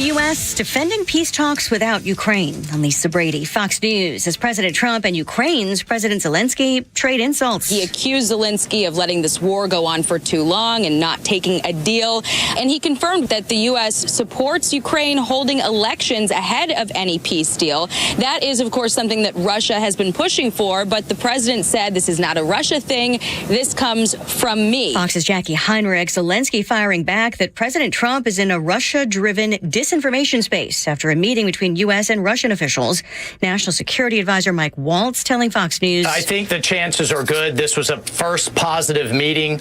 The U.S. defending peace talks without Ukraine. I'm Lisa Brady, Fox News. As President Trump and Ukraine's President Zelensky trade insults. He accused Zelensky of letting this war go on for too long and not taking a deal. And he confirmed that the U.S. supports Ukraine holding elections ahead of any peace deal. That is, of course, something that Russia has been pushing for. But the president said this is not a Russia thing. This comes from me. Fox's Jackie Heinrich. Zelensky firing back that President Trump is in a Russia-driven disinformation space after a meeting between U.S. and Russian officials. National Security Advisor Mike Waltz telling Fox News. I think the chances are good. This was a first positive meeting.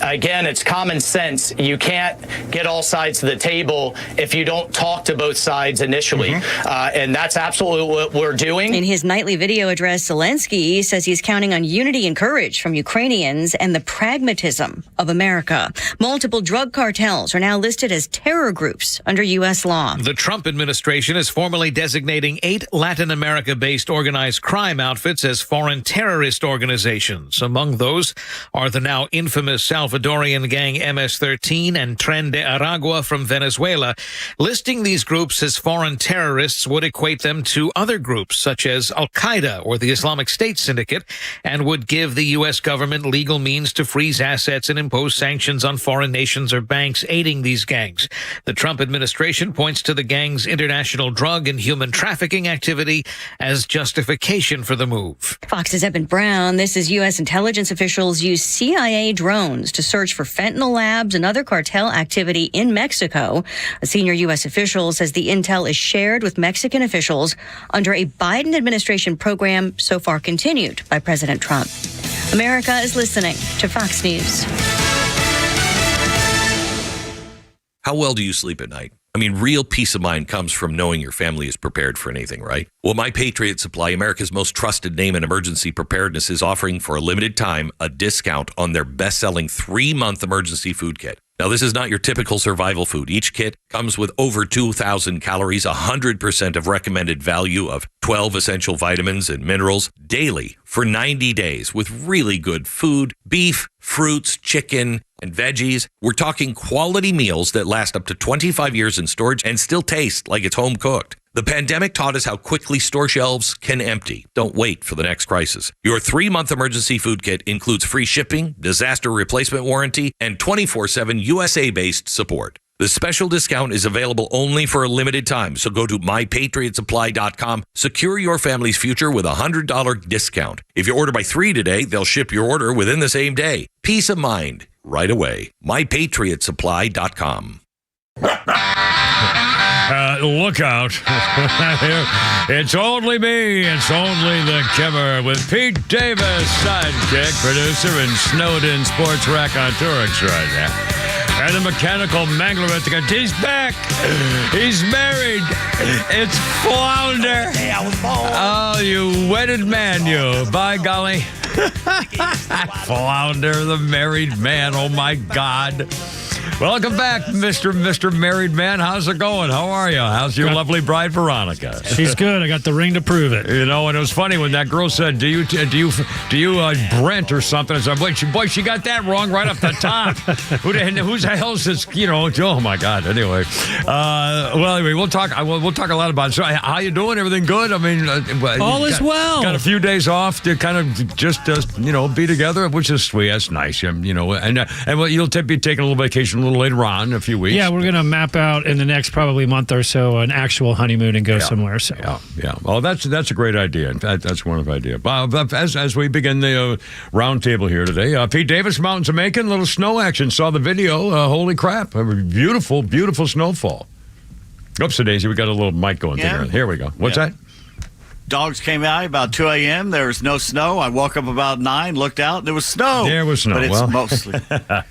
Again, it's common sense. You can't get all sides of the table if you don't talk to both sides initially. And that's absolutely what we're doing. In his nightly video address, Zelensky says he's counting on unity and courage from Ukrainians and the pragmatism of America. Multiple drug cartels are now listed as terror groups under U.S. law. The Trump administration is formally designating 8 Latin America-based organized crime outfits as foreign terrorist organizations. Among those are the now infamous Salvadorian gang MS-13 and Tren de Aragua from Venezuela. Listing these groups as foreign terrorists would equate them to other groups such as Al-Qaeda or the Islamic State Syndicate and would give the U.S. government legal means to freeze assets and impose sanctions on foreign nations or banks aiding these gangs. The Trump administration points to the gang's international drug and human trafficking activity as justification for the move. Fox's Eben Brown. This is U.S. intelligence officials use CIA drones to search for fentanyl labs and other cartel activity in Mexico. A senior U.S. official says the intel is shared with Mexican officials under a Biden administration program so far continued by President Trump. America is listening to Fox News. How well do you sleep at night? I mean, real peace of mind comes from knowing your family is prepared for anything, right? Well, My Patriot Supply, America's most trusted name in emergency preparedness, is offering for a limited time a discount on their best-selling 3-month emergency food kit. Now, this is not your typical survival food. Each kit comes with over 2,000 calories, 100% of recommended value of 12 essential vitamins and minerals daily for 90 days with really good food, beef, fruits, chicken, and veggies. We're talking quality meals that last up to 25 years in storage and still taste like it's home cooked. The pandemic taught us how quickly store shelves can empty. Don't wait for the next crisis. Your 3-month emergency food kit includes free shipping, disaster replacement warranty, and 24/7 USA-based support. The special discount is available only for a limited time, so go to mypatriotsupply.com. Secure your family's future with a $100 discount. If you order by 3 today, they'll ship your order within the same day. Peace of mind right away. mypatriotsupply.com. Look out. It's only me. It's only the Kimmer with Pete Davis, sidekick, producer, and Snowden sports raconteur right now. And the mechanical mangler at the he's back. He's married. It's Flounder. Oh, you wedded man, you. By golly. Flounder, the married man. Oh, my God. Welcome back, Mr. Married Man. How's it going? How are you? How's your lovely bride, Veronica? She's good. I got the ring to prove it. You know, and it was funny when that girl said, "Do you Brent or something?" I said, "Boy, she got that wrong right off the top." Who's the hell is this? You know? Oh my God. Anyway, well, anyway, we'll talk. We'll talk a lot about it. So, how you doing? Everything good? I mean, all is well. Got a few days off to kind of just be together, which is sweet. That's nice. And you'll be taking a little vacation a little later on in a few weeks. Yeah, we're going to map out in the next probably month or so an actual honeymoon and go somewhere. So yeah. Well, that's a great idea. In fact, that's one of the idea. As we begin the roundtable here today, Pete Davis, Mountains of Macon, little snow action. Saw the video. Holy crap! A beautiful, beautiful snowfall. Oops, Daisy, we got a little mic going thing. Here we go. What's that? Dogs came out about 2 a.m. There was no snow. I woke up about 9, looked out, and there was snow. There was snow. But it's mostly.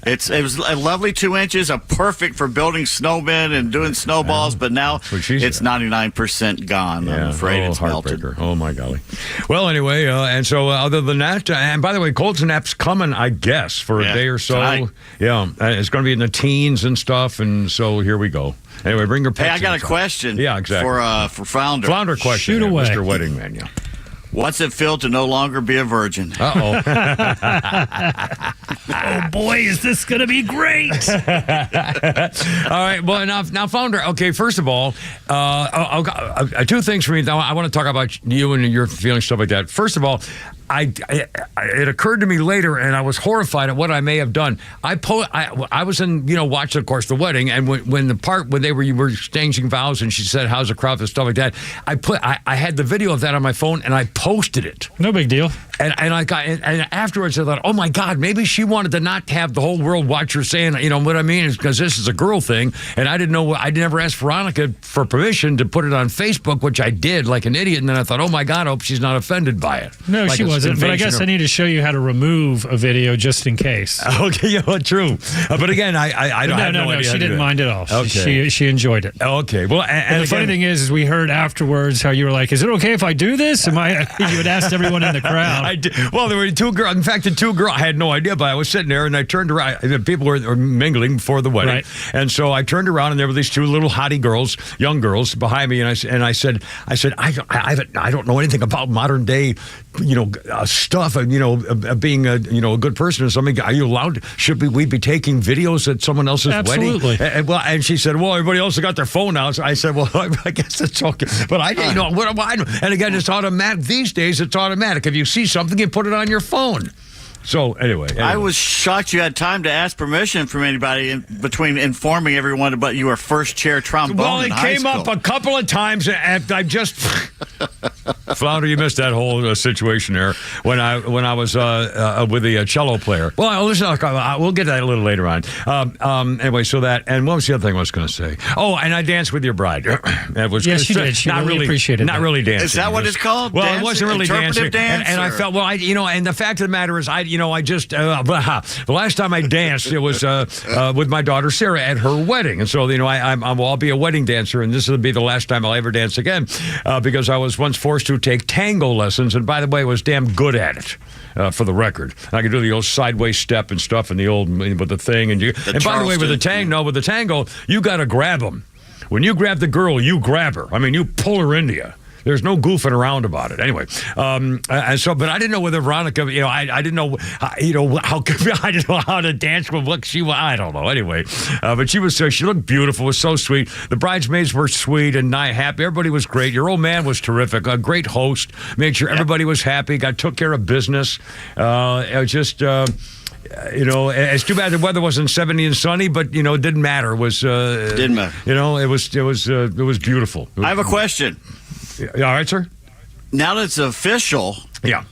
It was a lovely 2 inches, perfect for building snowmen and doing snowballs, but now it's 99% gone. I'm afraid it's melted. Oh, my golly. Well, anyway, and so other than that, and by the way, cold snap's coming, I guess, for a day or so. Tonight. Yeah, it's going to be in the teens and stuff, and so here we go. Anyway, bring your pets. Hey, I got a question. Yeah, exactly. For Flounder. Flounder question. Shoot away. Mr. Wedding Man, What's it feel to no longer be a virgin? Uh-oh. Oh, boy, is this going to be great. All right. Well, now, Founder, okay, first of all, two things for me. I want to talk about you and your feelings, stuff like that. First of all, it occurred to me later, and I was horrified at what I may have done. I was in, watching, of course, the wedding, and when they were exchanging vows, and she said, "How's the crowd?" and stuff like that. I had the video of that on my phone, and I posted it. No big deal. And afterwards I thought, oh my God, maybe she wanted to not have the whole world watch her saying, what I mean is because this is a girl thing, and I didn't know. I never asked Veronica for permission to put it on Facebook, which I did like an idiot, and then I thought, oh my God, I hope she's not offended by it. No, like she wasn't. But I guess I need to show you how to remove a video just in case. Okay, true. But again, I don't have no idea. She didn't mind at all. Okay. She enjoyed it. Okay. Well, and the funny thing is we heard afterwards how you were like, "Is it okay if I do this?" You had asked everyone in the crowd. I did. Well, there were two girls. In fact, the two girls, I had no idea, but I was sitting there and I turned around. People were mingling before the wedding. Right. And so I turned around and there were these two little hottie girls, young girls behind me. And I said, I don't know anything about modern day, stuff, being a good person or something. Are you allowed? Should we be taking videos at someone else's wedding? Absolutely. And she said, well, everybody else has got their phone out. So I said, well, I guess it's okay. But I didn't know. What am I? And again, it's automatic. These days, it's automatic. If you see something, you put it on your phone. So anyway, I was shocked you had time to ask permission from anybody between informing everyone about your first chair trombone. Well, it came up a couple of times, and I just Flounder, you missed that whole situation there when I was with the cello player. Well, listen, we'll get to that a little later on. Anyway, so that, and what was the other thing I was going to say? Oh, and I danced with your bride. Yes, she did. She really apprecied it. Not really dancing. Is that what it's called? Well, dancing? It wasn't really dancing. And I felt, and the fact of the matter is, the last time I danced, it was with my daughter Sarah at her wedding, and so I'll be a wedding dancer, and this will be the last time I'll ever dance again, because I was once forced to take tango lessons, and by the way, I was damn good at it. For the record, I could do the old sideways step and stuff, and the old with the thing, and by the way, with the tango, you got to grab them. When you grab the girl, you grab her. I mean, you pull her into you. There's no goofing around about it. Anyway, but I didn't know whether Veronica, I didn't know, I didn't know how to dance with what she was. I don't know. Anyway, but she looked beautiful. Was so sweet. The bridesmaids were sweet and happy. Everybody was great. Your old man was terrific. A great host. Made sure everybody was happy. Took care of business. It was just. It's too bad the weather wasn't 70 and sunny, but it didn't matter. It was didn't matter. It was beautiful. I have a question. All right, sir. Now that it's official, yeah.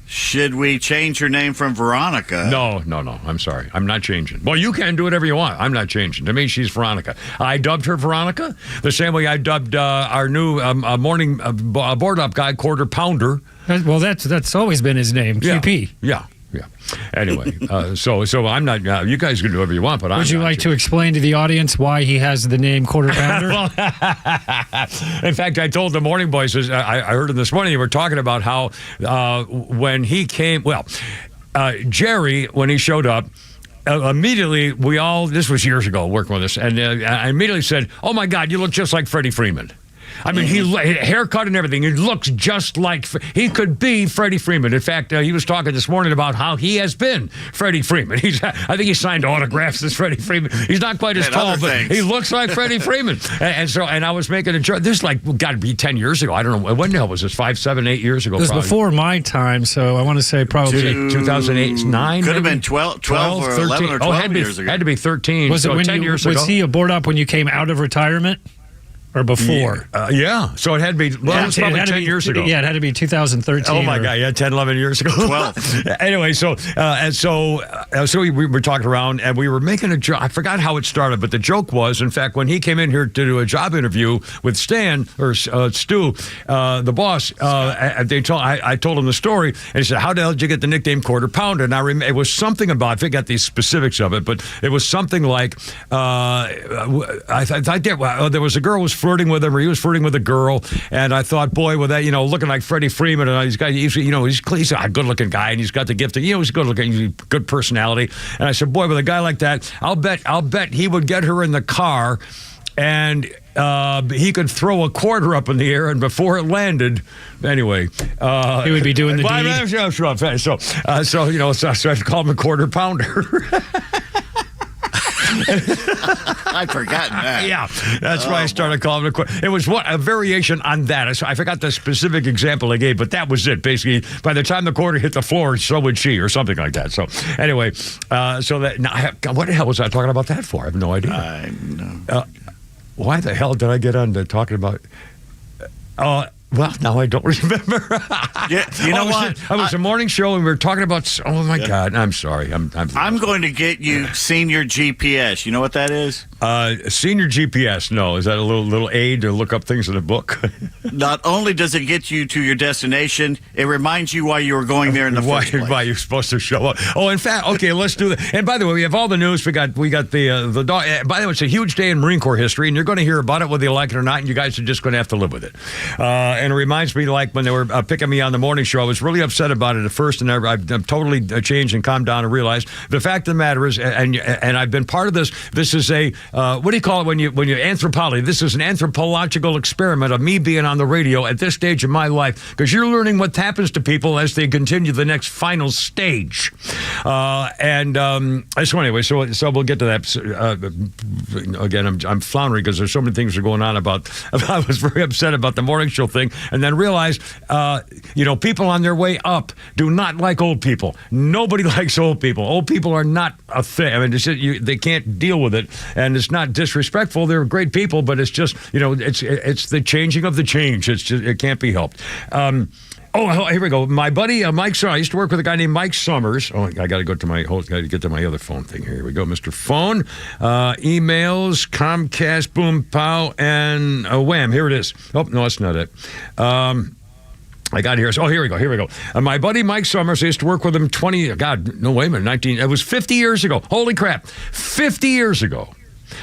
Should we change your name from Veronica? No. I'm sorry. I'm not changing. Well, you can do whatever you want. I'm not changing. To me, she's Veronica. I dubbed her Veronica the same way I dubbed our new morning board-up guy, Quarter Pounder. Well, that's always been his name, QP. Yeah. Anyway, so I'm not. You guys can do whatever you want, but would you like to explain to the audience why he has the name Quarter Pounder? In fact, I told the morning boys. I heard him this morning. They were talking about how when he came. Well, Jerry, when he showed up. Immediately, this was years ago working with us, and I immediately said, "Oh my God, you look just like Freddie Freeman." I mean, haircut and everything. He looks just like he could be Freddie Freeman. In fact, he was talking this morning about how he has been Freddie Freeman. I think he signed autographs as Freddie Freeman. He's not quite as tall, but he looks like Freddie Freeman. And I was making a joke. This got to be 10 years ago. I don't know. When the hell was this? 5, 7, 8 years ago? It was before my time, so I want to say probably 2008, 9. Could have been 12 or 13. 11 or 12 years ago. Had to be 13. Was it when 10 years ago? Was he a board up when you came out of retirement? Or before? Yeah. So it had to be, it was probably 10 years ago. Yeah, it had to be 2013. Oh, my God. Yeah, 10, 11 years ago. 12. Anyway, so we were talking around, and we were making a joke. I forgot how it started, but the joke was, in fact, when he came in here to do a job interview with Stan, or Stu, the boss, I told him the story, and he said, how the hell did you get the nickname Quarter Pounder? And it was something about, I forgot the specifics of it, but it was something like, there was a girl who was flirting with him, or he was flirting with a girl, and I thought, boy, with that, looking like Freddie Freeman, and he's a good-looking guy, and he's got the gift of, he's good-looking, good personality, and I said, boy, with a guy like that, I'll bet he would get her in the car and he could throw a quarter up in the air, and before it landed, anyway, he would be doing the deed. So I call him a quarter pounder. I'd forgotten that. Yeah, that's why I started calling it a was a variation on that. I forgot the specific example I gave, but that was it. Basically, by the time the quarter hit the floor, so would she, or something like that. So anyway, what the hell was I talking about that for? I have no idea. I know. Why the hell did I get on to talking about? Well, now I don't remember. Yeah, you know what? It was a morning show, and we were talking about. Oh my God! I'm sorry. I'm going to get you senior GPS. You know what that is? Senior GPS. No, is that a little aid to look up things in a book? Not only does it get you to your destination, it reminds you why you were going there in the first place. Why you're supposed to show up. Oh, in fact, okay, let's do that. And by the way, we have all the news. We got the dog. By the way, it's a huge day in Marine Corps history, and you're going to hear about it whether you like it or not. And you guys are just going to have to live with it. And it reminds me, like when they were picking me on the morning show, I was really upset about it at first, and I've totally changed and calmed down and realized the fact of the matter is, and I've been part of this. This is a what do you call it when you anthropology? This is an anthropological experiment of me being on the radio at this stage of my life, because you're learning what happens to people as they continue the next final stage. So anyway, so we'll get to that. Again, I'm floundering because there's so many things that are going on about. I was very upset about the morning show thing, and then realized, people on their way up do not like old people. Nobody likes old people. Old people are not a thing. I mean, they can't deal with it, and it's not disrespectful. They're great people, but it's just, it's the changing of the change. It's just, it can't be helped. Here we go. My buddy Mike Summers. I used to work with a guy named Mike Summers. Oh, I got to go to my get to my other phone thing here. Here we go, Mr. Phone. Emails, Comcast, Boom Pow, and wham. Here it is. Oh no, that's not it. I got here. Oh, here we go. My buddy Mike Summers, I used to work with him 19. It was 50 years ago. Holy crap, 50 years ago.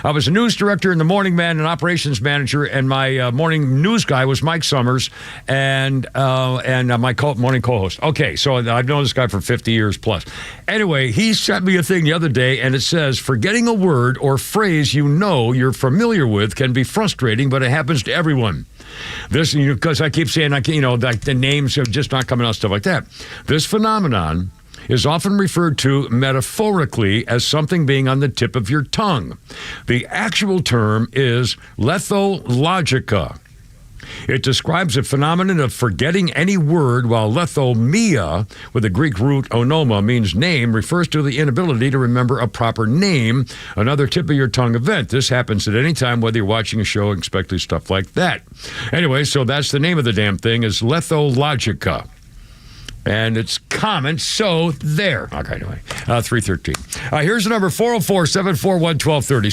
I was a news director in the Morning Man and operations manager, and my morning news guy was Mike Summers, and my morning co-host. Okay, so I've known this guy for 50 years plus. Anyway, he sent me a thing the other day, and it says, forgetting a word or phrase you're familiar with can be frustrating, but it happens to everyone. This, because I keep saying, like the names are just not coming out, stuff like that. This phenomenon is often referred to metaphorically as something being on the tip of your tongue. The actual term is lethologica. It describes a phenomenon of forgetting any word, while lethomia, with the Greek root onoma, means name, refers to the inability to remember a proper name, another tip of your tongue event. This happens at any time, whether you're watching a show, especially stuff like that. Anyway, so that's the name of the damn thing, is lethologica. And it's common, so there. Okay, anyway, 313. Here's the number, 404-741-1230,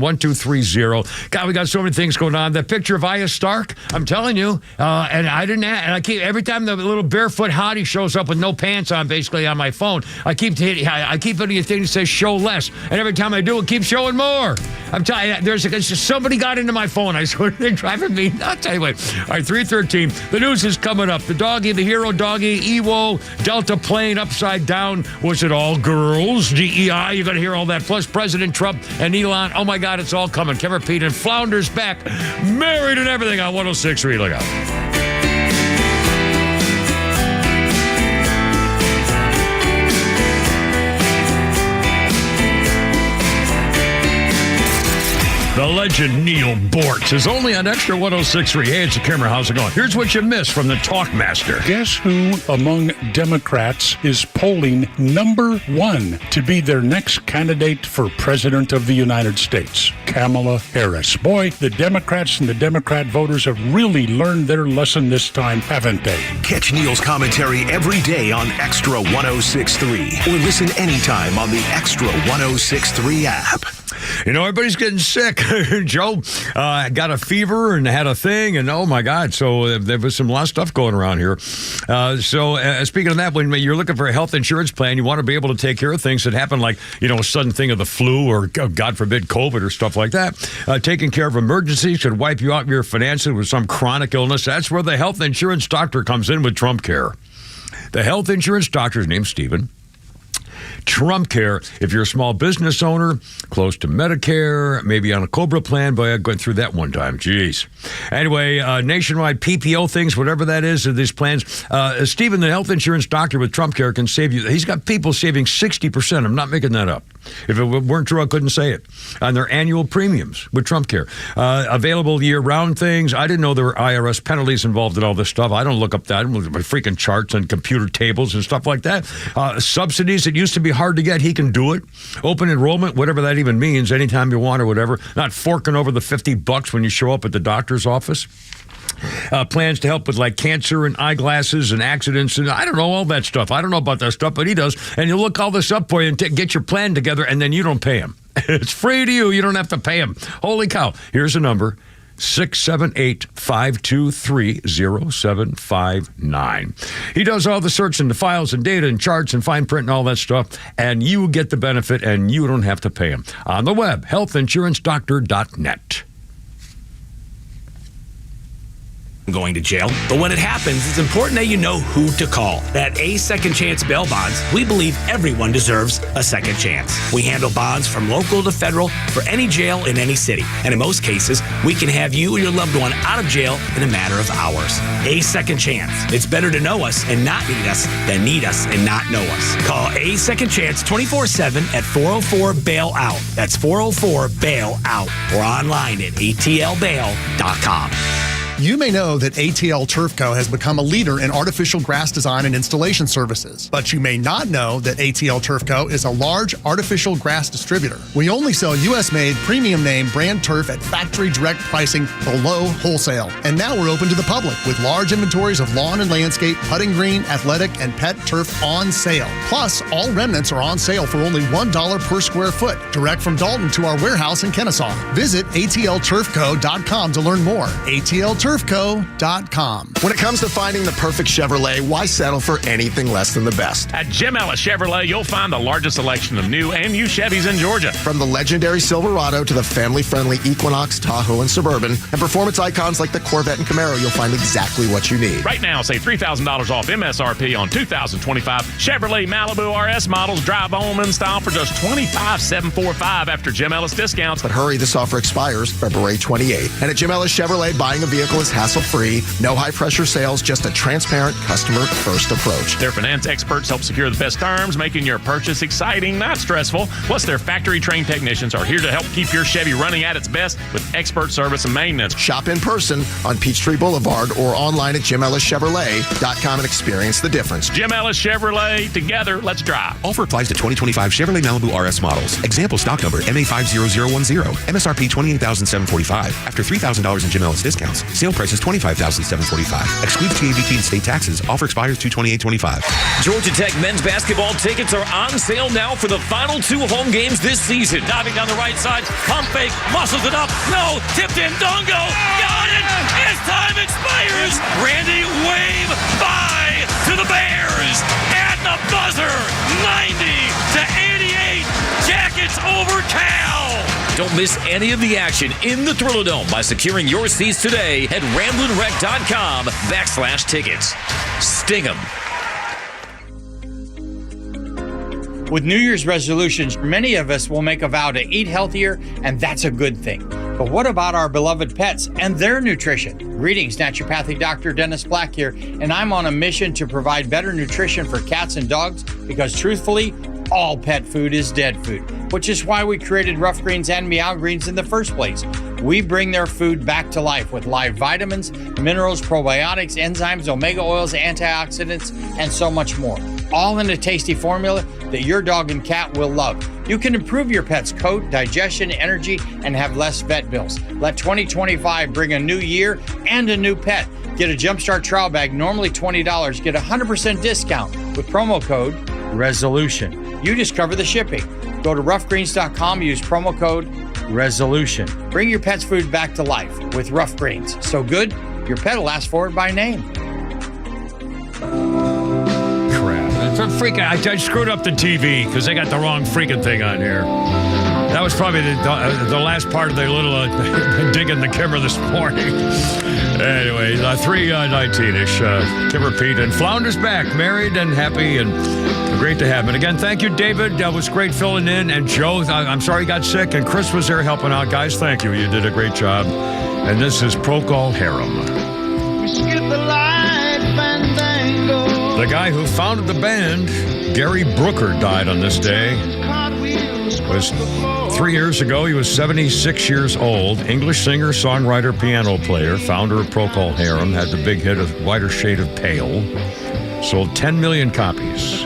741-1230. God, we got so many things going on. That picture of Arya Stark, I'm telling you, and I didn't, and I keep, every time the little barefoot hottie shows up with no pants on, basically, on my phone, I keep hitting a thing that says show less, and every time I do, it keeps showing more. I'm telling you, somebody got into my phone. I swear, they're driving me nuts. Anyway, all right, 313. The news is coming up. The doggy, the hero doggy, Ewo, Delta plane upside down. Was it all girls? DEI, you're going to hear all that. Plus President Trump and Elon. Oh, my God, it's all coming. Kevin Pete and Flounder's back. Married and everything on 106.3. Look out. The legend Neil Bortz is only on Extra 106.3. Hey, it's the Kimmer. How's it going? Here's what you missed from the Talkmaster. Guess who among Democrats is polling number one to be their next candidate for President of the United States? Kamala Harris. Boy, the Democrats and the Democrat voters have really learned their lesson this time, haven't they? Catch Neil's commentary every day on Extra 106.3 or listen anytime on the Extra 106.3 app. Everybody's getting sick. Joe got a fever and had a thing, and oh my God, so there was a lot of stuff going around here. Speaking of that, when you're looking for a health insurance plan, you want to be able to take care of things that happen, like, a sudden thing of the flu or, God forbid, COVID or stuff like that. Taking care of emergencies could wipe you out your finances with some chronic illness. That's where the health insurance doctor comes in with Trump Care. The health insurance doctor's name's Stephen. Trump Care. If you're a small business owner, close to Medicare, maybe on a COBRA plan, boy, I went through that one time. Jeez. Anyway, nationwide PPO things, whatever that is, of these plans. Stephen, the health insurance doctor with Trump Care, can save you. He's got people saving 60%. I'm not making that up. If it weren't true, I couldn't say it. On their annual premiums with Trump Care. Available year-round things. I didn't know there were IRS penalties involved in all this stuff. I don't look up that. I don't look at my freaking charts and computer tables and stuff like that. Subsidies that used to be hard to get, he can do it. Open enrollment, whatever that even means, anytime you want or whatever. Not forking over the $50 when you show up at the doctor's office. Plans to help with like cancer and eyeglasses and accidents and I don't know, all that stuff. I don't know about that stuff, but he does. And he'll look all this up for you and get your plan together, and then you don't pay him. It's free to you. You don't have to pay him. Holy cow. Here's a number. 678-523-0759. He does all the searching, the files and data and charts and fine print and all that stuff, and you get the benefit and you don't have to pay him. On the web, healthinsurancedoctor.net. Going to jail. But when it happens, it's important that you know who to call. At A Second Chance Bail Bonds, we believe everyone deserves a second chance. We handle bonds from local to federal for any jail in any city. And in most cases, we can have you or your loved one out of jail in a matter of hours. A Second Chance. It's better to know us and not need us than need us and not know us. Call A Second Chance 24/7 at 404-BAIL-OUT. That's 404-BAIL-OUT. Or online at atlbail.com. You may know that ATL Turf Co. has become a leader in artificial grass design and installation services, but you may not know that ATL Turf Co. is a large artificial grass distributor. We only sell U.S.-made, premium name brand turf at factory direct pricing below wholesale. And now we're open to the public with large inventories of lawn and landscape, putting green, athletic, and pet turf on sale. Plus, all remnants are on sale for only $1 per square foot, direct from Dalton to our warehouse in Kennesaw. Visit atlturfco.com to learn more. atlturfco.com. When it comes to finding the perfect Chevrolet, why settle for anything less than the best? At Jim Ellis Chevrolet, you'll find the largest selection of new and used Chevys in Georgia. From the legendary Silverado to the family-friendly Equinox, Tahoe, and Suburban, and performance icons like the Corvette and Camaro, you'll find exactly what you need. Right now, save $3,000 off MSRP on 2025 Chevrolet Malibu RS models. Drive home in style for just $25,745 after Jim Ellis discounts. But hurry, this offer expires February 28th. And at Jim Ellis Chevrolet, buying a vehicle is hassle-free, no high-pressure sales, just a transparent customer-first approach. Their finance experts help secure the best terms, making your purchase exciting, not stressful. Plus, their factory-trained technicians are here to help keep your Chevy running at its best with expert service and maintenance. Shop in person on Peachtree Boulevard or online at JimEllisChevrolet.com and experience the difference. Jim Ellis Chevrolet, together, let's drive. Offer applies to 2025 Chevrolet Malibu RS models. Example stock number MA50010. MSRP $28,745. After $3,000 in Jim Ellis discounts. Sale price is $25,745. Excludes TABT and state taxes. Offer expires 2/28/25. Georgia Tech men's basketball tickets are on sale now for the final 2 home games this season. Diving down the right side, pump fake, muscles it up. No, tipped in, Dongo. Got it. As time expires, Randy wave bye to the Bears at the buzzer. 90-88. Jackets over Cal. Don't miss any of the action in the Thriller Dome by securing your seats today at ramblinwreck.com/tickets. Sting 'em. With New Year's resolutions, many of us will make a vow to eat healthier, and that's a good thing. But what about our beloved pets and their nutrition? Greetings, naturopathic Dr. Dennis Black here, and I'm on a mission to provide better nutrition for cats and dogs because truthfully, all pet food is dead food, which is why we created Rough Greens and Meow Greens in the first place. We bring their food back to life with live vitamins, minerals, probiotics, enzymes, omega oils, antioxidants, and so much more. All in a tasty formula that your dog and cat will love. You can improve your pet's coat, digestion, energy, and have less vet bills. Let 2025 bring a new year and a new pet. Get a Jumpstart trial bag, normally $20. Get a 100% discount with promo code RESOLUTION. You discover the shipping. Go to roughgreens.com, use promo code RESOLUTION. Bring your pet's food back to life with Rough Greens. So good, your pet will ask for it by name. Crap. That's a freaking... I screwed up the TV because they got the wrong freaking thing on here. That That was probably the last part of their little digging the Kimmer this morning. Anyway, 3:19-ish. Kimmer Pete and Flounder's back, married and happy, and great to have him. And again, thank you, David. That was great filling in. And Joe, I'm sorry you got sick. And Chris was there helping out. Guys, thank you. You did a great job. And this is Procol Harum. We skip the light fandango. The guy who founded the band, Gary Brooker, died on this day. It was 3 years ago. He was 76 years old. English singer, songwriter, piano player, founder of Procol Harum, had the big hit of Whiter Shade of Pale. Sold 10 million copies.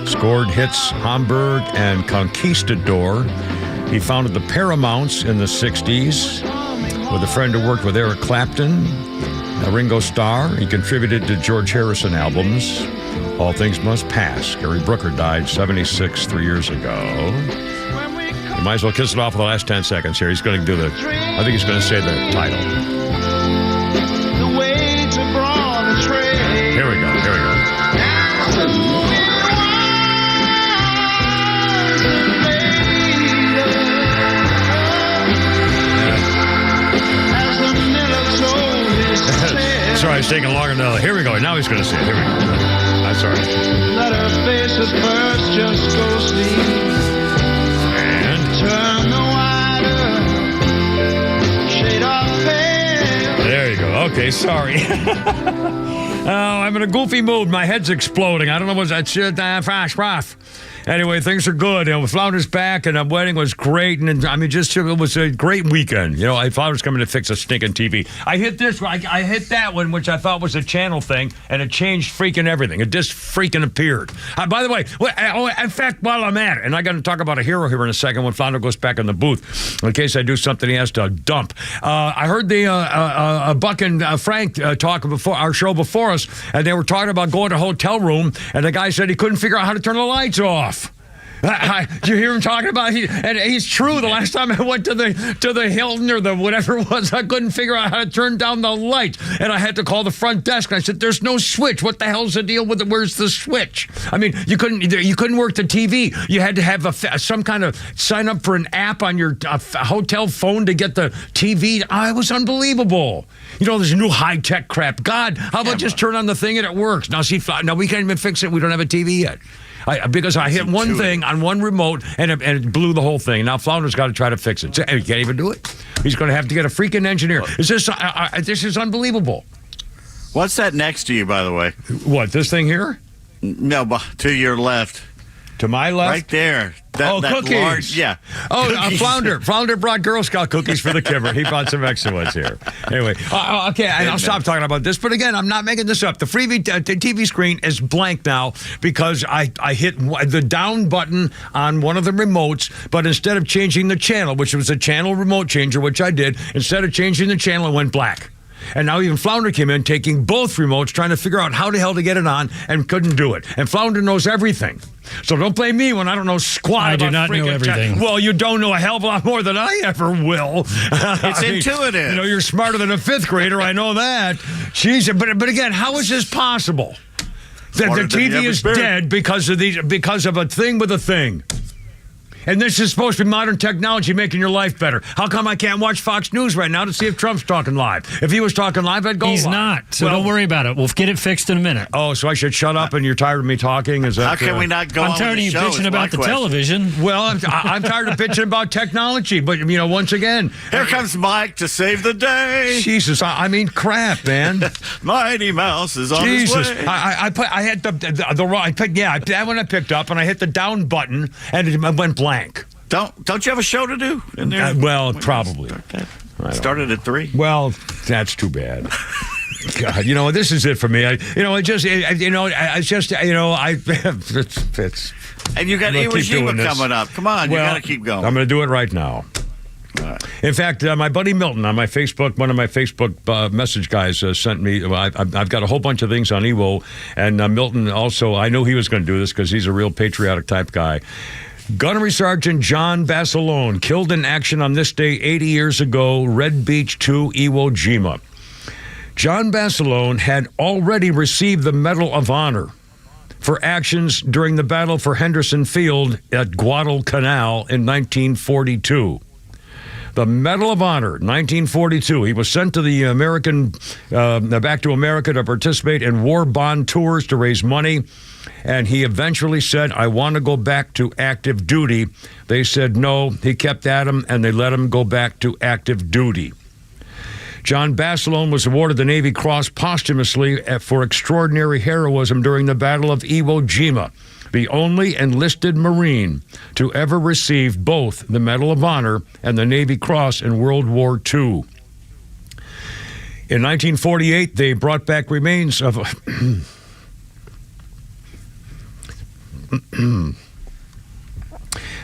Scored hits Hamburg and Conquistador. He founded the Paramounts in the 60s with a friend who worked with Eric Clapton, Ringo Starr. He contributed to George Harrison albums. All Things Must Pass. Gary Brooker died 76 3 years ago. You might as well kiss it off for the last 10 seconds here. He's going to do I think he's going to say the title. The way to broad trade. Here we go. Sorry, it's taking longer than Here we go. Now he's going to say it. Here we go. I'm sorry. Let her face at first just go sleep. And turn the wider shade of pale. There you go. Okay, sorry. Oh, I'm in a goofy mood. My head's exploding. I don't know what's that shit. Rough. Anyway, things are good. Flounder's back, and the wedding was great. And I mean, it was a great weekend. Flounder's coming to fix a stinking TV. I hit this one. I hit that one, which I thought was a channel thing, and it changed freaking everything. It just freaking appeared. By the way, in fact, while I'm at it, and I'm going to talk about a hero here in a second when Flounder goes back in the booth, in case I do something he has to dump. I heard the Buck and Frank talk before our show before us, and they were talking about going to a hotel room, and the guy said he couldn't figure out how to turn the lights off. Did you hear him talking about it? And he's true. The last time I went to the Hilton or the whatever it was, I couldn't figure out how to turn down the light, and I had to call the front desk. And I said, "There's no switch. What the hell's the deal with it? Where's the switch?" I mean, you couldn't work the TV. You had to have some kind of sign up for an app on your hotel phone to get the TV. It was unbelievable. There's new high tech crap. God, how about just turn on the thing and it works? Now we can't even fix it. We don't have a TV yet. Because I hit one thing on one remote and it blew the whole thing. Now Flounder's got to try to fix it. He can't even do it. He's going to have to get a freaking engineer. This is unbelievable. What's that next to you, by the way? What, this thing here? No, to your left. To my left? Right there. That cookies. Large, yeah. Cookies. Flounder brought Girl Scout cookies for the Kimmer. He brought some extra ones here. Anyway, okay, and I'll stop talking about this. But again, I'm not making this up. The freebie TV screen is blank now because I hit the down button on one of the remotes, but instead of changing the channel, which was a channel remote changer, which I did, instead of changing the channel, it went black. And now even Flounder came in taking both remotes, trying to figure out how the hell to get it on, and couldn't do it. And Flounder knows everything. So don't blame me when I don't know squat I about do not know everything. Well, you don't know a hell of a lot more than I ever will. It's intuitive. You're smarter than a fifth grader. I know that. Jeez, but again, how is this possible? The TV is dead because of a thing with a thing. And this is supposed to be modern technology making your life better. How come I can't watch Fox News right now to see if Trump's talking live? If he was talking live, I'd go live. He's not, so don't worry about it. We'll get it fixed in a minute. Oh, so I should shut up and you're tired of me talking? Is that, how can we not go on with the show? I'm tired of you bitching about the television. Well, I'm tired of bitching about technology, but, once again. Here comes Mike to save the day. Jesus, I mean, crap, man. Mighty Mouse is on his way. I had the wrong, that one I picked up, and I hit the down button, and it went blank. Don't you have a show to do in there? Well, probably. Started at 3. Well, that's too bad. God, this is it for me. It's and you got Iwo Jima coming up. Come on, you got to keep going. I'm going to do it right now. In fact, my buddy Milton on my Facebook, one of my Facebook message guys sent me, I've got a whole bunch of things on Iwo, and Milton also, I knew he was going to do this because he's a real patriotic type guy. Gunnery Sergeant John Basilone, killed in action on this day 80 years ago, Red Beach 2, Iwo Jima. John Basilone had already received the Medal of Honor for actions during the Battle for Henderson Field at Guadalcanal in 1942. The Medal of Honor, 1942. He was sent to the back to America to participate in war bond tours to raise money. And he eventually said, I want to go back to active duty. They said no. He kept at him, and they let him go back to active duty. John Basilone was awarded the Navy Cross posthumously for extraordinary heroism during the Battle of Iwo Jima, the only enlisted Marine to ever receive both the Medal of Honor and the Navy Cross in World War II. In 1948, they brought back remains of...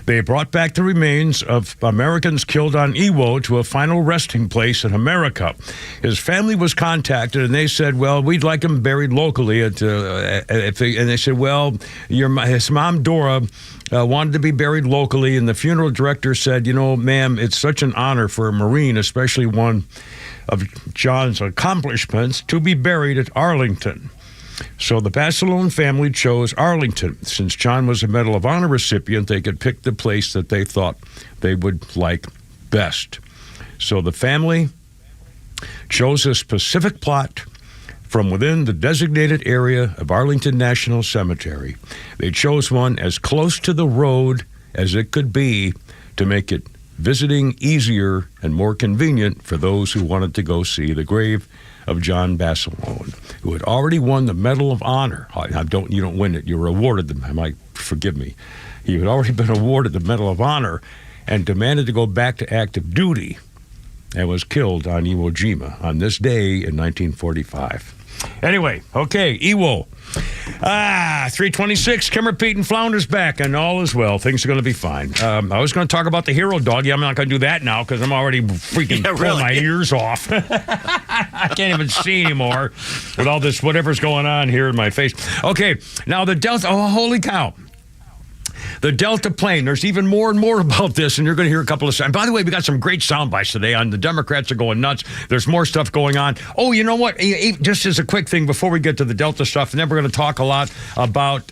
They brought back the remains of Americans killed on Iwo to a final resting place in America. His family was contacted, and they said, well, we'd like him buried locally. And they said, well, his mom, Dora, wanted to be buried locally, and the funeral director said, you know, ma'am, it's such an honor for a Marine, especially one of John's accomplishments, to be buried at Arlington. So the Basilone family chose Arlington. Since John was a Medal of Honor recipient, they could pick the place that they thought they would like best. So the family chose a specific plot from within the designated area of Arlington National Cemetery. They chose one as close to the road as it could be to make it visiting easier and more convenient for those who wanted to go see the grave of John Basilone, who had already won the Medal of Honor. You don't win it, you're awarded them. Forgive me. He had already been awarded the Medal of Honor and demanded to go back to active duty and was killed on Iwo Jima on this day in 1945. Anyway, okay, Iwo. 326, Kimmer, Pete, and Flounder's back, and all is well. Things are going to be fine. I was going to talk about the hero dog. I'm not going to do that now because I'm already freaking pulling my ears off. I can't even see anymore with all this whatever's going on here in my face. Okay, now the Delta. Oh, holy cow. The Delta plane. There's even more and more about this, and you're going to hear a couple of... And by the way, we got some great sound bites today on the Democrats are going nuts. There's more stuff going on. Oh, you know what? Just as a quick thing before we get to the Delta stuff, and then we're going to talk a lot about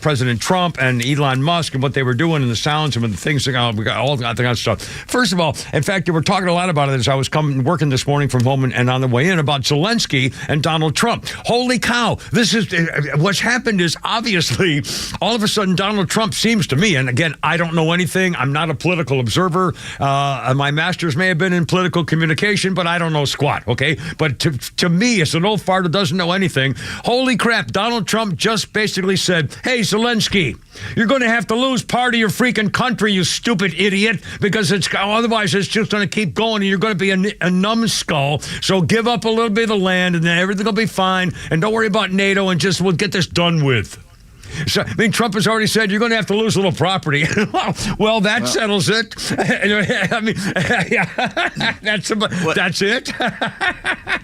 President Trump and Elon Musk and what they were doing and the sounds and the things. We got all that kind of stuff. First of all, in fact, we're talking a lot about it as I was working this morning from home and on the way in about Zelensky and Donald Trump. Holy cow. This is... What's happened is obviously all of a sudden Donald Trump seems to me, and again, I don't know anything. I'm not a political observer. My master's may have been in political communication, but I don't know squat, okay? But to me, as an old fart who doesn't know anything, holy crap, Donald Trump just basically said, hey, Zelensky, you're going to have to lose part of your freaking country, you stupid idiot, because otherwise it's just going to keep going, and you're going to be a numbskull. So give up a little bit of the land, and then everything will be fine, and don't worry about NATO, and we'll get this done with. So, Trump has already said you're going to have to lose a little property. Well, that settles it. That's it.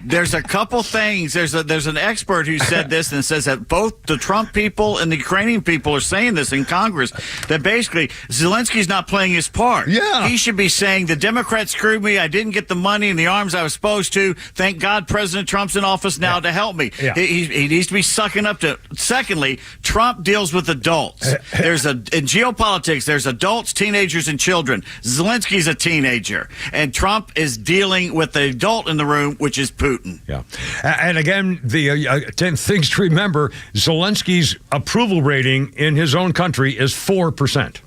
There's a couple things. There's an expert who said this and says that both the Trump people and the Ukrainian people are saying this in Congress, that basically Zelensky's not playing his part. Yeah. He should be saying the Democrats screwed me. I didn't get the money and the arms I was supposed to. Thank God President Trump's in office now to help me. Yeah. He needs to be sucking up to. Secondly, Trump deals with adults. In geopolitics, there's adults, teenagers, and children. Zelensky's a teenager, and Trump is dealing with the adult in the room, which is Putin. Yeah, and again, the 10 things to remember: Zelensky's approval rating in his own country is 4%.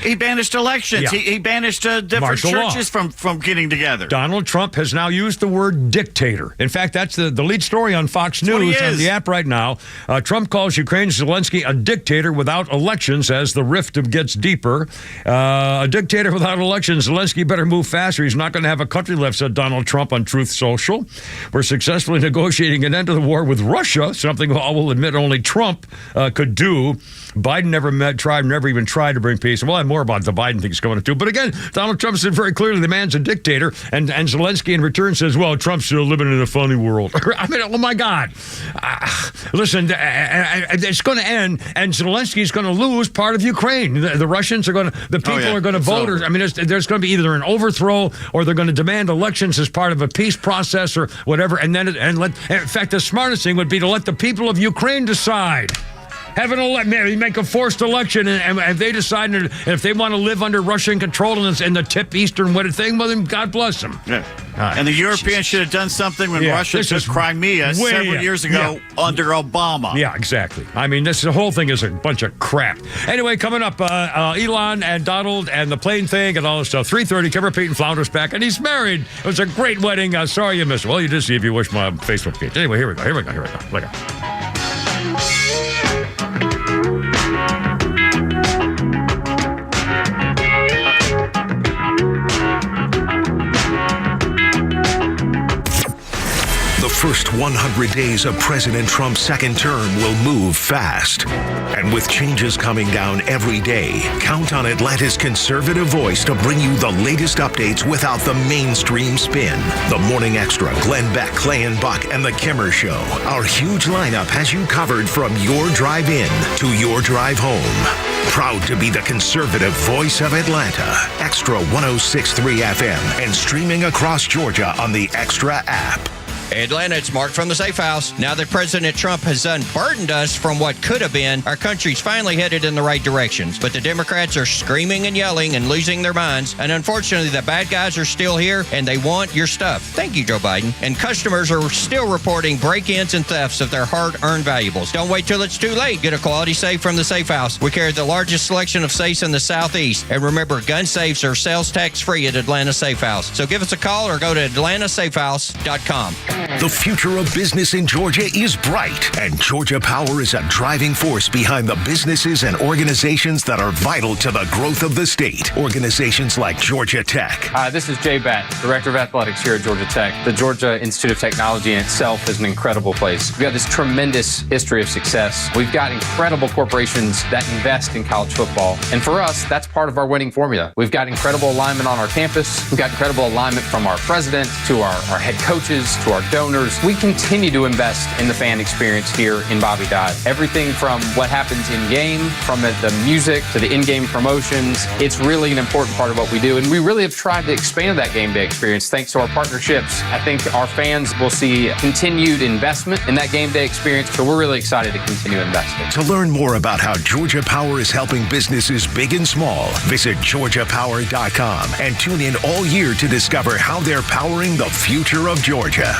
He banished elections. Yeah. He banished different Martial churches law. from getting together. Donald Trump has now used the word dictator. In fact, that's the lead story on Fox News on the app right now. Trump calls Ukraine's Zelensky a dictator without elections as the rift gets deeper. A dictator without elections. Zelensky better move faster. He's not going to have a country left, said Donald Trump on Truth Social. We're successfully negotiating an end to the war with Russia, something I will admit only Trump could do. Biden never even tried to bring peace. We'll have more about the Biden thing's going to do. But again, Donald Trump said very clearly the man's a dictator, and Zelensky in return says, well, Trump's still living in a funny world. I mean, oh my God. Listen, it's going to end, and Zelensky's going to lose part of Ukraine. The Russians are going to, the people are going to vote. I mean, there's going to be either an overthrow or they're going to demand elections as part of a peace process or whatever. In fact, the smartest thing would be to let the people of Ukraine decide. make a forced election, and they decide if they want to live under Russian control and the tip eastern thing, well, then God bless them. Yeah. And the Europeans should have done something when Russia took Crimea several years ago under Obama. Yeah, exactly. I mean, the whole thing is a bunch of crap. Anyway, coming up, Elon and Donald and the plane thing and all this stuff. 3:30, Kevin Peyton Flounder's back, and he's married. It was a great wedding. Sorry you missed it. Well, you did see if you wish my Facebook page. Anyway, here we go. Look at The first 100 days of President Trump's second term will move fast. And with changes coming down every day, count on Atlanta's conservative voice to bring you the latest updates without the mainstream spin. The Morning Extra, Glenn Beck, Clay and Buck, and The Kimmer Show. Our huge lineup has you covered from your drive in to your drive home. Proud to be the conservative voice of Atlanta. Extra 106.3 FM and streaming across Georgia on the Extra app. Atlanta, it's Mark from the Safe House. Now that President Trump has unburdened us from what could have been, our country's finally headed in the right directions. But the Democrats are screaming and yelling and losing their minds. And unfortunately, the bad guys are still here, and they want your stuff. Thank you, Joe Biden. And customers are still reporting break-ins and thefts of their hard-earned valuables. Don't wait till it's too late. Get a quality safe from the Safe House. We carry the largest selection of safes in the Southeast. And remember, gun safes are sales tax-free at Atlanta Safe House. So give us a call or go to atlantasafehouse.com. The future of business in Georgia is bright, and Georgia Power is a driving force behind the businesses and organizations that are vital to the growth of the state. Organizations like Georgia Tech. Hi, this is Jay Batt, Director of Athletics here at Georgia Tech. The Georgia Institute of Technology in itself is an incredible place. We've got this tremendous history of success. We've got incredible corporations that invest in college football. And for us, that's part of our winning formula. We've got incredible alignment on our campus. We've got incredible alignment from our president to our head coaches to our donors. We continue to invest in the fan experience here in Bobby Dodd. Everything from what happens in-game, from the music to the in-game promotions, it's really an important part of what we do. And we really have tried to expand that game day experience thanks to our partnerships. I think our fans will see continued investment in that game day experience, so we're really excited to continue investing. To learn more about how Georgia Power is helping businesses big and small, visit GeorgiaPower.com and tune in all year to discover how they're powering the future of Georgia.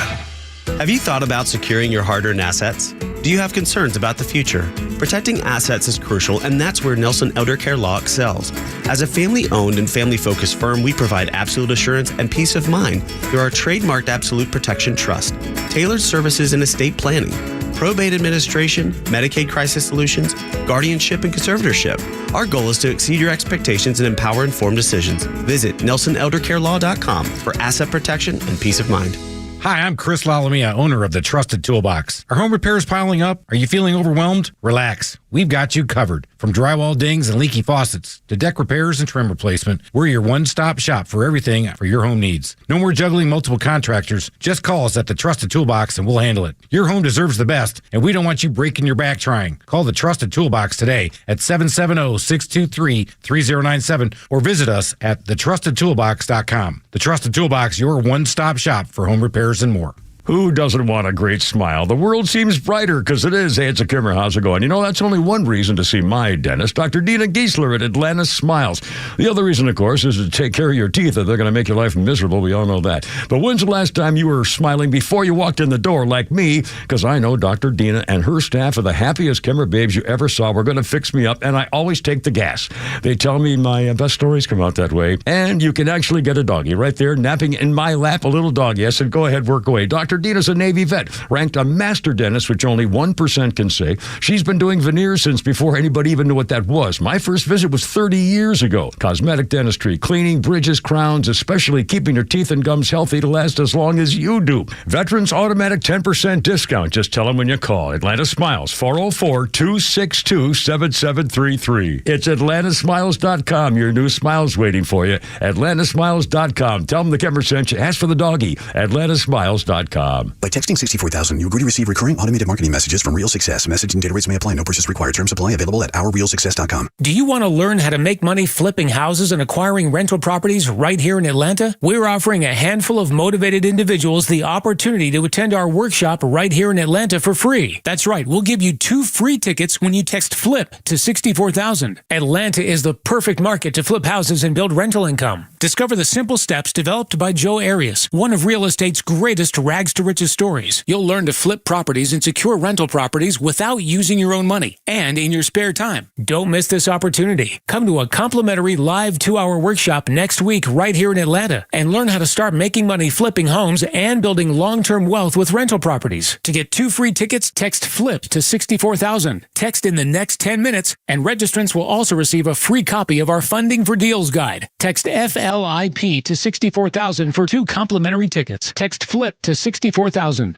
Have you thought about securing your hard-earned assets? Do you have concerns about the future? Protecting assets is crucial, and that's where Nelson Elder Care Law excels. As a family-owned and family-focused firm, we provide absolute assurance and peace of mind through our trademarked Absolute Protection Trust, tailored services in estate planning, probate administration, Medicaid crisis solutions, guardianship, and conservatorship. Our goal is to exceed your expectations and empower informed decisions. Visit NelsonElderCareLaw.com for asset protection and peace of mind. Hi, I'm Chris Lalamia, owner of the Trusted Toolbox. Are home repairs piling up? Are you feeling overwhelmed? Relax. We've got you covered. From drywall dings and leaky faucets to deck repairs and trim replacement, we're your one-stop shop for everything for your home needs. No more juggling multiple contractors. Just call us at the Trusted Toolbox and we'll handle it. Your home deserves the best, and we don't want you breaking your back trying. Call the Trusted Toolbox today at 770-623-3097 or visit us at thetrustedtoolbox.com. The Trusted Toolbox, your one-stop shop for home repairs and more. Who doesn't want a great smile? The world seems brighter because it is. Hey, it's a Kimmer. How's it going? You know, that's only one reason to see my dentist, Dr. Dina Giesler at Atlanta Smiles. The other reason, of course, is to take care of your teeth if they're going to make your life miserable. We all know that. But when's the last time you were smiling before you walked in the door like me? Because I know Dr. Dina and her staff are the happiest Kimmer babes you ever saw. We're going to fix me up, and I always take the gas. They tell me my best stories come out that way. And you can actually get a doggy right there napping in my lap, a little doggy. I said, go ahead, work away. Dr. Dina's a Navy vet, ranked a master dentist, which only 1% can say. She's been doing veneers since before anybody even knew what that was. My first visit was 30 years ago. Cosmetic dentistry, cleaning, bridges, crowns, especially keeping your teeth and gums healthy to last as long as you do. Veterans automatic 10% discount. Just tell them when you call. Atlanta Smiles, 404-262-7733. It's atlantasmiles.com. Your new smile's waiting for you. atlantasmiles.com. Tell them the Kimmer sent you. Ask for the doggy. atlantasmiles.com. realsuccess.com. By texting 64,000, you agree to receive recurring automated marketing messages from Real Success. Message and data rates may apply. No purchase required. Terms apply. Available at ourrealsuccess.com. Do you want to learn how to make money flipping houses and acquiring rental properties right here in Atlanta? We're offering a handful of motivated individuals the opportunity to attend our workshop right here in Atlanta for free. That's right. We'll give you 2 free tickets when you text FLIP to 64,000. Atlanta is the perfect market to flip houses and build rental income. Discover the simple steps developed by Joe Arias, one of real estate's greatest rags to riches stories. You'll learn to flip properties and secure rental properties without using your own money and in your spare time. Don't miss this opportunity. Come to a complimentary live 2-hour workshop next week right here in Atlanta and learn how to start making money flipping homes and building long-term wealth with rental properties. To get 2 free tickets, text FLIP to 64,000. Text in the next 10 minutes, and registrants will also receive a free copy of our Funding for Deals guide. Text FLIP to 64,000 for 2 complimentary tickets. Text FLIP to 64,000.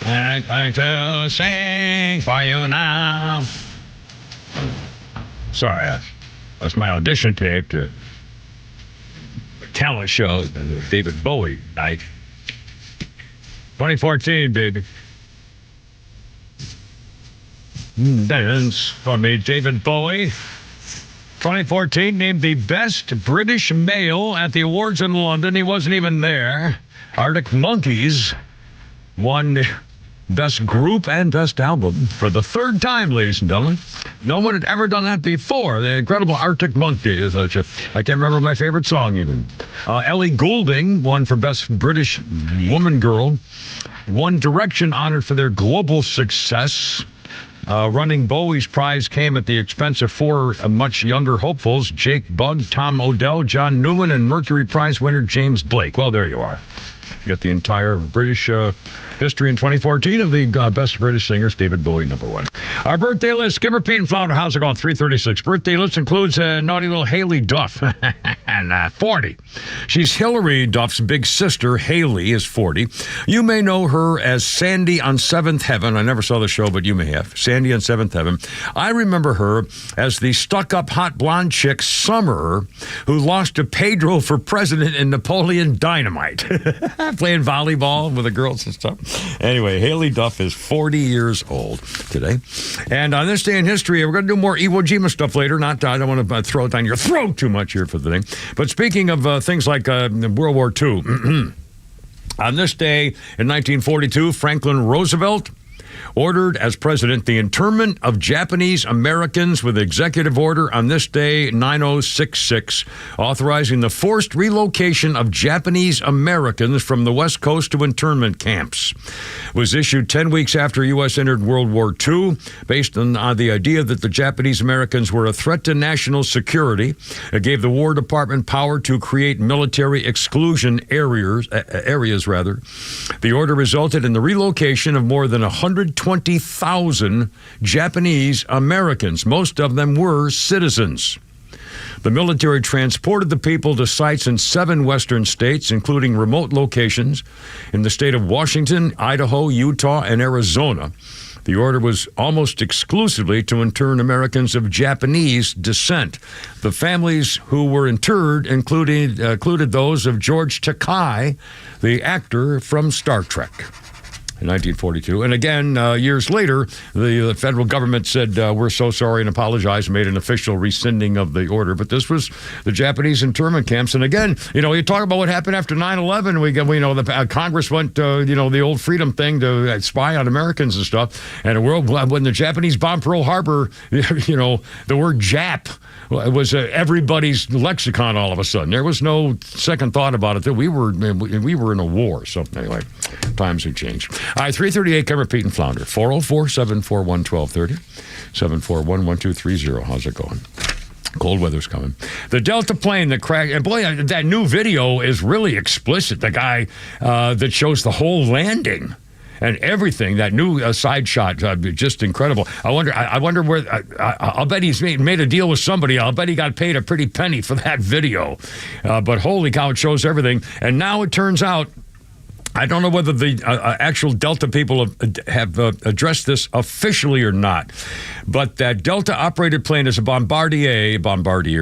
I'd like to sing for you now. Sorry, that's my audition tape to talent show, the David Bowie night. 2014, baby. Dance for me, David Bowie. 2014 named the best British male at the awards in London. He wasn't even there. Arctic Monkeys won Best Group and Best Album for the 3rd time, ladies and gentlemen. No one had ever done that before. The incredible Arctic Monkeys. I can't remember my favorite song even. Ellie Goulding won for Best British Woman Girl. One Direction honored for their global success. Running Bowie's prize came at the expense of 4 much younger hopefuls, Jake Bugg, Tom Odell, John Newman, and Mercury Prize winner James Blake. Well, there you are. You got the entire British history in 2014 of the best British singers, David Bowie, number 1. Our birthday list, Skipper Pete and Flounder, how's it going? 336. Birthday list includes naughty little Haley Duff, and 40. She's Hillary Duff's big sister. Haley is 40. You may know her as Sandy on Seventh Heaven. I never saw the show, but you may have. Sandy on Seventh Heaven. I remember her as the stuck-up hot blonde chick, Summer, who lost to Pedro for president in Napoleon Dynamite. Playing volleyball with the girls and stuff. Anyway, Haley Duff is 40 years old today. And on this day in history, we're going to do more Iwo Jima stuff later. I don't want to throw it down your throat too much here for the thing. But speaking of things like World War II, on this day in 1942, Franklin Roosevelt ordered as president the internment of Japanese Americans with executive order on this day, 9066, authorizing the forced relocation of Japanese Americans from the West Coast to internment camps. It was issued 10 weeks after U.S. entered World War II, based on the idea that the Japanese Americans were a threat to national security. It gave the War Department power to create military exclusion areas. The order resulted in the relocation of more than 120,000 Japanese Americans. Most of them were citizens. The military transported the people to sites in 7 western states, including remote locations in the state of Washington, Idaho, Utah, and Arizona. The order was almost exclusively to intern Americans of Japanese descent. The families who were interred included those of George Takei, the actor from Star Trek. In 1942. And again, years later, the federal government said, we're so sorry and apologized and made an official rescinding of the order. But this was the Japanese internment camps. And again, you talk about what happened after 9/11. We know the Congress went, the old freedom thing to spy on Americans and stuff. And when the Japanese bombed Pearl Harbor, the word Jap was everybody's lexicon all of a sudden. There was no second thought about it. That we were in a war. So anyway, times have changed. All right, 338, Kevin, Pete, and Flounder. 404-741-1230, 741-1230. How's it going? Cold weather's coming. The Delta plane that crashed, and boy, that new video is really explicit. The guy that shows the whole landing and everything, that new side shot, just incredible. I wonder where, I'll bet he's made a deal with somebody. I'll bet he got paid a pretty penny for that video. But holy cow, it shows everything. And now it turns out I don't know whether the actual Delta people have addressed this officially or not, but that Delta-operated plane is a Bombardier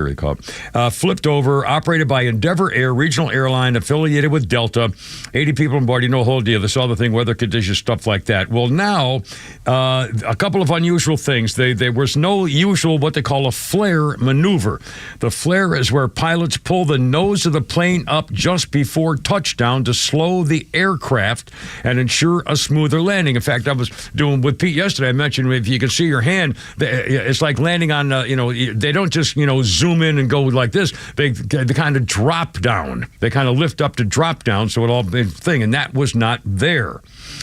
they call it, flipped over, operated by Endeavor Air, regional airline affiliated with Delta. 80 people on board, you know, whole deal. They saw the thing, weather conditions, stuff like that. Well, now, a couple of unusual things. There was no usual what they call a flare maneuver. The flare is where pilots pull the nose of the plane up just before touchdown to slow the aircraft and ensure a smoother landing. In fact, I was doing with Pete yesterday. I mentioned if you can see your hand, it's like landing on, they don't just, zoom in and go like this. They kind of drop down. They kind of lift up to drop down, so it all big thing, and that was not there.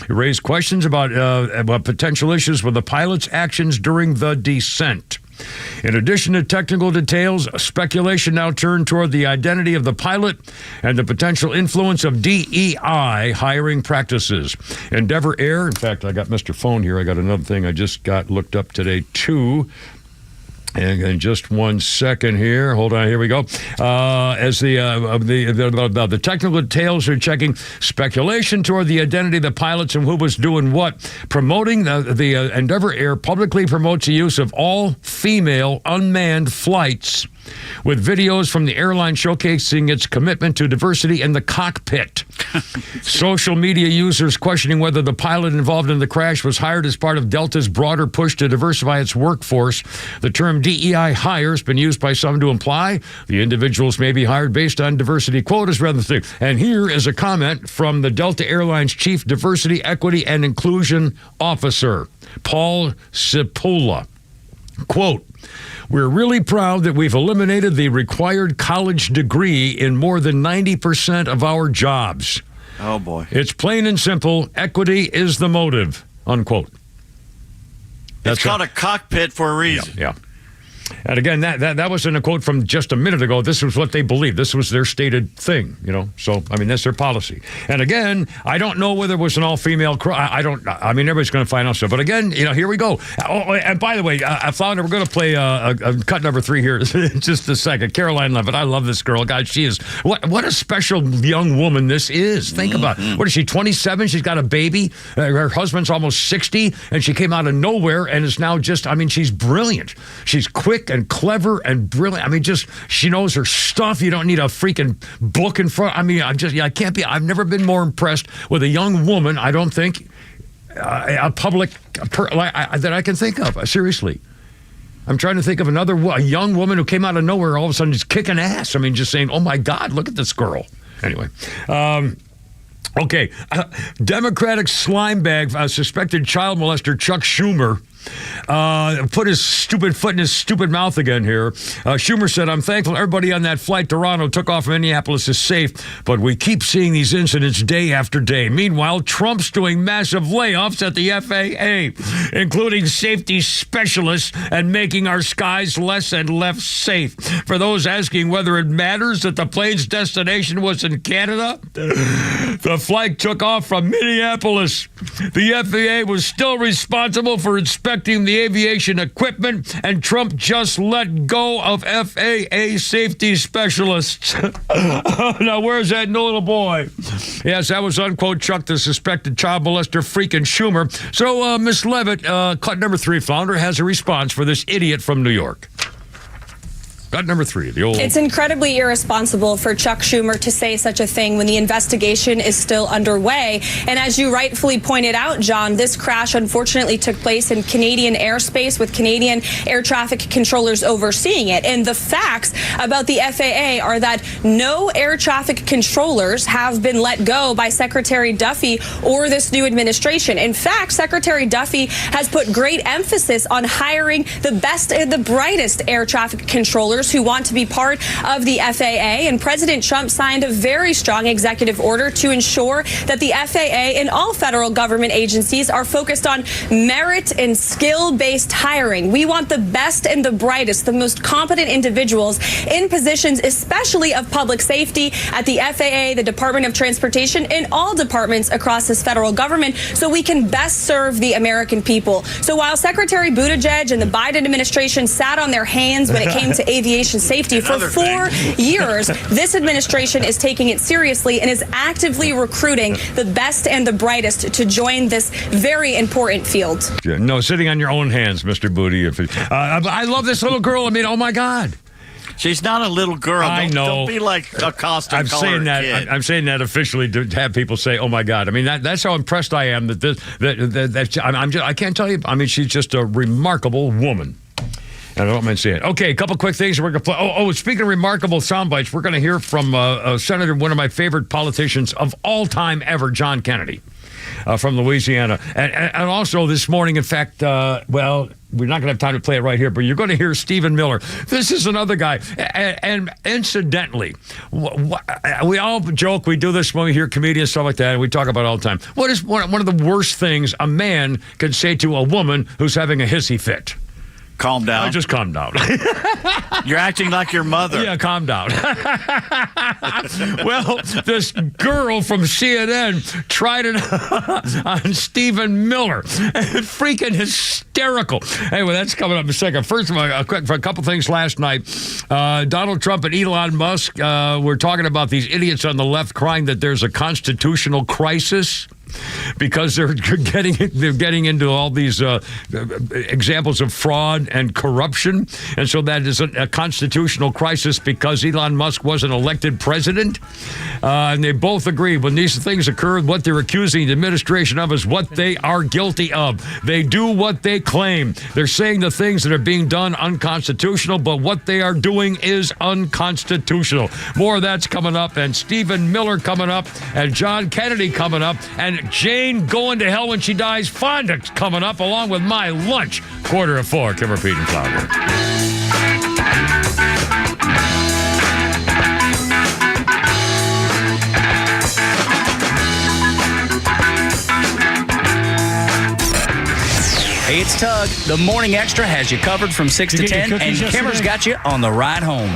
It raised questions about potential issues with the pilot's actions during the descent. In addition to technical details, speculation now turned toward the identity of the pilot and the potential influence of DEI hiring practices. Endeavor Air, in fact, I got Mr. Phone here. I got another thing I just got looked up today, too. And in just 1 second here, hold on, here we go. As the technical details are checking, speculation toward the identity of the pilots and who was doing what. Promoting the Endeavor Air publicly promotes the use of all female unmanned flights, with videos from the airline showcasing its commitment to diversity in the cockpit. Social media users questioning whether the pilot involved in the crash was hired as part of Delta's broader push to diversify its workforce. The term DEI hire has been used by some to imply the individuals may be hired based on diversity quotas rather than. And here is a comment from the Delta Airlines Chief Diversity, Equity, and Inclusion Officer, Paul Cipolla. Quote, "We're really proud that we've eliminated the required college degree in more than 90% of our jobs. Oh, boy. It's plain and simple. Equity is the motive," unquote. It's called a cockpit for a reason. Yeah. And again, that wasn't a quote from just a minute ago. This was what they believed. This was their stated thing, So, that's their policy. And again, I don't know whether it was an all-female crew. Everybody's going to find out stuff. But again, here we go. Oh, and by the way, Flounder, we're going to play cut number 3 here in just a second. Caroline Levitt. I love this girl. God, she is, what a special young woman this is. Think about it. What is she, 27? She's got a baby. Her husband's almost 60, and she came out of nowhere and is now just, she's brilliant. She's quick and clever and brilliant. She knows her stuff. You don't need a freaking book in front. I can't be. I've never been more impressed with a young woman, I don't think, that I can think of. Seriously. I'm trying to think of a young woman who came out of nowhere, all of a sudden just kicking ass. Just saying, oh my God, look at this girl. Anyway. Okay. Democratic slime bag, suspected child molester Chuck Schumer put his stupid foot in his stupid mouth again here. Schumer said, "I'm thankful everybody on that flight to Toronto took off from Minneapolis is safe, but we keep seeing these incidents day after day." Meanwhile, Trump's doing massive layoffs at the FAA, including safety specialists, and making our skies less and less safe. For those asking whether it matters that the plane's destination was in Canada, the flight took off from Minneapolis. The FAA was still responsible for inspecting the aviation equipment, and Trump just let go of FAA safety specialists. Now, where's that little boy? Yes, that was, unquote, Chuck, the suspected child molester freaking Schumer. So, Miss Levitt, cut number 3, Flounder, has a response for this idiot from New York. Cut number 3, the old... It's incredibly irresponsible for Chuck Schumer to say such a thing when the investigation is still underway. And as you rightfully pointed out, John, this crash unfortunately took place in Canadian airspace with Canadian air traffic controllers overseeing it. And the facts about the FAA are that no air traffic controllers have been let go by Secretary Duffy or this new administration. In fact, Secretary Duffy has put great emphasis on hiring the best and the brightest air traffic controllers who want to be part of the FAA, and President Trump signed a very strong executive order to ensure that the FAA and all federal government agencies are focused on merit and skill-based hiring. We want the best and the brightest, the most competent individuals in positions, especially of public safety, at the FAA, the Department of Transportation, and all departments across this federal government, so we can best serve the American people. So while Secretary Buttigieg and the Biden administration sat on their hands when it came to aviation aviation safety for 4 years. This administration is taking it seriously and is actively recruiting the best and the brightest to join this very important field. No, sitting on your own hands, Mr. Booty. I love this little girl. I mean, oh my God. She's not a little girl. I know. Don't be like a costume I'm saying that. kid. I'm saying that officially to have people say, "Oh my God!" I mean, that's how impressed I am I can't tell you. I mean, she's just a remarkable woman. And I don't mind saying it. Okay, a couple quick things. We're going to play. Speaking of remarkable sound bites, we're going to hear from Senator, one of my favorite politicians of all time ever, John Kennedy, from Louisiana, and also this morning, in fact, we're not going to have time to play it right here, but you're going to hear Stephen Miller. This is another guy. And incidentally, we all joke, we do this when we hear comedians, stuff like that, and we talk about it all the time. What is one of the worst things a man can say to a woman who's having a hissy fit? Calm down. Just calm down. You're acting like your mother. Yeah, calm down. Well, this girl from CNN tried it on Stephen Miller. Freaking hysterical. Anyway, that's coming up in a second. First of all, a couple things last night. Donald Trump and Elon Musk were talking about these idiots on the left crying that there's a constitutional crisis, because they're getting into all these examples of fraud and corruption, and so that is a constitutional crisis because Elon Musk wasn't elected president. And they both agree when these things occur, what they're accusing the administration of is what they are guilty of. They do what they claim. They're saying the things that are being done unconstitutional, but what they are doing is unconstitutional. More of that's coming up, and Stephen Miller coming up, and John Kennedy coming up, and Jane going to hell when she dies. Fonda's coming up along with my lunch. 3:45. Kimmer, Pete, and Flounder. Hey, it's Tug. The Morning Extra has you covered from 6 to 10, and Kimmer's got you on the ride home.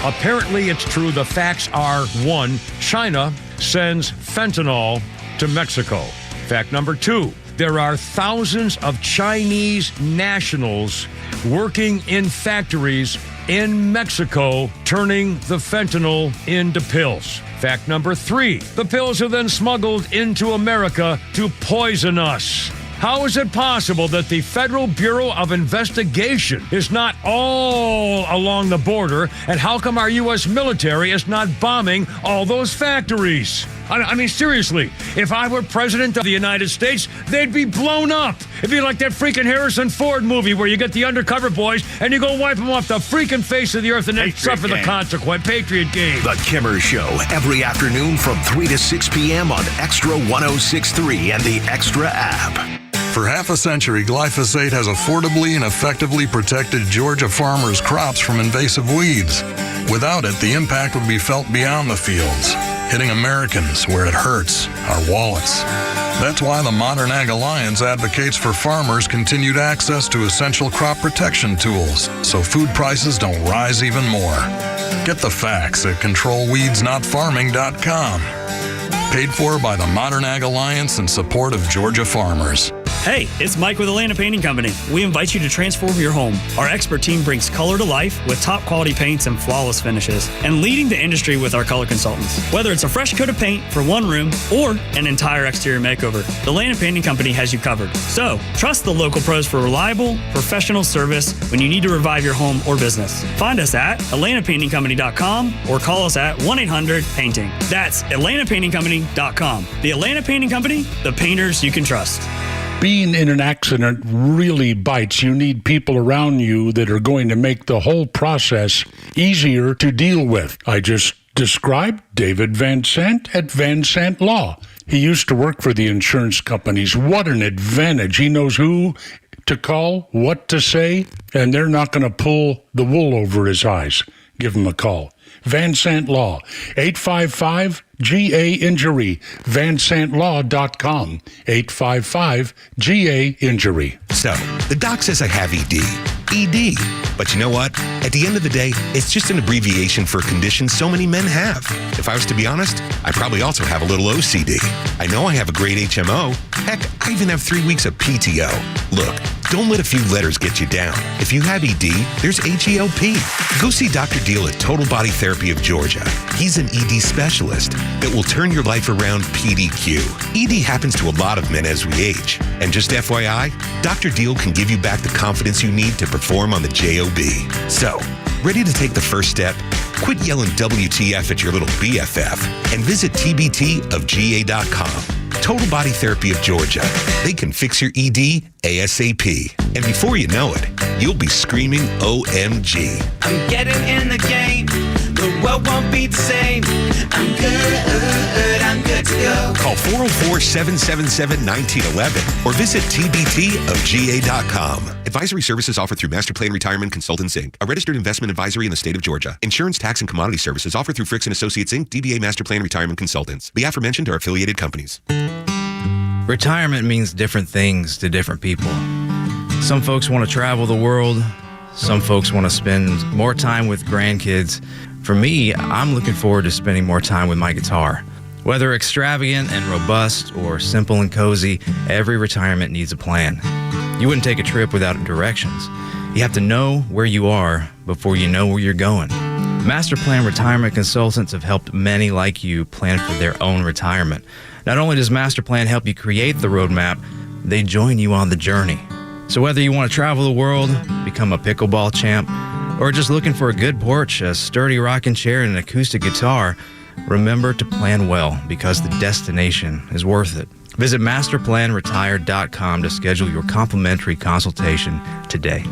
Apparently, it's true. The facts are, 1, China sends fentanyl to Mexico. Fact number 2, there are thousands of Chinese nationals working in factories in Mexico turning the fentanyl into pills. Fact number 3, the pills are then smuggled into America to poison us. How is it possible that the Federal Bureau of Investigation is not all along the border, and how come our U.S. military is not bombing all those factories? I mean, seriously, if I were president of the United States, they'd be blown up. It'd be like that freaking Harrison Ford movie where you get the undercover boys and you go wipe them off the freaking face of the earth and then suffer the consequence. Patriot game. The Kimmer Show, every afternoon from 3 to 6 p.m. on XTRA 106.3 and the XTRA app. For half a century, glyphosate has affordably and effectively protected Georgia farmers' crops from invasive weeds. Without it, the impact would be felt beyond the fields, hitting Americans where it hurts, our wallets. That's why the Modern Ag Alliance advocates for farmers' continued access to essential crop protection tools so food prices don't rise even more. Get the facts at controlweedsnotfarming.com. Paid for by the Modern Ag Alliance in support of Georgia farmers. Hey, it's Mike with Atlanta Painting Company. We invite you to transform your home. Our expert team brings color to life with top quality paints and flawless finishes, and leading the industry with our color consultants. Whether it's a fresh coat of paint for one room or an entire exterior makeover, the Atlanta Painting Company has you covered. So, trust the local pros for reliable, professional service when you need to revive your home or business. Find us at atlantapaintingcompany.com or call us at 1-800-PAINTING. That's atlantapaintingcompany.com. The Atlanta Painting Company, the painters you can trust. Being in an accident really bites. You need people around you that are going to make the whole process easier to deal with. I just described David Van Sant at Van Sant Law. He used to work for the insurance companies. What an advantage. He knows who to call, what to say, and they're not going to pull the wool over his eyes. Give him a call. Van Sant Law, 855-GA-INJURY, vansantlaw.com, 855-GA-INJURY. So, the doc says I have ED. ED. But you know what? At the end of the day, it's just an abbreviation for a condition so many men have. If I was to be honest, I probably also have a little OCD. I know I have a great HMO. Heck, I even have 3 weeks of PTO. Look, Don't let a few letters get you down. If you have ED, there's H-E-L-P. Go see Dr. Deal at Total Body Therapy of Georgia. He's an ED specialist that will turn your life around PDQ. ED happens to a lot of men as we age. And just FYI, Dr. Deal can give you back the confidence you need to perform on the JOB. So, ready to take the first step? Quit yelling WTF at your little BFF and visit tbtofga.com. Total Body Therapy of Georgia. They can fix your ED ASAP. And before you know it, you'll be screaming OMG. I'm getting in the game. The world won't be the same. I'm good to go. Call 404-777-1911 or visit tbtofga.com. Advisory services offered through Master Plan Retirement Consultants, Inc., a registered investment advisory in the state of Georgia. Insurance, tax, and commodity services offered through Fricks & Associates, Inc., DBA Master Plan Retirement Consultants. The aforementioned are affiliated companies. Retirement means different things to different people. Some folks want to travel the world. Some folks want to spend more time with grandkids. For me, I'm looking forward to spending more time with my guitar. Whether extravagant and robust or simple and cozy, every retirement needs a plan. You wouldn't take a trip without directions. You have to know where you are before you know where you're going. Master Plan Retirement Consultants have helped many like you plan for their own retirement. Not only does Master Plan help you create the roadmap, they join you on the journey. So whether you want to travel the world, become a pickleball champ, or just looking for a good porch, a sturdy rocking chair, and an acoustic guitar, remember to plan well because the destination is worth it. Visit masterplanretired.com to schedule your complimentary consultation today.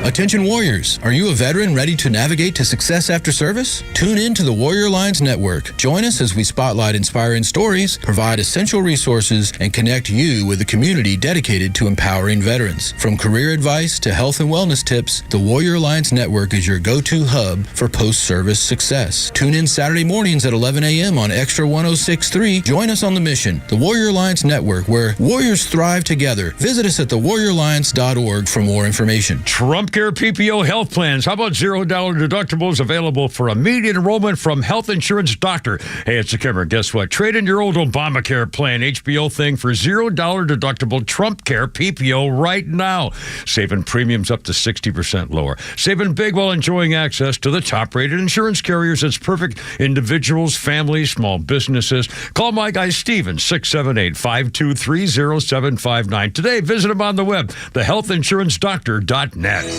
Attention Warriors, are you a veteran ready to navigate to success after service? Tune in to the Warrior Alliance Network. Join us as we spotlight inspiring stories, provide essential resources, and connect you with a community dedicated to empowering veterans. From career advice to health and wellness tips, the Warrior Alliance Network is your go-to hub for post-service success. Tune in Saturday mornings at 11 a.m. on XTRA 106.3. Join us on the mission, the Warrior Alliance Network, where warriors thrive together. Visit us at thewarrioralliance.org for more information. Trump Care PPO health plans. How about $0 deductibles available for immediate enrollment from Health Insurance Doctor? Hey, it's the Kimmer. Guess what? Trade in your old Obamacare plan, HBO thing, for $0 deductible Trump Care PPO right now. Saving premiums up to 60% lower. Saving big while enjoying access to the top-rated insurance carriers. It's perfect. Individuals, families, small businesses. Call my guy Steven, 678-523-0759. Today, visit him on the web, thehealthinsurancedoctor.net.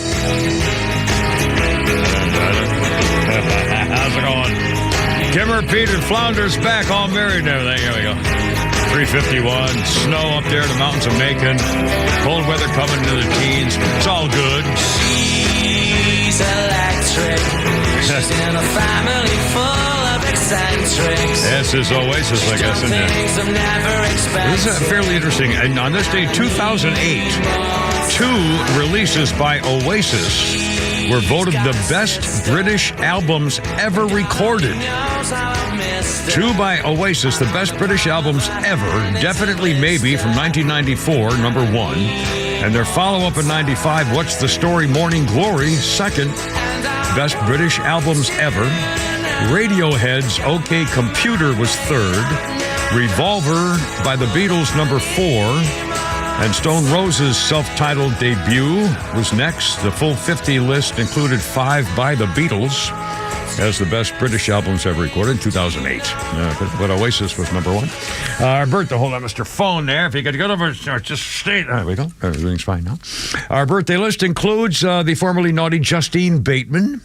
How's it going? Kimmer, Pete, and Flounder's back, all married and everything. Here we go. 351, snow up there in the mountains of Macon. Cold weather coming to the teens. It's all good. She's electric. She's in a family full of eccentrics. Yes, is Oasis, I guess, isn't it? This is fairly interesting. And on this day, 2008, 2 releases by Oasis were voted the best British albums ever recorded. 2 by Oasis, the best British albums ever. Definitely Maybe from 1994, number 1. And their follow-up in 95, What's the Story, Morning Glory, second. Best British albums ever. Radiohead's OK Computer was third. Revolver by the Beatles, number 4. And Stone Roses' self-titled debut was next. The full 50 list included 5 by the Beatles as the best British albums ever recorded in 2008. But Oasis was number 1. Bertha, hold on, Mr. Phone there. If you could go over, just stay. There we go. Everything's fine now. Our birthday list includes the formerly naughty Justine Bateman.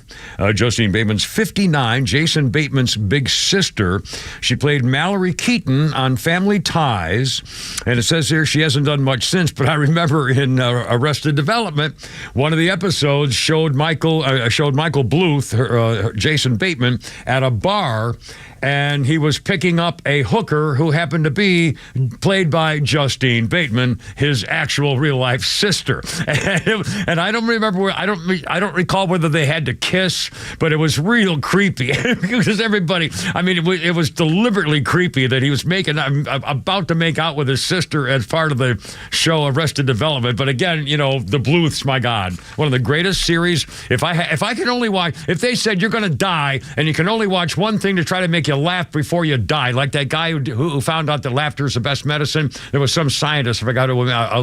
Justine Bateman's 59. Jason Bateman's big sister. She played Mallory Keaton on Family Ties. And it says here she hasn't done much since, but I remember in Arrested Development, one of the episodes showed Michael Bluth, Jason Bateman, at a bar, and he was picking up a hooker who happened to be played by Justine Bateman, his actual real-life sister. And I don't remember, I don't recall whether they had to kiss, but it was real creepy because everybody, I mean, it was deliberately creepy that he was about to make out with his sister as part of the show Arrested Development. But again, you know, the Bluths, my God, one of the greatest series. If I could only watch, if they said you're going to die and you can only watch one thing to try to make you laugh before you die. Like that guy who found out that laughter is the best medicine. There was some scientist, I forgot,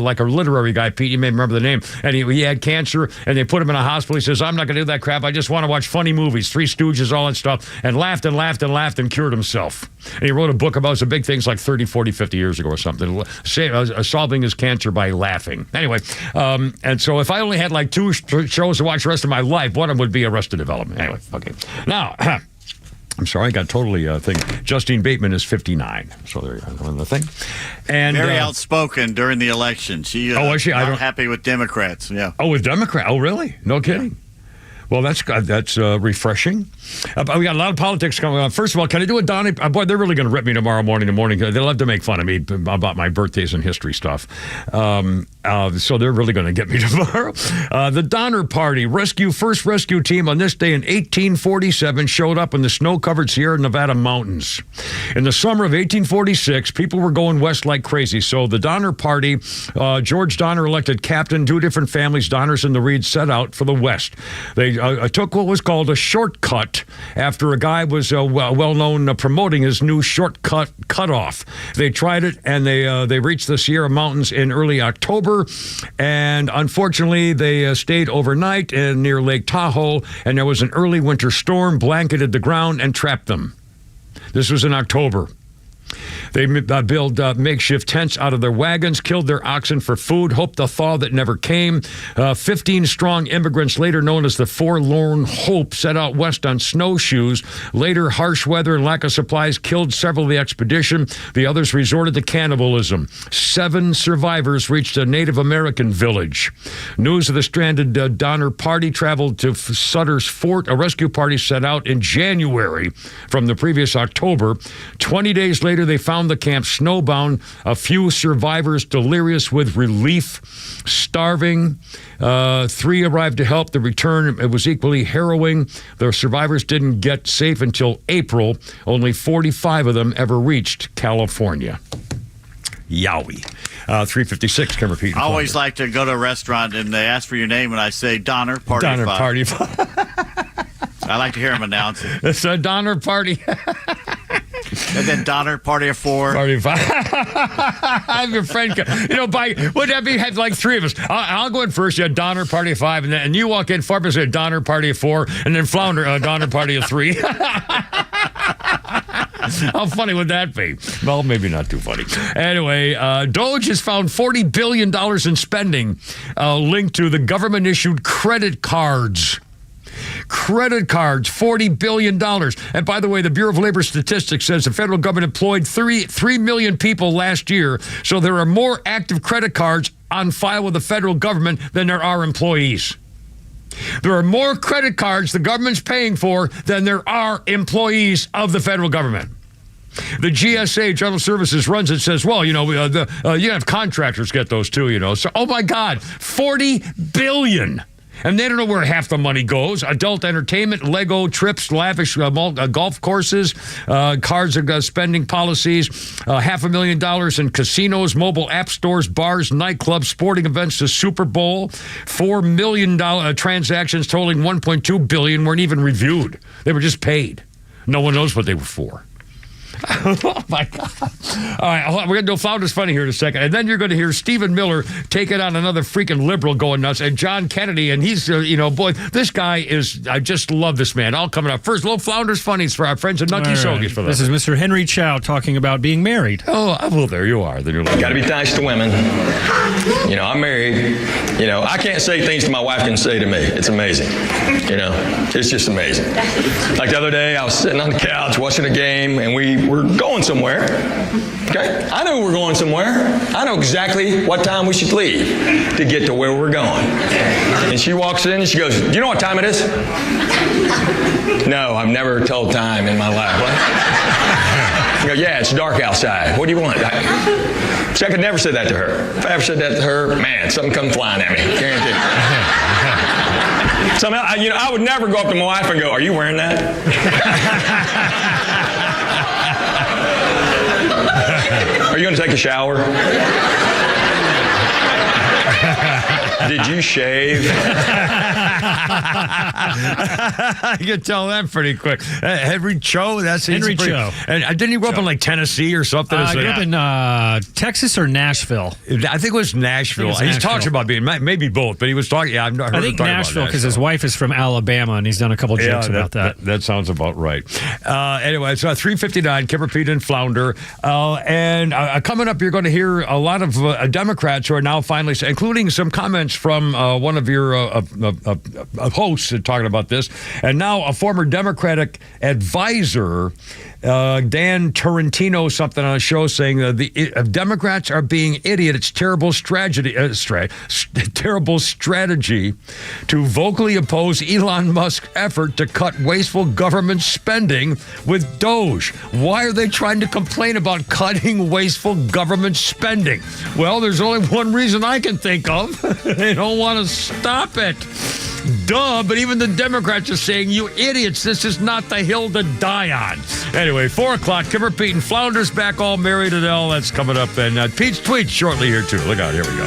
like a literary guy, Pete, you may remember the name, and he had cancer, and they put him in a hospital. He says, I'm not going to do that crap. I just want to watch funny movies, Three Stooges, all that stuff, and laughed and laughed and laughed and cured himself. And he wrote a book about some big things like 30, 40, 50 years ago or something, solving his cancer by laughing. Anyway, and so if I only had like 2 shows to watch the rest of my life, one of them would be Arrested Development. Anyway, okay. Now, I'm sorry, I got totally Justine Bateman is 59. So there you go, on the thing. And very outspoken during the election. She was she? Not happy with Democrats. Yeah. Oh, with Democrats? Oh, really? No kidding. Well, that's refreshing. We got a lot of politics coming on. First of all, can I do a Donnie? Boy, they're really going to rip me tomorrow morning. They love to make fun of me about my birthdays and history stuff. So they're really going to get me tomorrow. The Donner Party first rescue team on this day in 1847 showed up in the snow-covered Sierra Nevada mountains. In the summer of 1846, people were going west like crazy. So the Donner Party, George Donner elected captain, 2 different families, Donners and the Reeds, set out for the west. They took what was called a shortcut after a guy was well-known promoting his new shortcut cutoff. They tried it, and they reached the Sierra Mountains in early October, and unfortunately, they stayed overnight near Lake Tahoe, and there was an early winter storm, blanketed the ground, and trapped them. This was in October. They built makeshift tents out of their wagons, killed their oxen for food, hoped the thaw that never came. 15 strong immigrants, later known as the Forlorn Hope, set out west on snowshoes. Later, harsh weather and lack of supplies killed several of the expedition. The others resorted to cannibalism. 7 survivors reached a Native American village. News of the stranded Donner Party traveled to Sutter's Fort. A rescue party set out in January from the previous October. 20 days later, they found the camp snowbound. A few survivors delirious with relief, starving. 3 arrived to help. The return, it was equally harrowing. The survivors didn't get safe until April. Only 45 of them ever reached California. Yowie. 356, Kimmer Pete. I always like to go to a restaurant and they ask for your name and I say Donner Party 5. Donner Party 5. I like to hear them announce it. It's a Donner Party. And then Donner Party of 4. Party of 5. I'm your friend. Would that be have like 3 of us? I'll go in first. You had Donner Party of 5, and you walk in 4 of us at Donner Party of 4, and then Flounder Donner Party of 3. How funny would that be? Well, maybe not too funny. Anyway, Doge has found $40 billion in spending linked to the government-issued credit cards. Credit cards, $40 billion. And by the way, the Bureau of Labor Statistics says the federal government employed 3 million people last year. So there are more active credit cards on file with the federal government than there are employees. There are more credit cards the government's paying for than there are employees of the federal government. The GSA, General Services, runs it, says, well, you have contractors get those too, So, oh my God, $40 billion. And they don't know where half the money goes. Adult entertainment, Lego trips, lavish golf courses, cards of spending policies, $500,000 in casinos, mobile app stores, bars, nightclubs, sporting events, the Super Bowl. $4 million transactions totaling $1.2 billion weren't even reviewed. They were just paid. No one knows what they were for. Oh, my God. All right, we're going to do Flounder's Funny here in a second. And then you're going to hear Stephen Miller taking on another freaking liberal going nuts. And John Kennedy, and he's, boy, this guy is, I just love this man. All coming up. First, little Flounder's Funnies for our friends at Nucky Sogies for that. This is Mr. Henry Chow talking about being married. Oh, well, there you are. Then you're like, got to be nice to women. I'm married. I can't say things that my wife can say to me. It's amazing. It's just amazing. Like the other day, I was sitting on the couch watching a game, and we were going somewhere. Okay? I knew we were going somewhere. I know exactly what time we should leave to get to where we're going. And she walks in and she goes, do you know what time it is? No, I've never told time in my life. What? I go, yeah, it's dark outside. What do you want? See, I could never say that to her. If I ever said that to her, man, something come flying at me. Guaranteed. Somehow, I would never go up to my wife and go, are you wearing that? Are you going to take a shower? Did you shave? I can tell that pretty quick. Henry Cho, that's Henry Cho. And didn't he grow up in like Tennessee or something? I grew up in Texas or Nashville. I think it was Nashville. He talks about being maybe both, but he was talking. Yeah, I've heard I think him talk Nashville about because his wife is from Alabama, and he's done a couple jokes about that. That sounds about right. Anyway, it's 3:59. Kimmer, Pete, and Flounder, and coming up, you're going to hear a lot of Democrats who are now finally, including some comments from one of your hosts talking about this, and now a former Democratic advisor, Dan Tarantino, something on a show saying the Democrats are being idiots. It's terrible terrible strategy to vocally oppose Elon Musk's effort to cut wasteful government spending with Doge. Why are they trying to complain about cutting wasteful government spending? Well, there's only one reason I can think of. They don't want to stop it. Duh, but even the Democrats are saying, you idiots, this is not the hill to die on. Anyway, 4 o'clock, Kimmer, Pete, and Flounder's back all married and all. That's coming up. And Pete's tweets shortly here, too. Look out, here we go.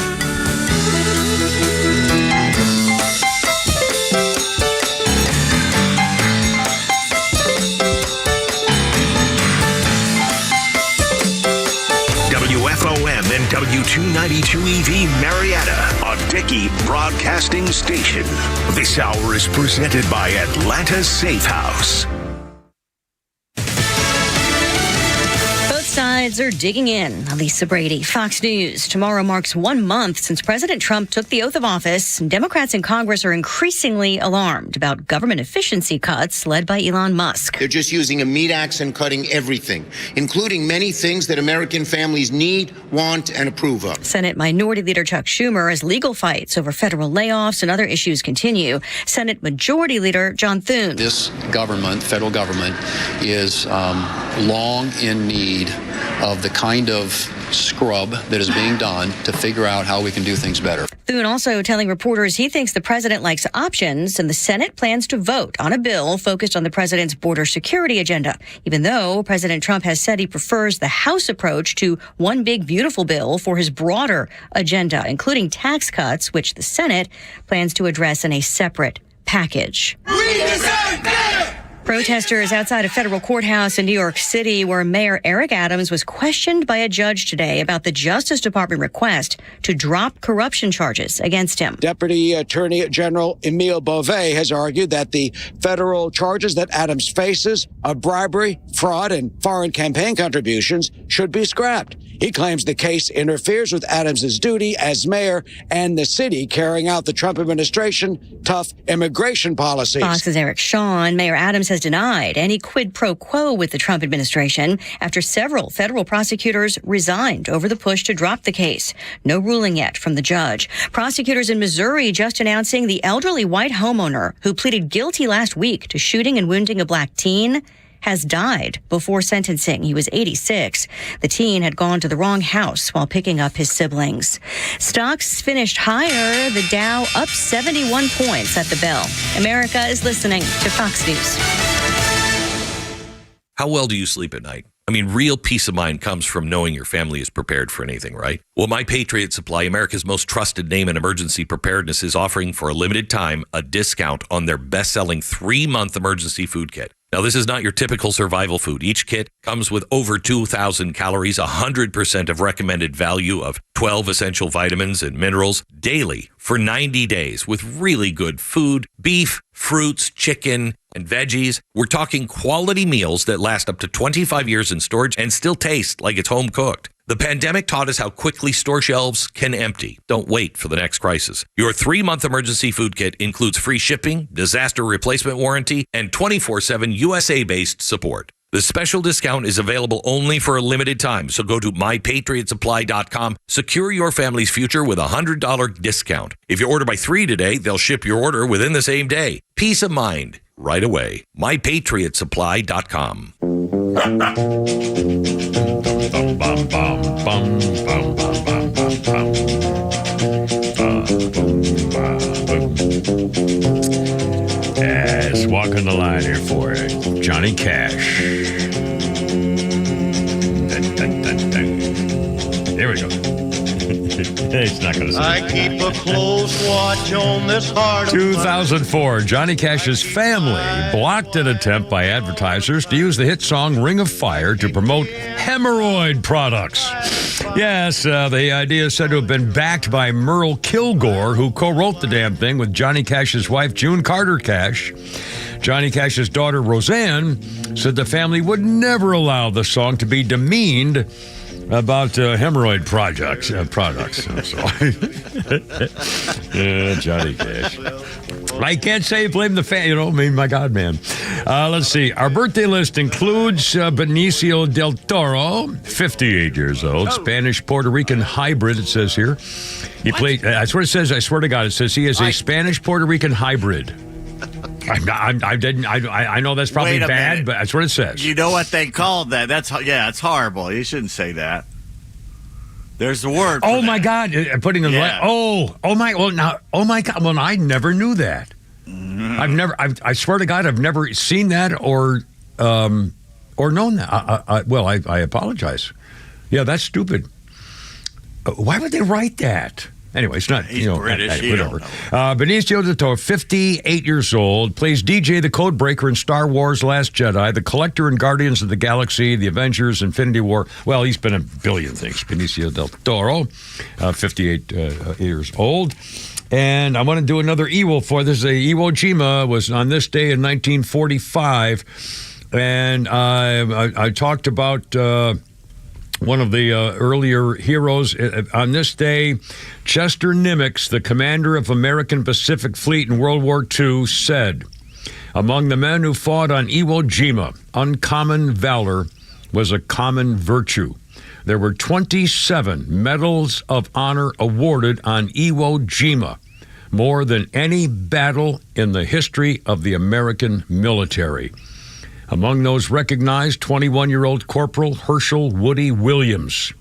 WFOM and W292EV Marietta, a Dickey Broadcasting Station. This hour is presented by Atlanta Safe House. Sides are digging in. Lisa Brady, Fox News. Tomorrow marks 1 month since President Trump took the oath of office. Democrats in Congress are increasingly alarmed about government efficiency cuts led by Elon Musk. They're just using a meat axe and cutting everything, including many things that American families need, want, and approve of. Senate Minority Leader Chuck Schumer, as legal fights over federal layoffs and other issues continue. Senate Majority Leader John Thune. This government, federal government, is long in need of the kind of scrub that is being done to figure out how we can do things better. Thune also telling reporters he thinks the president likes options and the Senate plans to vote on a bill focused on the president's border security agenda, even though President Trump has said he prefers the House approach to one big beautiful bill for his broader agenda, including tax cuts, which the Senate plans to address in a separate package. We deserve better! Protesters outside a federal courthouse in New York City, where Mayor Eric Adams was questioned by a judge today about the Justice Department request to drop corruption charges against him. Deputy Attorney General Emile Beauvais has argued that the federal charges that Adams faces of bribery, fraud, and foreign campaign contributions should be scrapped. He claims the case interferes with Adams' duty as mayor and the city carrying out the Trump administration tough immigration policies. Fox's Eric Shawn. Mayor Adams has denied any quid pro quo with the Trump administration after several federal prosecutors resigned over the push to drop the case. No ruling yet from the judge. Prosecutors in Missouri just announcing the elderly white homeowner who pleaded guilty last week to shooting and wounding a black teen has died before sentencing. He was 86. The teen had gone to the wrong house while picking up his siblings. Stocks finished higher. The Dow up 71 points at the bell. America is listening to Fox News. How well do you sleep at night? I mean, real peace of mind comes from knowing your family is prepared for anything, right? Well, My Patriot Supply, America's most trusted name in emergency preparedness, is offering for a limited time a discount on their best-selling 3-month emergency food kit. Now, this is not your typical survival food. Each kit comes with over 2,000 calories, 100% of recommended value of 12 essential vitamins and minerals daily for 90 days with really good food, beef, fruits, chicken, and veggies. We're talking quality meals that last up to 25 years in storage and still taste like it's home cooked. The pandemic taught us how quickly store shelves can empty. Don't wait for the next crisis. Your 3-month emergency food kit includes free shipping, disaster replacement warranty, and 24/7 USA-based support. The special discount is available only for a limited time, so go to mypatriotsupply.com. Secure your family's future with a $100 discount. If you order by 3 today, they'll ship your order within the same day. Peace of mind right away. mypatriotsupply.com. Yes, walking the line here for it. Johnny Cash. Here we go. He's not going to I keep a close watch on this heart. 2004, Johnny Cash's family blocked an attempt by advertisers to use the hit song Ring of Fire to promote hemorrhoid products. Yes, the idea is said to have been backed by Merle Kilgore, who co-wrote the damn thing with Johnny Cash's wife, June Carter Cash. Johnny Cash's daughter, Roseanne, said the family would never allow the song to be demeaned about hemorrhoid products. Johnny Cash. I can't say blame the fan. My God, man. Let's see. Our birthday list includes Benicio del Toro, 58 years old, Spanish-Puerto Rican hybrid, it says here. He played, that's what it says. I swear to God, it says he is a Spanish-Puerto Rican hybrid. I know that's probably bad, but that's what it says. You know what they called that? It's horrible. You shouldn't say that. There's the word. Oh my God! Putting in oh my God! Well, I never knew that. Mm-hmm. I swear to God, I've never seen that or known that. I apologize. Yeah, that's stupid. Why would they write that? Anyway, it's not, British, whatever. Benicio del Toro, 58 years old, plays DJ the Codebreaker in Star Wars Last Jedi, the Collector in Guardians of the Galaxy, the Avengers, Infinity War. Well, he's been a billion things. Benicio del Toro, 58 years old. And I want to do another Iwo for this. Iwo Jima was on this day in 1945. And I talked about... one of the earlier heroes. On this day, Chester Nimitz, the commander of American Pacific Fleet in World War II, said, "Among the men who fought on Iwo Jima, uncommon valor was a common virtue. There were 27 medals of honor awarded on Iwo Jima, more than any battle in the history of the American military. Among those recognized, 21-year-old Corporal Herschel Woody Williams.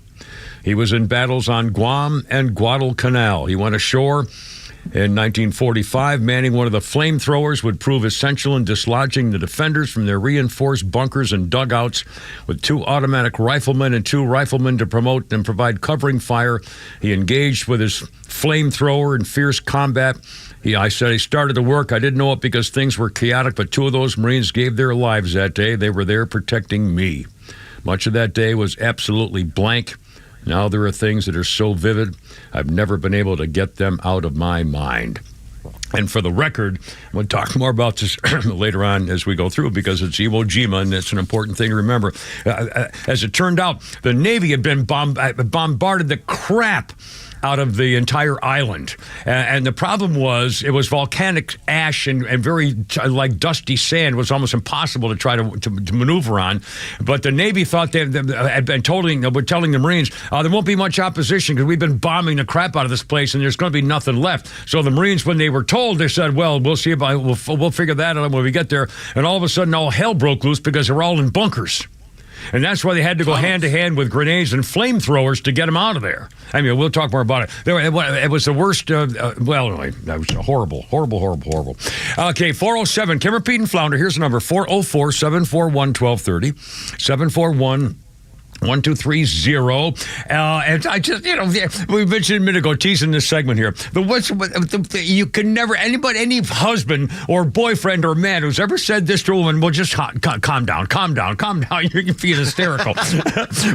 He was in battles on Guam and Guadalcanal. He went ashore in 1945. Manning one of the flamethrowers would prove essential in dislodging the defenders from their reinforced bunkers and dugouts. With 2 automatic riflemen and 2 riflemen to promote and provide covering fire, he engaged with his flamethrower in fierce combat. I said he started to work. I didn't know it because things were chaotic, but 2 of those Marines gave their lives that day. They were there protecting me. Much of that day was absolutely blank. Now there are things that are so vivid, I've never been able to get them out of my mind." And for the record, I'm going to talk more about this later on as we go through because it's Iwo Jima, and it's an important thing to remember. As it turned out, the Navy had been bombarded the crap out of the entire island. And the problem was it was volcanic ash and very like dusty sand. It was almost impossible to try to maneuver on. But the Navy thought they had been telling the Marines, there won't be much opposition because we've been bombing the crap out of this place and there's going to be nothing left. So the Marines, when they were told, they said, well, we'll see about we'll figure that out when we get there. And all of a sudden, all hell broke loose because they're all in bunkers. And that's why they had to go hand-to-hand with grenades and flamethrowers to get them out of there. I mean, we'll talk more about it. It was the worst. Anyway, that was horrible. Okay, 407. Kimmer, Pete, and Flounder. Here's the number, 404-741-1230. 741-1230. And I just, we mentioned a minute ago, teasing this segment here. You can never, any husband or boyfriend or man who's ever said this to a woman, well, just calm down. You're being hysterical.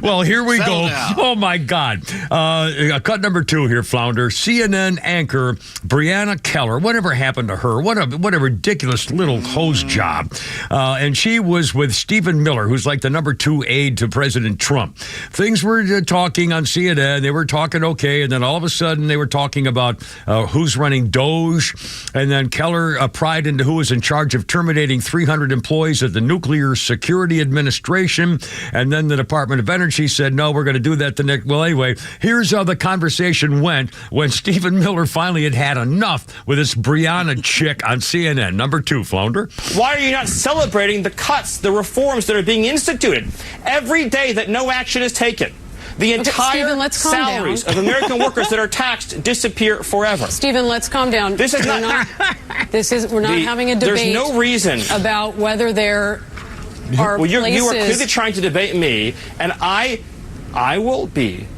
Well, here we go. Down. Oh, my God. Cut number 2 here, Flounder. CNN anchor Breonna Keller. Whatever happened to her? What a ridiculous little hose job. And she was with Stephen Miller, who's like the number 2 aide to President Trump. Things were talking on CNN. They were talking okay, and then all of a sudden they were talking about who's running Doge, and then Keller pried into who was in charge of terminating 300 employees at the Nuclear Security Administration, and then the Department of Energy said, no, we're going to do that the next. Well, anyway, here's how the conversation went when Stephen Miller finally had enough with this Breonna chick on CNN. Number 2, Flounder. Why are you not celebrating the cuts, the reforms that are being instituted? Every day that no action is taken, the entire salaries of American workers that are taxed disappear forever. Stephen, let's calm down. This is we're not having a debate. There's no reason about whether there are you are places. clearly trying to debate me, and I will be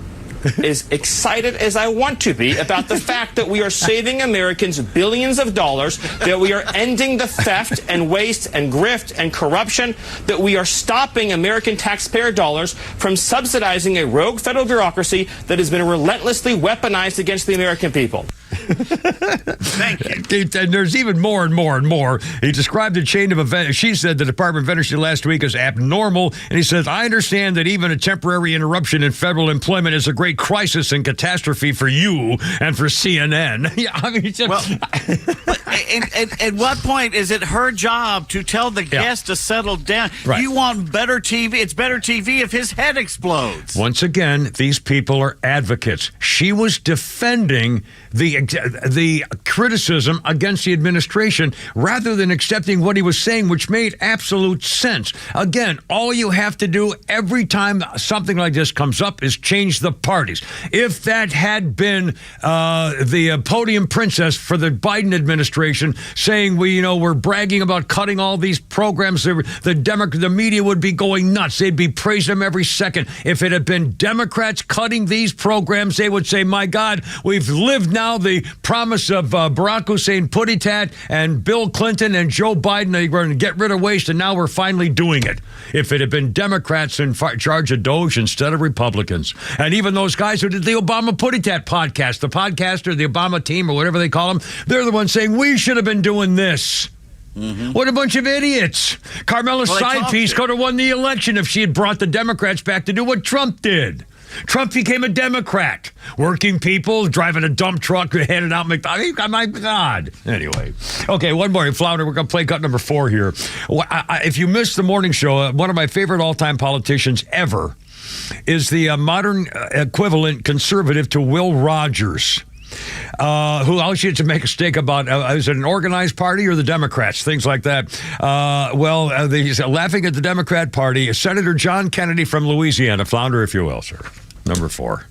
as excited as I want to be about the fact that we are saving Americans billions of dollars, that we are ending the theft and waste and grift and corruption, that we are stopping American taxpayer dollars from subsidizing a rogue federal bureaucracy that has been relentlessly weaponized against the American people. Thank you. And there's even more and more and more. He described the chain of events. She said the Department of Energy last week is abnormal. And he says, I understand that even a temporary interruption in federal employment is a great crisis and catastrophe for you and for CNN. Yeah, I mean, at what point is it her job to tell the guest to settle down? Right. You want better TV. It's better TV if his head explodes. Once again, these people are advocates. She was defending the criticism against the administration rather than accepting what he was saying, which made absolute sense. Again, all you have to do every time something like this comes up is change the parties. If that had been the podium princess for the Biden administration saying we're bragging about cutting all these programs, the media would be going nuts. They'd be praising them every second. If it had been Democrats cutting these programs, they would say, my God, we've lived now the promise of Barack Hussein Puttitat and Bill Clinton and Joe Biden. They were going to get rid of waste, and now we're finally doing it. If it had been Democrats in charge of Doge instead of Republicans. And even those guys who did the Obama Puttitat podcast, the podcaster, the Obama team, or whatever they call them, they're the ones saying we should have been doing this. Mm-hmm. What a bunch of idiots. Carmela's side piece could have won the election if she had brought the Democrats back to do what Trump did. Trump became a Democrat. Working people driving a dump truck handing out McDonald's. My God. Anyway. Okay, one more. Flounder, we're going to play cut number 4 here. If you missed the morning show, one of my favorite all-time politicians ever is the modern equivalent conservative to Will Rogers. Who else you to make a stake about? Is it an organized party or the Democrats? Things like that. He's laughing at the Democrat Party. Senator John Kennedy from Louisiana. Flounder, if you will, sir. Number 4.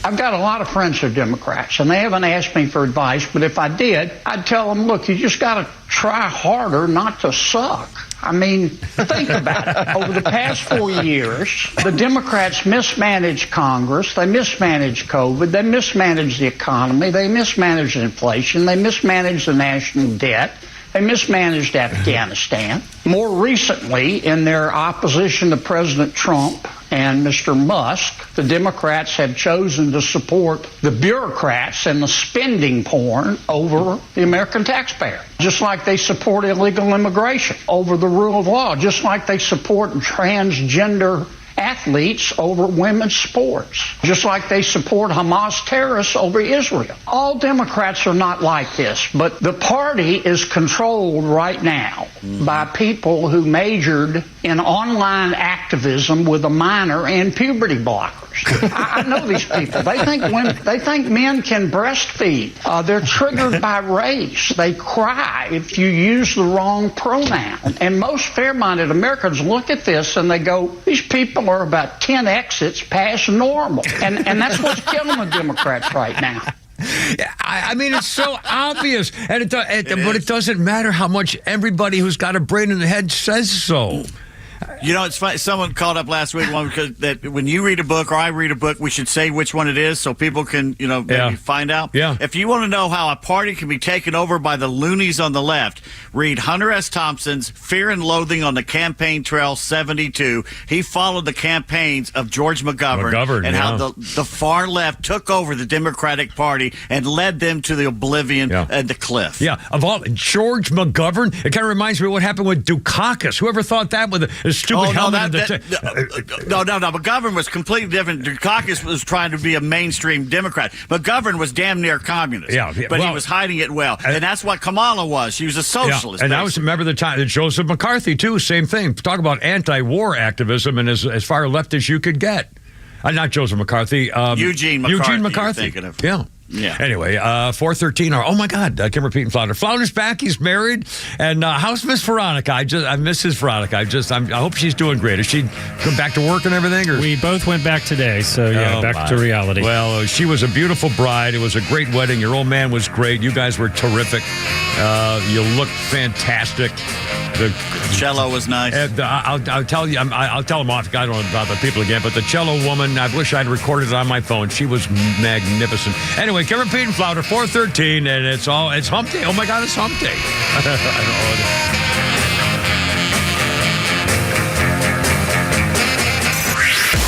I've got a lot of friends who are Democrats, and they haven't asked me for advice, but if I did, I'd tell them, look, you just got to try harder not to suck. I mean, think about it. Over the past 4 years, the Democrats mismanaged Congress, they mismanaged COVID, they mismanaged the economy, they mismanaged inflation, they mismanaged the national debt, they mismanaged Afghanistan. More recently, in their opposition to President Trump and Mr. Musk, the Democrats have chosen to support the bureaucrats and the spending porn over the American taxpayer. Just like they support illegal immigration over the rule of law. Just like they support transgender athletes over women's sports. Just like they support Hamas terrorists over Israel. All Democrats are not like this, but the party is controlled right now by people who majored in online activism with a minor in puberty blockers. I know these people. They think men can breastfeed. They're triggered by race. They cry if you use the wrong pronoun. And most fair-minded Americans look at this and they go, these people are about 10 exits past normal. And that's what's killing the Democrats right now. I mean, it's so obvious. But it doesn't matter how much everybody who's got a brain in the head says so. You know, it's funny. Someone called up last week because that when you read a book or I read a book, we should say which one it is so people can, maybe find out. Yeah. If you want to know how a party can be taken over by the loonies on the left, read Hunter S. Thompson's Fear and Loathing on the Campaign Trail 72. He followed the campaigns of George McGovern and how the far left took over the Democratic Party and led them to the oblivion and the cliff. Yeah, of all George McGovern, it kind of reminds me of what happened with Dukakis. Whoever thought that with a stupid helmet? No. McGovern was completely different. Dukakis was trying to be a mainstream Democrat. McGovern was damn near communist. But he was hiding it well. And that's what Kamala was. She was a socialist. Yeah. And I remember the time that Joseph McCarthy, too, same thing. Talk about anti-war activism and as far left as you could get. Not Joseph McCarthy. Eugene McCarthy. Yeah. Yeah. Anyway, 413. Oh my God, Kim repeating Flounder. Flounder's back. He's married. And how's Miss Veronica? I miss his Veronica. I hope she's doing great. Is she come back to work and everything? Or? We both went back today, so yeah, back to reality. Well, she was a beautiful bride. It was a great wedding. Your old man was great. You guys were terrific. You looked fantastic. The cello was nice. I'll tell you. I'll tell them off. I don't know about the people again, but the cello woman. I wish I'd recorded it on my phone. She was magnificent. Anyway, Kim repeating Flounder 413, and it's Hump Day. Oh my God, it's Hump Day.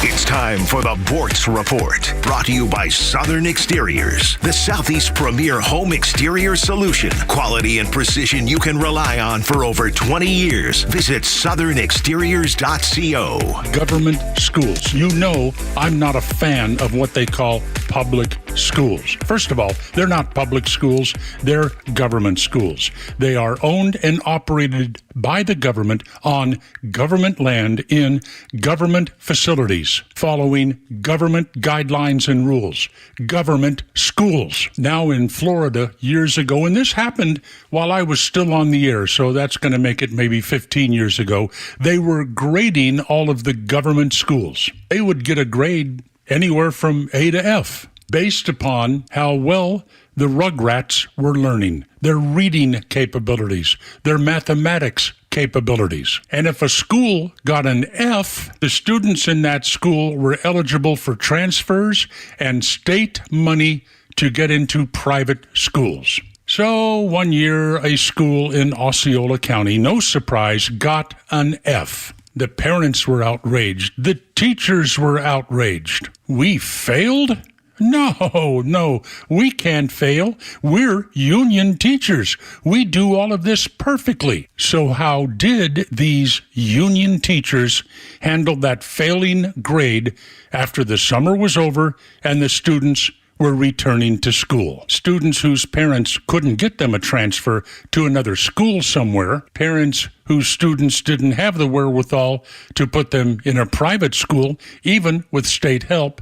It's time for the Bortz Report, brought to you by Southern Exteriors, the Southeast premier home exterior solution. Quality and precision you can rely on for over 20 years. Visit southernexteriors.co. Government schools. You know I'm not a fan of what they call public schools. First of all, they're not public schools. They're government schools. They are owned and operated by the government on government land in government facilities, following government guidelines and rules. Government schools. Now in Florida, years ago, and this happened while I was still on the air, so that's going to make it maybe 15 years ago, they were grading all of the government schools. They would get a grade anywhere from A to F, based upon how well the Rugrats were learning, their reading capabilities, their mathematics capabilities. And if a school got an F, the students in that school were eligible for transfers and state money to get into private schools. So one year, a school in Osceola County, no surprise, got an F. The parents were outraged. The teachers were outraged. We failed? No, we can't fail. We're union teachers. We do all of this perfectly. So how did these union teachers handle that failing grade after the summer was over and the students were returning to school? Students whose parents couldn't get them a transfer to another school somewhere, parents whose students didn't have the wherewithal to put them in a private school, even with state help.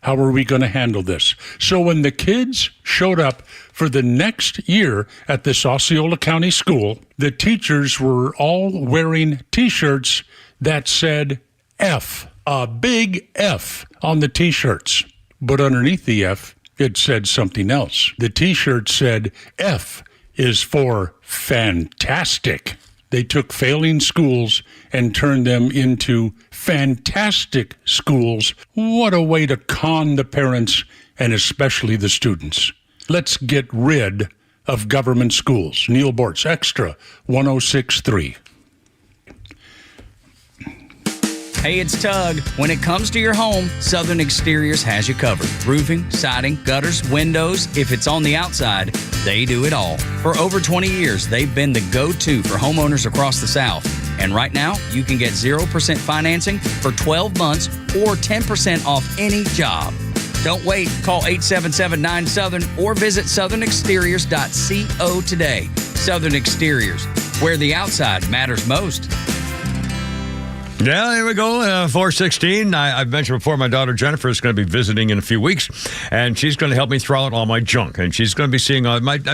How are we going to handle this? So when the kids showed up for the next year at this Osceola County school, the teachers were all wearing T-shirts that said F, a big F on the T-shirts. But underneath the F, it said something else. The T-shirt said F is for fantastic. They took failing schools and turned them into fantastic schools. What a way to con the parents and especially the students. Let's get rid of government schools. Neil Bortz, XTRA 106.3. Hey, it's Tug. When it comes to your home, Southern Exteriors has you covered. Roofing, siding, gutters, windows. If it's on the outside, they do it all. For over 20 years, they've been the go-to for homeowners across the South. And right now, you can get 0% financing for 12 months or 10% off any job. Don't wait. Call 877-9-SOUTHERN or visit southernexteriors.co today. Southern Exteriors, where the outside matters most. Yeah, there we go. 416. I've mentioned before, my daughter Jennifer is going to be visiting in a few weeks, and she's going to help me throw out all my junk. And she's going to be seeing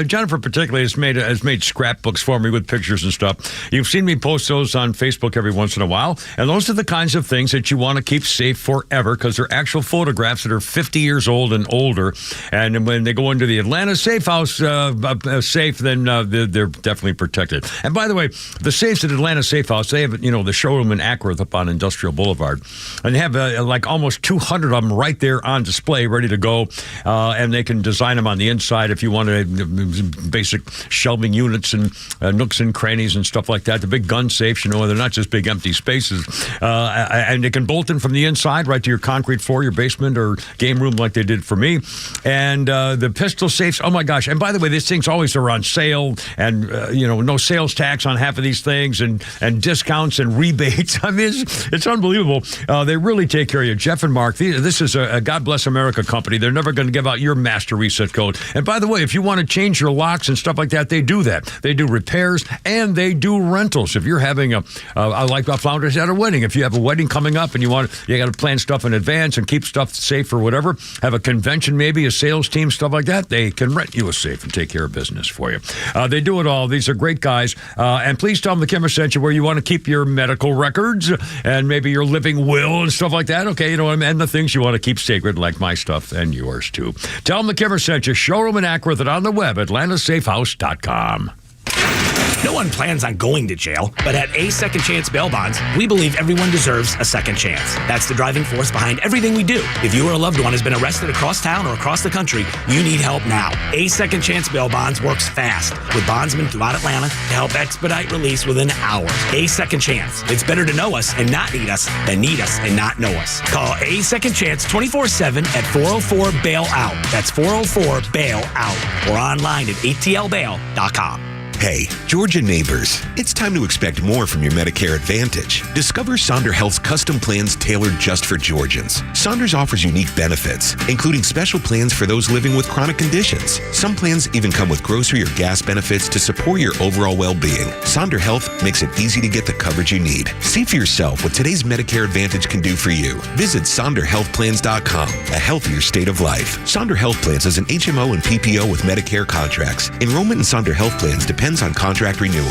Jennifer particularly has made scrapbooks for me with pictures and stuff. You've seen me post those on Facebook every once in a while, and those are the kinds of things that you want to keep safe forever because they're actual photographs that are 50 years old and older. And when they go into the Atlanta Safe House safe, then they're definitely protected. And by the way, the safes at Atlanta Safe House, they have the showroom in Akron up on Industrial Boulevard, and they have like almost 200 of them right there on display, ready to go, and they can design them on the inside if you want basic shelving units and nooks and crannies and stuff like that. The big gun safes, they're not just big empty spaces, and they can bolt in from the inside right to your concrete floor, your basement or game room like they did for me. And the pistol safes, oh my gosh, and by the way, these things always are on sale, and no sales tax on half of these things, and discounts and rebates. I mean, mean, it's unbelievable. They really take care of you. Jeff and Mark, this is a God Bless America company. They're never going to give out your master reset code. And by the way, if you want to change your locks and stuff like that, they do that. They do repairs and they do rentals. If you're having like Flounders at a wedding, if you have a wedding coming up and you got to plan stuff in advance and keep stuff safe or whatever, have a convention, maybe a sales team, stuff like that, they can rent you a safe and take care of business for you. They do it all. These are great guys. And please tell them the Kimmer sent you where you want to keep your medical records and maybe your living will and stuff like that. Okay, and the things you want to keep sacred, like my stuff and yours too. Tell them the Kimmer sent you. Showroom in Acworth and on the web, atlantasafehouse.com. No one plans on going to jail, but at A Second Chance Bail Bonds, we believe everyone deserves a second chance. That's the driving force behind everything we do. If you or a loved one has been arrested across town or across the country, you need help now. A Second Chance Bail Bonds works fast with bondsmen throughout Atlanta to help expedite release within hours. A Second Chance. It's better to know us and not need us than need us and not know us. Call A Second Chance 24/7 at 404-BAIL-OUT. That's 404-BAIL-OUT or online at atlbail.com. Hey, Georgia neighbors, it's time to expect more from your Medicare Advantage. Discover Sonder Health's custom plans tailored just for Georgians. Saunders offers unique benefits, including special plans for those living with chronic conditions. Some plans even come with grocery or gas benefits to support your overall well-being. Sonder Health makes it easy to get the coverage you need. See for yourself what today's Medicare Advantage can do for you. Visit SonderHealthPlans.com, a healthier state of life. Sonder Health Plans is an HMO and PPO with Medicare contracts. Enrollment in Sonder Health Plans depends on contract renewal.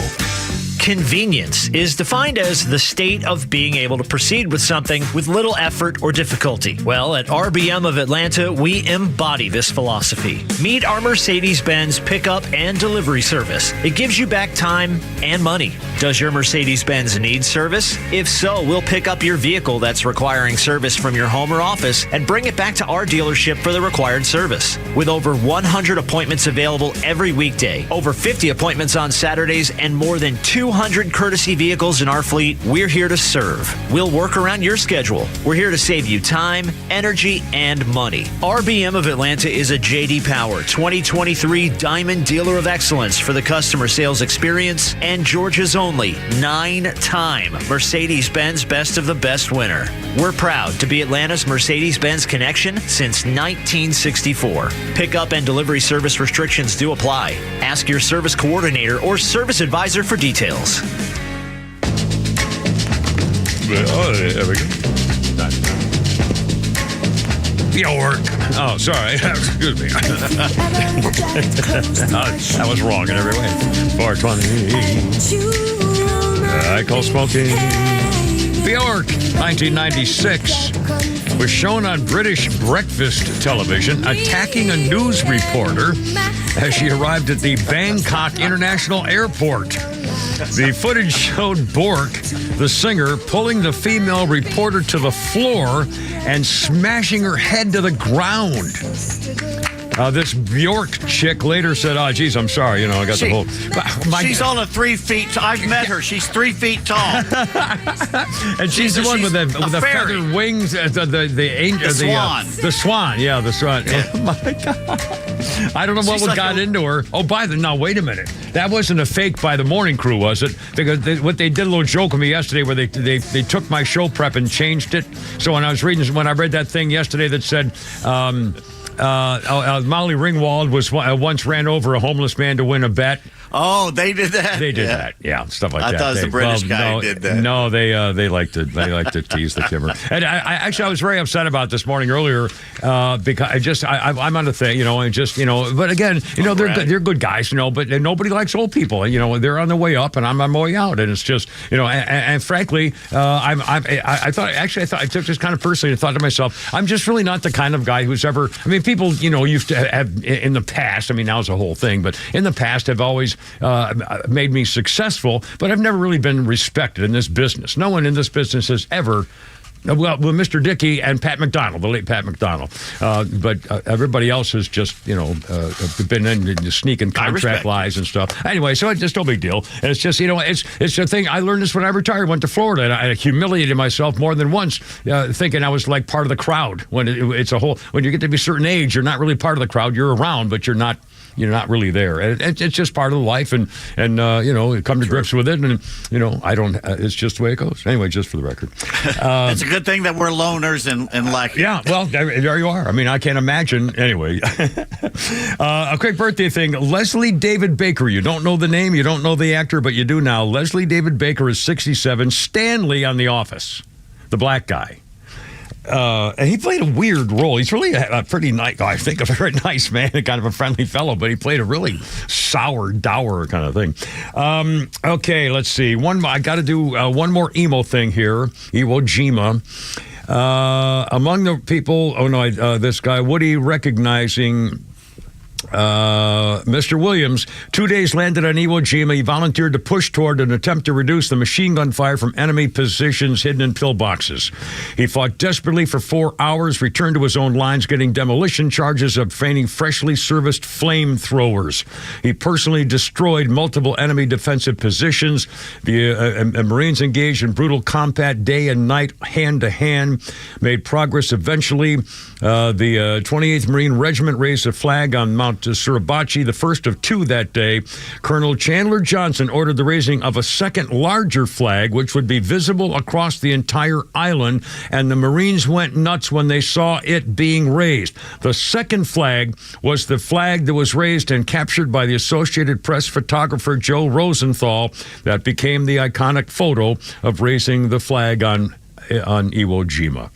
Convenience is defined as the state of being able to proceed with something with little effort or difficulty. Well, at RBM of Atlanta, we embody this philosophy. Meet our Mercedes-Benz pickup and delivery service. It gives you back time and money. Does your Mercedes-Benz need service? If so, we'll pick up your vehicle that's requiring service from your home or office and bring it back to our dealership for the required service. With over 100 appointments available every weekday, over 50 appointments on Saturdays, and more than 200 courtesy vehicles in our fleet, we're here to serve. We'll work around your schedule. We're here to save you time, energy, and money. RBM of Atlanta is a J.D. Power 2023 Diamond Dealer of Excellence for the customer sales experience and Georgia's only 9-time Mercedes-Benz Best of the Best winner. We're proud to be Atlanta's Mercedes-Benz connection since 1964. Pickup and delivery service restrictions do apply. Ask your service coordinator or service advisor for details. Oh, there we go. Bjork. Oh, sorry. Excuse me. That was wrong in every way. 420. I call smoking. Bjork, 1996, was shown on British breakfast television attacking a news reporter as she arrived at the Bangkok International Airport. The footage showed Bork, the singer, pulling the female reporter to the floor and smashing her head to the ground. This Bjork chick later said, "Oh, geez, I'm sorry. I got the whole." She's on a 3 feet. I've met her. She's 3 feet tall, and she's the one with the feathered wings. The swan. The swan. Yeah, the swan. Oh my God! I don't know what got into her. Oh, now wait a minute. That wasn't a fake by the morning crew, was it? Because they did a little joke with me yesterday where they took my show prep and changed it. So when I read that thing yesterday that said. Molly Ringwald once ran over a homeless man to win a bet. Oh, they did that. They did that. Yeah, stuff like that. I thought it was the British guy who did that. No, they like to tease the Kimmer. And I was very upset about this morning earlier because I'm on the thing, But again, they're good guys, but nobody likes old people. They're on their way up, and I'm on my way out, and it's just, and frankly, I thought I took this kind of personally and thought to myself, I'm just really not the kind of guy who's ever. I mean, people used to have in the past. I mean, now it's a whole thing, but in the past have always. Made me successful, but I've never really been respected in this business. No one in this business has ever Well, Mr. Dickey and Pat McDonald, the late Pat McDonald. But everybody else has just, been in sneaking contract lies and stuff. Anyway, so it's just no big deal. And it's just, it's a thing. I learned this when I retired, went to Florida, and I humiliated myself more than once, thinking I was like part of the crowd. When when you get to be a certain age, you're not really part of the crowd. You're around, but you're not really there. It's just part of life, and come to grips with it. And I don't. It's just the way it goes. Anyway, just for the record, it's a good thing that we're loners and like. Yeah, well, there you are. I mean, I can't imagine. Anyway, a quick birthday thing. Leslie David Baker. You don't know the name, you don't know the actor, but you do now. Leslie David Baker is 67. Stanley on The Office, the black guy. And he played a weird role. He's really a pretty nice, I think, a very nice man, kind of a friendly fellow, but he played a really sour, dour kind of thing. Okay, let's see. I got to do one more emo thing here. Iwo Jima. Among the people, this guy, Woody, recognizing Mr. Williams, 2 days landed on Iwo Jima. He volunteered to push toward an attempt to reduce the machine gun fire from enemy positions hidden in pillboxes. He fought desperately for 4 hours, returned to his own lines, getting demolition charges of feigning freshly serviced flamethrowers. He personally destroyed multiple enemy defensive positions. The Marines engaged in brutal combat day and night, hand to hand, made progress eventually. The 28th Marine Regiment raised a flag on Mount Suribachi, the first of two that day. Colonel Chandler Johnson ordered the raising of a second larger flag, which would be visible across the entire island, and the Marines went nuts when they saw it being raised. The second flag was the flag that was raised and captured by the Associated Press photographer Joe Rosenthal that became the iconic photo of raising the flag on Iwo Jima.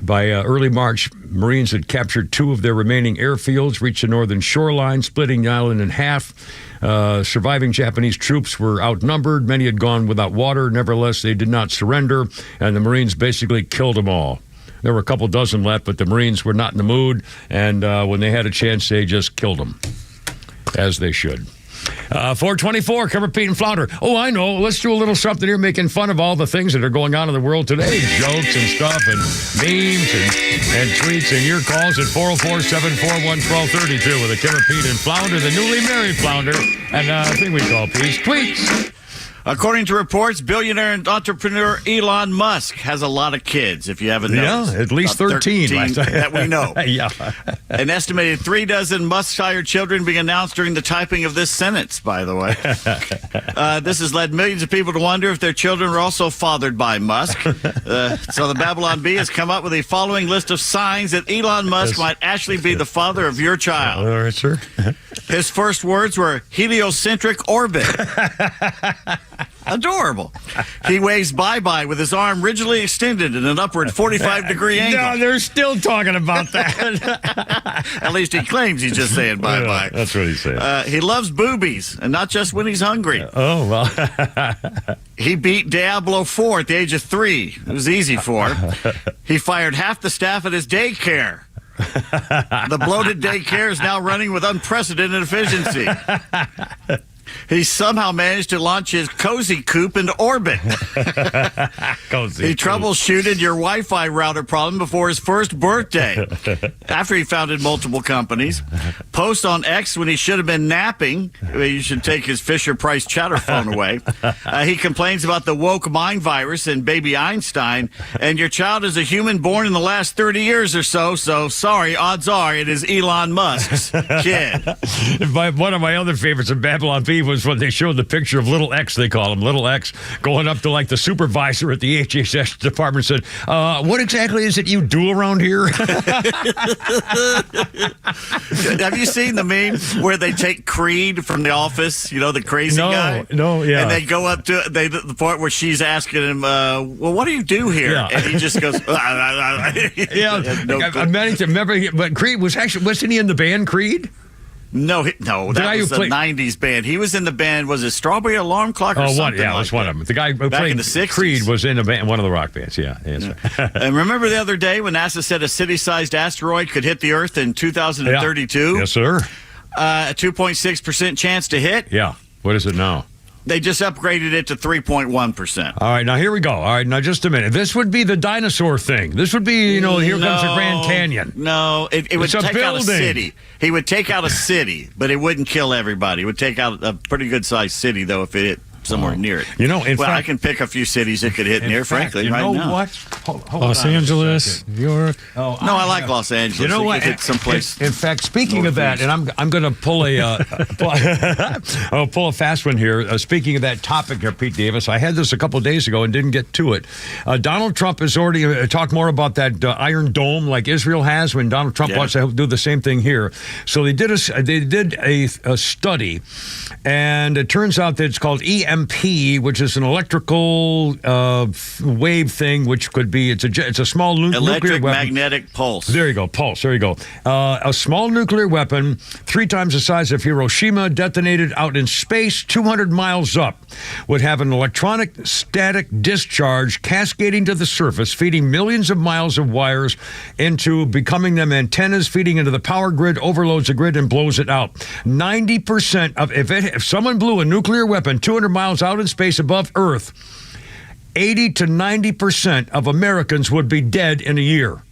By early March, Marines had captured two of their remaining airfields, reached the northern shoreline, splitting the island in half. Surviving Japanese troops were outnumbered. Many had gone without water. Nevertheless, they did not surrender, and the Marines basically killed them all. There were a couple dozen left, but the Marines were not in the mood, and when they had a chance, they just killed them, as they should. 424, cover Pete and Flounder. Oh, I know. Let's do a little something here, making fun of all the things that are going on in the world today. Jokes and stuff and memes and tweets and your calls at 404-741-1232 with a cover Pete and Flounder, the newly married Flounder, and I think we call Pete's Tweets. According to reports, billionaire and entrepreneur Elon Musk has a lot of kids, if you haven't noticed. Yeah, at least 13 that we know. Yeah. An estimated 36 Musk-sired children being announced during the typing of this sentence, by the way. This has led millions of people to wonder if their children are also fathered by Musk. So the Babylon Bee has come up with the following list of signs that Elon Musk might actually be the father of your child. All right, sir. His first words were heliocentric orbit. Adorable. He waves bye-bye with his arm rigidly extended in an upward 45-degree angle. No, they're still talking about that. At least he claims he's just saying bye-bye. Yeah, that's what he's saying. He loves boobies, and not just when he's hungry. Oh, well. He beat Diablo 4 at the age of 3. It was easy for him. He fired half the staff at his daycare. The bloated daycare is now running with unprecedented efficiency. He somehow managed to launch his cozy coop into orbit. He troubleshooted your Wi-Fi router problem before his first birthday. After he founded multiple companies. Post on X when he should have been napping. You should take his Fisher-Price chatter phone away. He complains about the woke mind virus and baby Einstein. And your child is a human born in the last 30 years or so. So, sorry, odds are it is Elon Musk's kid. One of my other favorites in Babylon Bee was when they showed the picture of Little X, they call him, Little X, going up to like the supervisor at the HHS department and said, what exactly is it you do around here? Have you seen the meme where they take Creed from The Office, the crazy guy? No, yeah. And they go up to the part where she's asking him, well, what do you do here? Yeah. And he just goes, Remember, but Creed wasn't he in the band Creed? No, that was a 90s band. He was in the band, was it Strawberry Alarm Clock or something? Yeah, it was one of them. The guy who played in the 60s. Creed was in one of the rock bands, yeah. And remember the other day when NASA said a city-sized asteroid could hit the Earth in 2032? Yeah. Yes, sir. A 2.6% chance to hit? Yeah. What is it now? They just upgraded it to 3.1%. All right, now here we go. All right, now just a minute. This would be the dinosaur thing. This would be, here comes the Grand Canyon. No, it would take out a city. He would take out a city, but it wouldn't kill everybody. It would take out a pretty good-sized city, though, if it hit somewhere near it. In fact, I can pick a few cities it could hit near, frankly, right now. You know what? Los Angeles, New York. Oh, no, I like Los Angeles. You know what? Hit someplace. In fact, speaking of that, and I'm going to pull a fast one here. Speaking of that topic here, Pete Davis, I had this a couple of days ago and didn't get to it. Donald Trump has already talked more about that Iron Dome like Israel has when Donald Trump wants to do the same thing here. So they did a study, and it turns out that it's called EMP, which is an electrical wave thing, which could be it's a small nuclear weapon. Magnetic pulse. There you go, pulse. There you go. A small nuclear weapon, 3 times the size of Hiroshima, detonated out in space, 200 miles up, would have an electronic static discharge cascading to the surface, feeding millions of miles of wires into becoming them antennas, feeding into the power grid, overloads the grid, and blows it out. 90% of if someone blew a nuclear weapon 200 miles out in space above Earth, 80 to 90% of Americans would be dead in a year.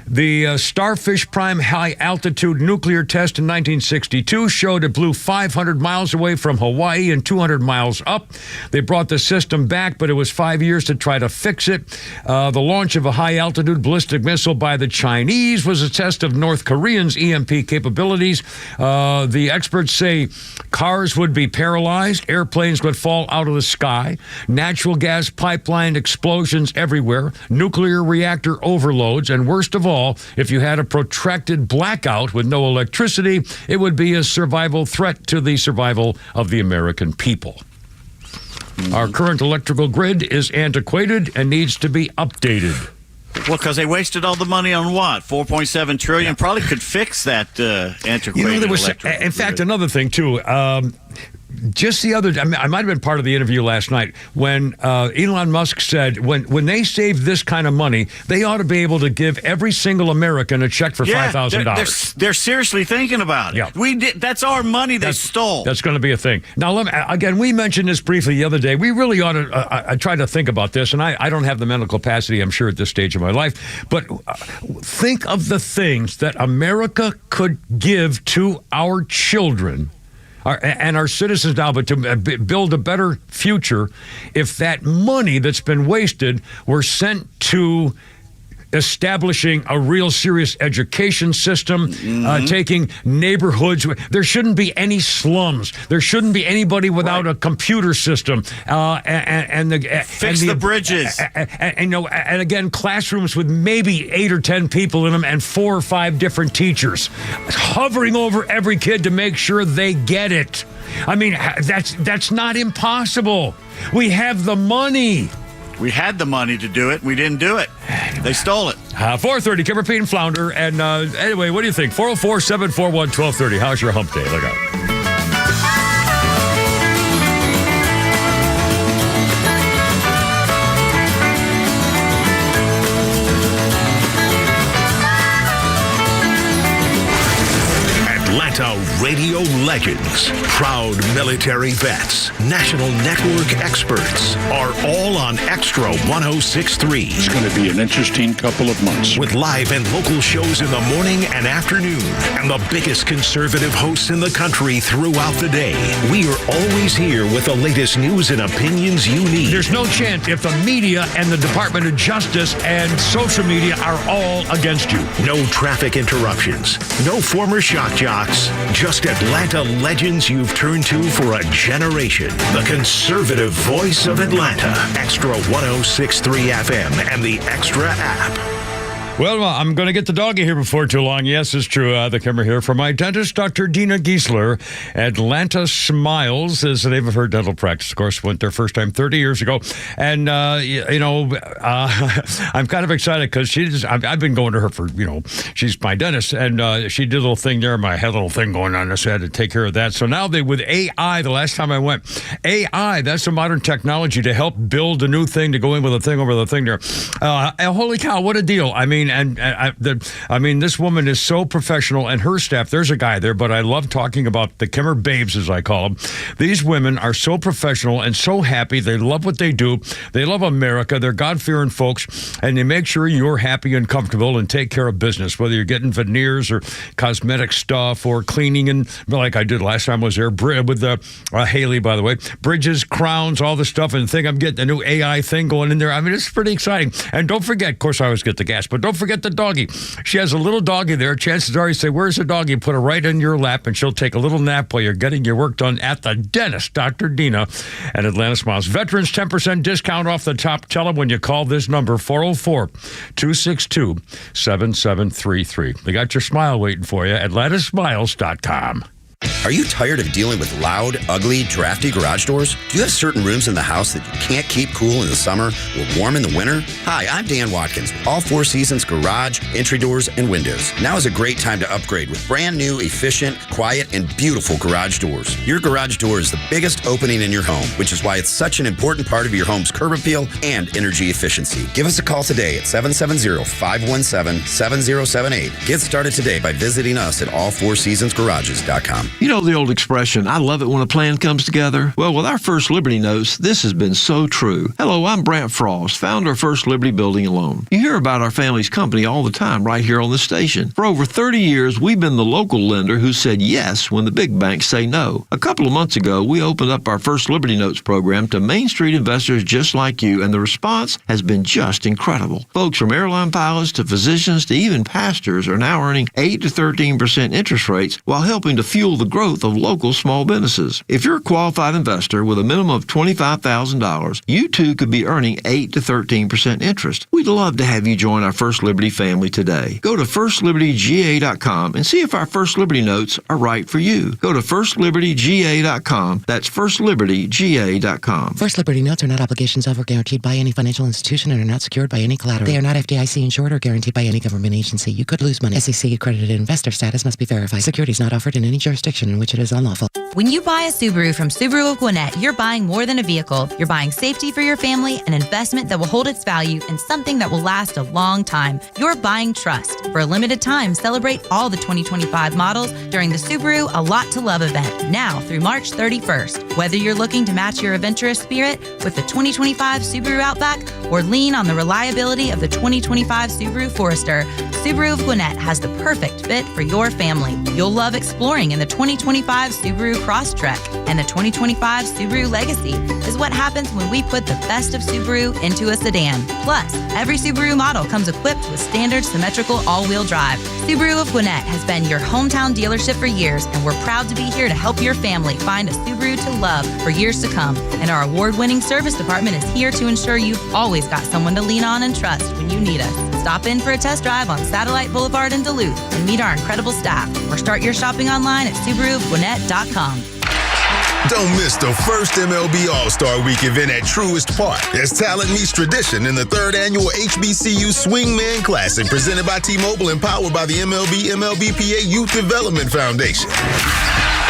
The Starfish Prime high-altitude nuclear test in 1962 showed it blew 500 miles away from Hawaii and 200 miles up. They brought the system back, but it was 5 years to try to fix it. The launch of a high-altitude ballistic missile by the Chinese was a test of North Koreans' EMP capabilities. The experts say cars would be paralyzed, airplanes would fall out of the sky, natural gas pipeline explosions everywhere, nuclear reactor overloads, and worst of all, if you had a protracted blackout with no electricity, it would be a survival threat to the survival of the American people. Our current electrical grid is antiquated and needs to be updated. Well, because they wasted all the money on what? $4.7 trillion? Probably could fix that antiquated electrical in fact, another thing, too. Just the other, I might have been part of the interview last night when Elon Musk said when they save this kind of money, they ought to be able to give every single American a check for $5,000. They're seriously thinking about it. Yeah. That's our money they stole. That's going to be a thing. Now, again, we mentioned this briefly the other day. We really ought to, I tried to think about this, and I don't have the mental capacity, I'm sure, at this stage of my life, but think of the things that America could give to our children and our citizens now, but to build a better future, if that money that's been wasted were sent to establishing a real serious education system, taking neighborhoods. There shouldn't be any slums. There shouldn't be anybody without a computer system. Fix the bridges. And again, classrooms with maybe 8 or 10 people in them and 4 or 5 different teachers hovering over every kid to make sure they get it. I mean, that's not impossible. We have the money. We had the money to do it. We didn't do it. They stole it. 4:30, Kimmer, Pete, and Flounder. And anyway, what do you think? 404-741-1230. How's your hump day? Look out. Atlanta radio legends, proud military vets, national network experts are all on XTRA 106.3. It's going to be an interesting couple of months. With live and local shows in the morning and afternoon, and the biggest conservative hosts in the country throughout the day. We are always here with the latest news and opinions you need. There's no chance if the media and the Department of Justice and social media are all against you. No traffic interruptions, no former shock jocks, just Atlanta legends you've turned to for a generation. The conservative voice of Atlanta. XTRA 106.3 FM and the XTRA app. Well, I'm going to get the doggy here before too long. Yes, it's true. The camera here from my dentist, Dr. Dina Giesler. Atlanta Smiles is the name of her dental practice. Of course, went there first time 30 years ago. And, I'm kind of excited because I've been going to her for, she's my dentist. And she did a little thing there. I had a little thing going on. So I had to take care of that. So now with AI, the last time I went, AI, that's a modern technology to help build a new thing to go in with a thing over the thing there. Holy cow, what a deal. I mean, this woman is so professional, and her staff, there's a guy there, but I love talking about the Kimmer Babes, as I call them. These women are so professional and so happy. They love what they do. They love America. They're God-fearing folks, and they make sure you're happy and comfortable and take care of business, whether you're getting veneers or cosmetic stuff or cleaning, and like I did last time I was there with Haley, by the way, bridges, crowns, all the stuff, and I'm getting a new AI thing going in there. I mean, it's pretty exciting. And don't forget, of course, I always get the gas, but don't forget the doggy. She has a little doggy there. Chances are you say, where's the doggy? Put her right in your lap, and she'll take a little nap while you're getting your work done at the dentist, Dr. Dina at Atlanta Smiles. Veterans 10% discount off the top. Tell them when you call this number, 404-262-7733. They got your smile waiting for you at AtlantaSmiles.com. Are you tired of dealing with loud, ugly, drafty garage doors? Do you have certain rooms in the house that you can't keep cool in the summer or warm in the winter? Hi, I'm Dan Watkins with All Four Seasons Garage, Entry Doors, and Windows. Now is a great time to upgrade with brand new, efficient, quiet, and beautiful garage doors. Your garage door is the biggest opening in your home, which is why it's such an important part of your home's curb appeal and energy efficiency. Give us a call today at 770-517-7078. Get started today by visiting us at allfourseasonsgarages.com. You know the old expression, I love it when a plan comes together? Well, with our First Liberty Notes, this has been so true. Hello, I'm Brant Frost, founder of First Liberty Building and Loan. You hear about our family's company all the time right here on the station. For over 30 years, we've been the local lender who said yes when the big banks say no. A couple of months ago, we opened up our First Liberty Notes program to Main Street investors just like you, and the response has been just incredible. Folks from airline pilots to physicians to even pastors are now earning 8 to 13% interest rates while helping to fuel the growth of local small businesses. If you're a qualified investor with a minimum of $25,000, you too could be earning 8 to 13% interest. We'd love to have you join our First Liberty family today. Go to FirstLibertyGA.com and see if our First Liberty Notes are right for you. Go to FirstLibertyGA.com. That's FirstLibertyGA.com. First Liberty Notes are not obligations of or guaranteed by any financial institution and are not secured by any collateral. They are not FDIC insured or guaranteed by any government agency. You could lose money. SEC accredited investor status must be verified. Securities not offered in any jurisdiction in which it is unlawful. When you buy a Subaru from Subaru of Gwinnett, you're buying more than a vehicle. You're buying safety for your family, an investment that will hold its value, and something that will last a long time. You're buying trust. For a limited time, celebrate all the 2025 models during the Subaru A Lot to Love event, now through March 31st. Whether you're looking to match your adventurous spirit with the 2025 Subaru Outback or lean on the reliability of the 2025 Subaru Forester, Subaru of Gwinnett has the perfect fit for your family. You'll love exploring in the 2025 Subaru Crosstrek, and the 2025 Subaru Legacy is what happens when we put the best of Subaru into a sedan. Plus, every Subaru model comes equipped with standard symmetrical all-wheel drive. Subaru of Gwinnett has been your hometown dealership for years, and we're proud to be here to help your family find a Subaru to love for years to come. And our award-winning service department is here to ensure you've always got someone to lean on and trust when you need us. Stop in for a test drive on Satellite Boulevard in Duluth and meet our incredible staff, or start your shopping online at SubaruofGwinnett.com. Don't miss the first MLB All-Star Week event at Truist Park as talent meets tradition in the 3rd annual HBCU Swingman Classic presented by T-Mobile and powered by the MLBPA Youth Development Foundation.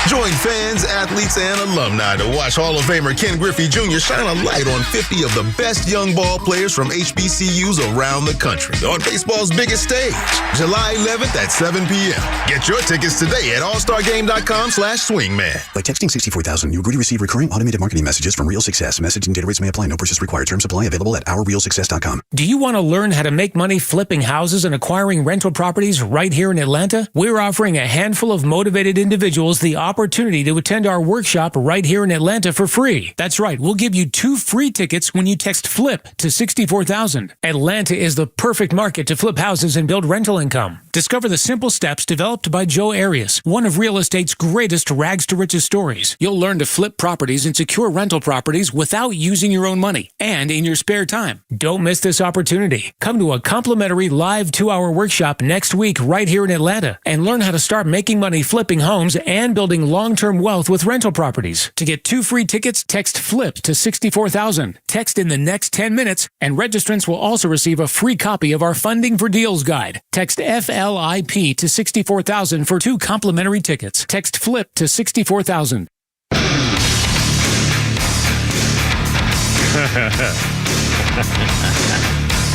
Join fans, athletes, and alumni to watch Hall of Famer Ken Griffey Jr. shine a light on 50 of the best young ball players from HBCUs around the country on baseball's biggest stage, July 11th at 7 p.m. Get your tickets today at allstargame.com/swingman. By texting 64,000, you agree to receive recurring automated marketing messages from Real Success. Message and data rates may apply. No purchase required. Terms apply. Available at ourrealsuccess.com. Do you want to learn how to make money flipping houses and acquiring rental properties right here in Atlanta? We're offering a handful of motivated individuals the opportunity to attend our workshop right here in Atlanta for free. That's right. We'll give you 2 free tickets when you text FLIP to 64,000. Atlanta is the perfect market to flip houses and build rental income. Discover the simple steps developed by Joe Arias, one of real estate's greatest rags to riches stories. You'll learn to flip properties and secure rental properties without using your own money and in your spare time. Don't miss this opportunity. Come to a complimentary live 2-hour workshop next week right here in Atlanta and learn how to start making money flipping homes and building long-term wealth with rental properties. To get 2 free tickets, text FLIP to 64,000. Text in the next 10 minutes, and registrants will also receive a free copy of our Funding for Deals guide. Text FLIP to 64,000 for 2 complimentary tickets. Text FLIP to 64,000.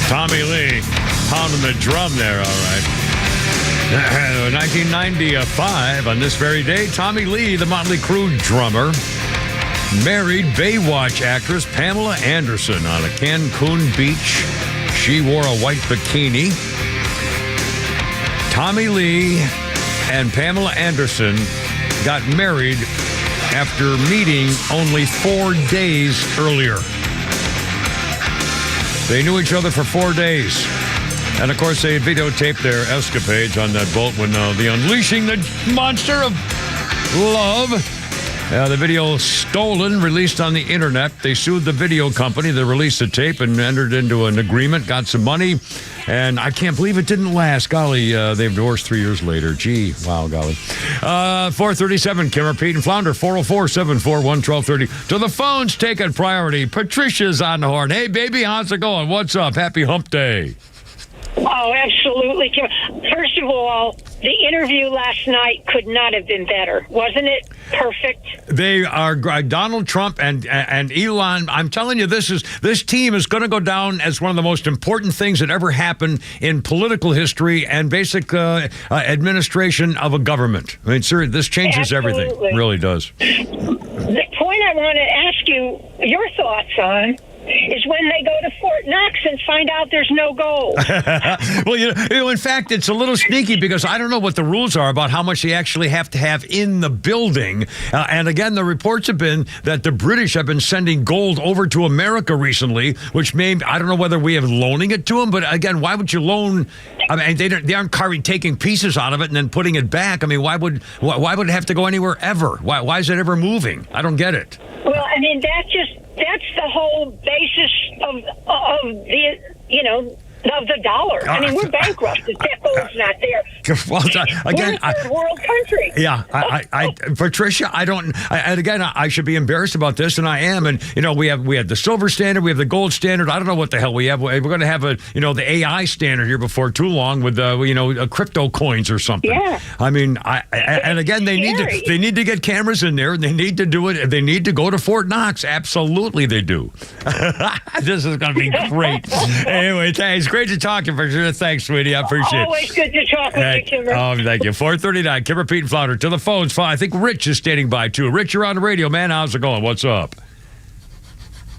Tommy Lee Pounding the drum there, all right. 1995, on this very day, Tommy Lee, the Motley Crue drummer, married Baywatch actress Pamela Anderson on a Cancun beach. She wore a white bikini. Tommy Lee and Pamela Anderson got married after meeting only 4 days earlier. They knew each other for 4 days. And, of course, they videotaped their escapades on that boat when the Unleashing the Monster of Love. The video stolen, released on the internet. They sued the video company that released the tape and entered into an agreement, got some money. And I can't believe it didn't last. Golly, they've divorced 3 years later. Gee, wow, golly. 437, Kimmer, Pete, and Flounder, 404-741-1230. To the phones, take it priority. Patricia's on the horn. Hey, baby, how's it going? What's up? Happy hump day. Oh, absolutely. First of all, the interview last night could not have been better. Wasn't it perfect? They are Donald Trump and Elon. I'm telling you, this team is going to go down as one of the most important things that ever happened in political history and basic administration of a government. I mean, sir, this changes everything. It really does. The point I want to ask you your thoughts on is when they go to Fort Knox and find out there's no gold. Well, you know, in fact, it's a little sneaky because I don't know what the rules are about how much they actually have to have in the building. And again, the reports have been that the British have been sending gold over to America recently, which I don't know whether we have loaning it to them, but again, why would you loan? I mean, they aren't taking pieces out of it and then putting it back. I mean, why would it have to go anywhere ever? Why is it ever moving? I don't get it. Well, I mean, that's the whole basis of the, of the dollar. I mean, we're bankrupt. The debt gold's not there. Well, again, we're a third world country. Yeah, Patricia, I should be embarrassed about this, and I am. And we have the silver standard, we have the gold standard. I don't know what the hell we have. We're going to have the AI standard here before too long with crypto coins or something. Yeah. I mean, and again, they need to get cameras in there, and they need to do it. They need to go to Fort Knox. Absolutely, they do. This is going to be great. Anyway, thanks. Great to talk to you, Patricia. Thanks, sweetie. I appreciate it. Always good to talk with you, Kimmer. Oh, thank you. 439, Kimmer, Pete, and Flounder. To the phones. I think Rich is standing by, too. Rich, you're on the radio, man. How's it going? What's up?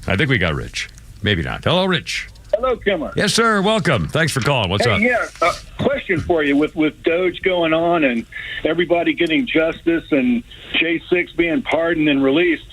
I think we got Rich. Maybe not. Hello, Rich. Hello, Kimmer. Yes, sir. Welcome. Thanks for calling. What's up? Yeah, question for you. With Doge going on and everybody getting justice and J6 being pardoned and released,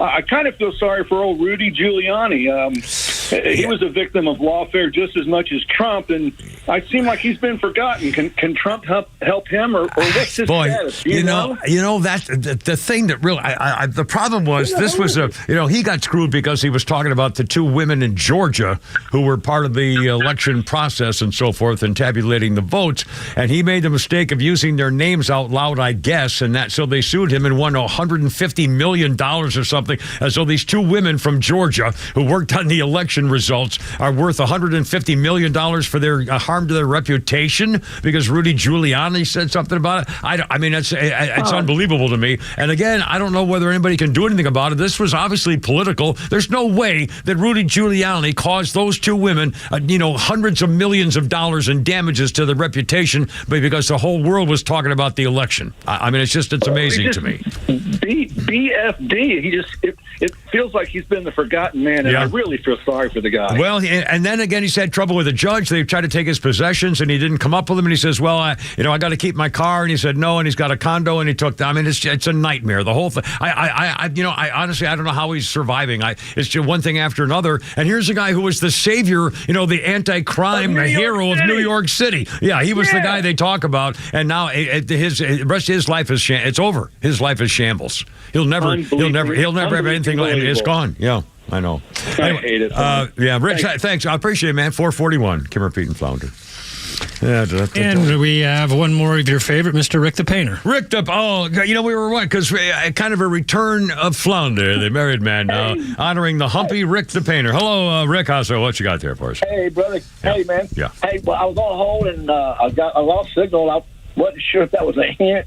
I kind of feel sorry for old Rudy Giuliani. He was a victim of lawfare just as much as Trump, and I seem like he's been forgotten. Can Trump help him, or what's his status? You know that the thing that really the problem was this was he got screwed because he was talking about the two women in Georgia who were part of the election process and so forth and tabulating the votes, and he made the mistake of using their names out loud, I guess, and so they sued him and won $150 million or something. So these two women from Georgia who worked on the election results are worth $150 million for their harm to their reputation because Rudy Giuliani said something about it. I mean, it's unbelievable to me. And again, I don't know whether anybody can do anything about it. This was obviously political. There's no way that Rudy Giuliani caused those two women, hundreds of millions of dollars in damages to their reputation because the whole world was talking about the election. I mean, it's amazing to me. BFD. It feels like he's been the forgotten man, and I really feel sorry for the guy. Well, and then again, he's had trouble with a judge. They tried to take his possessions, and he didn't come up with them. And he says, "Well, I got to keep my car." And he said, "No." And he's got a condo, and he took them. I mean, it's a nightmare. The whole thing. I honestly, I don't know how he's surviving. It's just one thing after another. And here's a guy who was the savior, the anti-crime hero of New York City. Yeah, he was the guy they talk about, and now the rest of his life is it's over. His life is shambles. He'll never have anything like it. It's gone. Yeah, I know. Anyway, I hate it. Yeah, Rich, thanks. I appreciate it, man. 441, Kimmer, Pete, and Flounder. And we have one more of your favorite, Mr. Rick the Painter. Rick the... Oh, we were what? Because kind of a return of Flounder, the married man now, honoring the humpy Rick the Painter. Hello, Rick. What you got there for us? Hey, brother. Yeah. Hey, man. Yeah. Hey, well, I was on hold, and I lost signal. wasn't sure if that was a hint.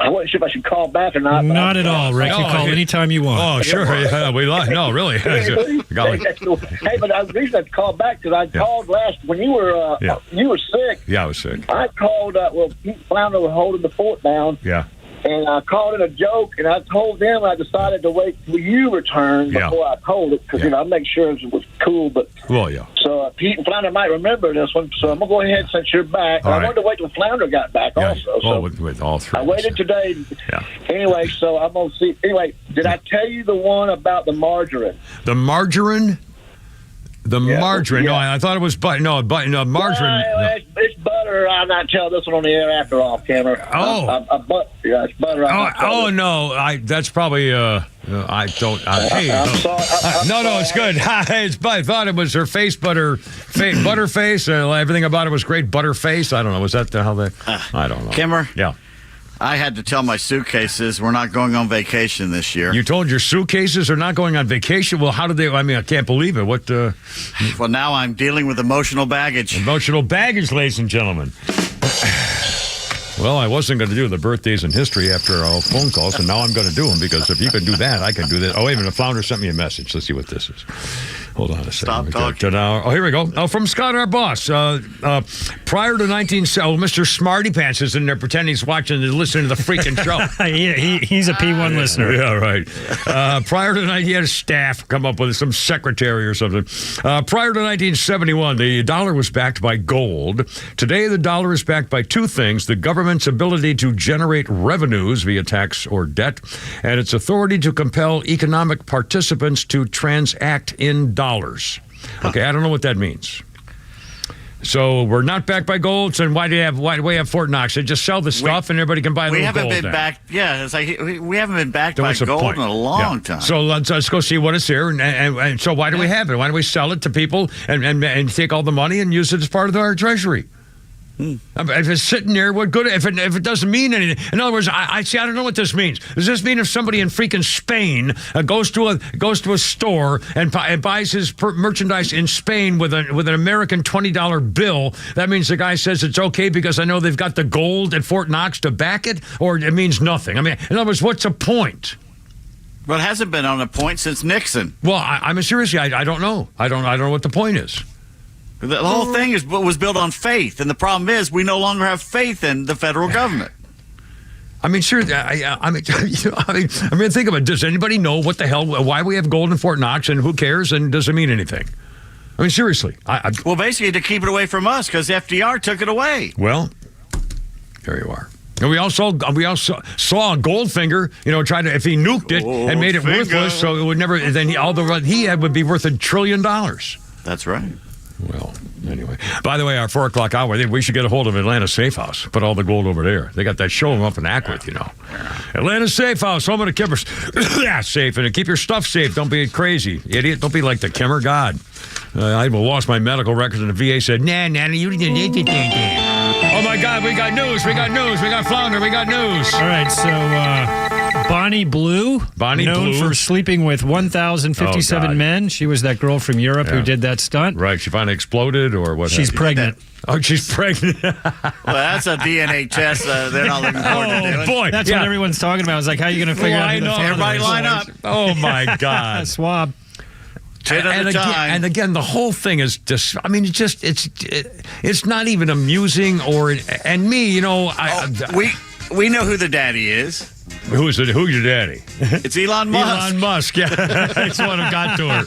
I wasn't sure if I should call back or not. Not at all, Rick. You call anytime you want. Oh, sure. Yeah, we like. No, really. Golly. Hey, but the reason I called back because I called last when you were sick. Yeah, I was sick. I called. Pete Flounder was holding the fort down. Yeah. And I called it a joke, and I told them I decided to wait till you return before I told it because I make sure it was cool. But so Pete and Flounder might remember this one, so I'm gonna go ahead since you're back. I wanted to wait till Flounder got back also. So with all three. I waited today. Yeah. Anyway, so I'm gonna see. Anyway, did I tell you the one about the margarine? The margarine. Margarine. No, I thought it was butter. No, margarine. It's butter. I'm not telling this one on the air after off camera. Oh. It's butter. No. That's probably. I don't. Hey. I'm sorry. No, it's good. I thought it was her face, butterface. Everything about it was great. Butterface. I don't know. Was that how they? I don't know. Kimmer? Yeah. I had to tell my suitcases we're not going on vacation this year. You told your suitcases are not going on vacation? Well, how did they? I mean, I can't believe it. What? Well, now I'm dealing with emotional baggage. Emotional baggage, ladies and gentlemen. Well, I wasn't going to do the birthdays in history after our phone calls, and now I'm going to do them because if you can do that, I can do that. Oh, wait a minute. Flounder sent me a message. Let's see what this is. Hold on a second. Stop talking. Oh, here we go. Oh, from Scott, our boss. Prior to 1970, Mr. Smarty Pants is in there pretending he's watching and listening to the freaking show. He's a P1 listener. Yeah, right. Prior to he had a staff come up with some secretary or something. Prior to 1971, the dollar was backed by gold. Today, the dollar is backed by two things: the government's ability to generate revenues via tax or debt, and its authority to compel economic participants to transact in dollars. Okay, I don't know what that means. So we're not backed by gold. So why do we have Fort Knox? They just sell the stuff and everybody can buy a little gold. We haven't been backed. Yeah, it's like we haven't been backed by gold in a long time. So let's go see what is here. And so why do we have it? Why don't we sell it to people and take all the money and use it as part of our treasury? If it's sitting there, what good? If it doesn't mean anything. In other words, I don't know what this means. Does this mean if somebody in freaking Spain goes to a store and buys his merchandise in Spain with an American $20 bill, that means the guy says it's okay because I know they've got the gold at Fort Knox to back it, or it means nothing? I mean, in other words, what's the point? Well, it hasn't been on a point since Nixon. Well, I mean, seriously, I don't know. I don't know what the point is. The whole thing was built on faith, and the problem is we no longer have faith in the federal government. I mean, seriously, I mean, think of it. Does anybody know what the hell, why we have gold in Fort Knox, and who cares, and does it mean anything? I mean, seriously. Well, basically to keep it away from us, because FDR took it away. Well, there you are. And we also saw Goldfinger, try to, if he nuked it and made it worthless, so it would never, then all the he had would be worth $1 trillion. That's right. Well, anyway. By the way, our 4 o'clock hour, we should get a hold of Atlanta Safe House. Put all the gold over there. They got that show up in Ackworth, Atlanta Safe House, home of the Kimmers. Safe, and keep your stuff safe. Don't be crazy, idiot. Don't be like the Kimmer. God. I lost my medical records, and the VA said, nah, you didn't. Oh, my God, we got news. We got Flounder. We got news. All right, so Bonnie Blue, known for sleeping with 1,057 men. She was that girl from Europe who did that stunt. Right. She finally exploded, or what? She's pregnant. Oh, she's pregnant. Well, that's a DNA test. They're not looking forward to doing. Boy, that's what everyone's talking about. It's like, how are you going to figure out who the father is? Everybody line up. Oh, my God. Swab. And again, the whole thing is just, I mean, it's not even amusing and me, we know who the daddy is. Who's your daddy? It's Elon Musk. Elon Musk, yeah. That's what got to her.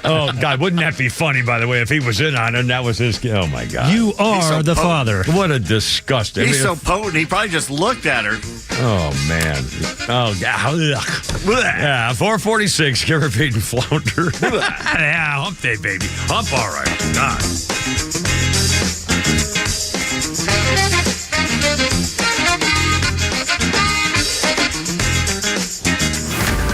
Oh, God, wouldn't that be funny, by the way, if he was in on it and that was his... Oh, my God. You are the father. What a disgust. He's so potent, he probably just looked at her. Oh, man. Oh, yeah, 446, Kimmer, Pete, and Flounder. Yeah, hump day, baby. Hump, all right. God.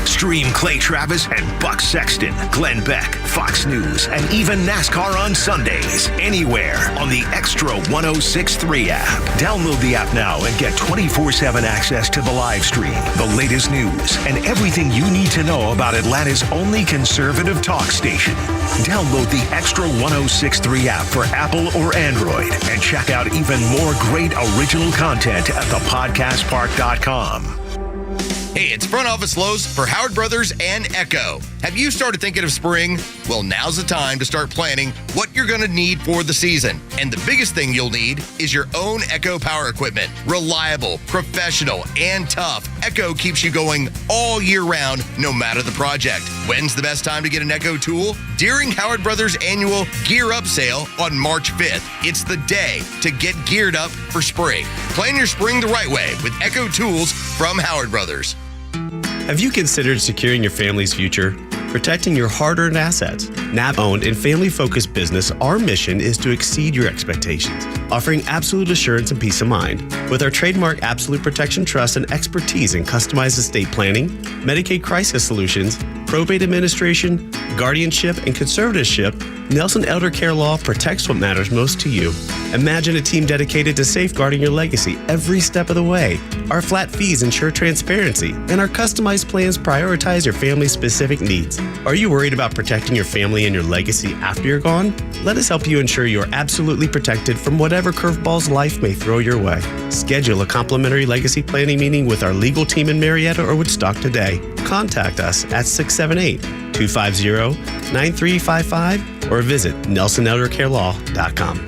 Stream Clay Travis and Buck Sexton, Glenn Beck, Fox News, and even NASCAR on Sundays. Anywhere on the Extra 106.3 app. Download the app now and get 24/7 access to the live stream, the latest news, and everything you need to know about Atlanta's only conservative talk station. Download the Extra 106.3 app for Apple or Android and check out even more great original content at thepodcastpark.com. Hey, it's Front Office Lowe's for Howard Brothers and Echo. Have you started thinking of spring? Well, now's the time to start planning what you're going to need for the season. And the biggest thing you'll need is your own Echo power equipment. Reliable, professional, and tough. Echo keeps you going all year round, no matter the project. When's the best time to get an Echo tool? During Howard Brothers' annual Gear Up sale on March 5th. It's the day to get geared up for spring. Plan your spring the right way with Echo tools from Howard Brothers. Have you considered securing your family's future? Protecting your hard-earned assets. NAB-owned and family-focused business, our mission is to exceed your expectations, offering absolute assurance and peace of mind. With our trademark Absolute Protection Trust and expertise in customized estate planning, Medicaid crisis solutions, probate administration, guardianship, and conservatorship, Nelson Elder Care Law protects what matters most to you. Imagine a team dedicated to safeguarding your legacy every step of the way. Our flat fees ensure transparency, and our customized plans prioritize your family's specific needs. Are you worried about protecting your family and your legacy after you're gone? Let us help you ensure you're absolutely protected from whatever curveballs life may throw your way. Schedule a complimentary legacy planning meeting with our legal team in Marietta or Woodstock today. Contact us at 678-250-9355 or visit NelsonElderCareLaw.com.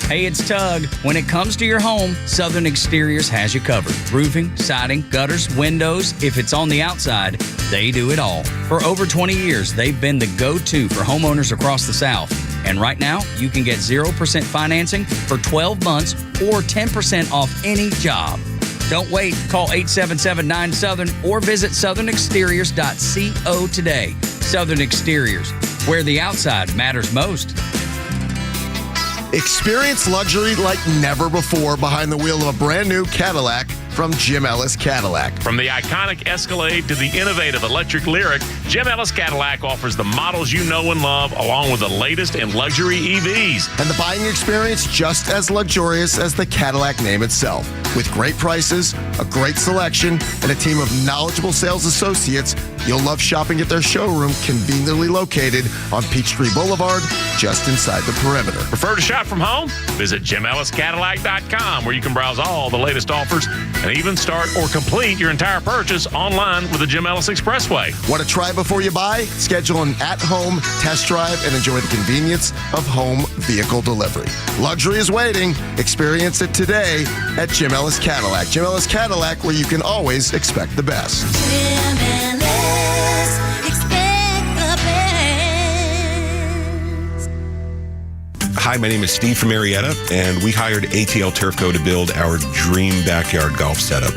Hey, it's Tug. When it comes to your home, Southern Exteriors has you covered. Roofing, siding, gutters, windows. If it's on the outside, they do it all. For over 20 years, they've been the go-to for homeowners across the South. And right now, you can get 0% financing for 12 months or 10% off any job. Don't wait. Call 877-9-SOUTHERN or visit southernexteriors.co today. Southern Exteriors, where the outside matters most. Experience luxury like never before behind the wheel of a brand new Cadillac from Jim Ellis Cadillac. From the iconic Escalade to the innovative electric Lyric, Jim Ellis Cadillac offers the models you know and love, along with the latest in luxury EVs. And the buying experience just as luxurious as the Cadillac name itself. With great prices, a great selection, and a team of knowledgeable sales associates, you'll love shopping at their showroom conveniently located on Peachtree Boulevard, just inside the perimeter. Prefer to shop from home? Visit JimEllisCadillac.com, where you can browse all the latest offers and even start or complete your entire purchase online with the Jim Ellis Expressway. Want to try before you buy? Schedule an at-home test drive and enjoy the convenience of home vehicle delivery. Luxury is waiting. Experience it today at Jim Ellis Cadillac. Jim Ellis Cadillac, where you can always expect the best. Jim Ellis, expect the best. Hi, my name is Steve from Marietta, and we hired ATL Turf Co. to build our dream backyard golf setup.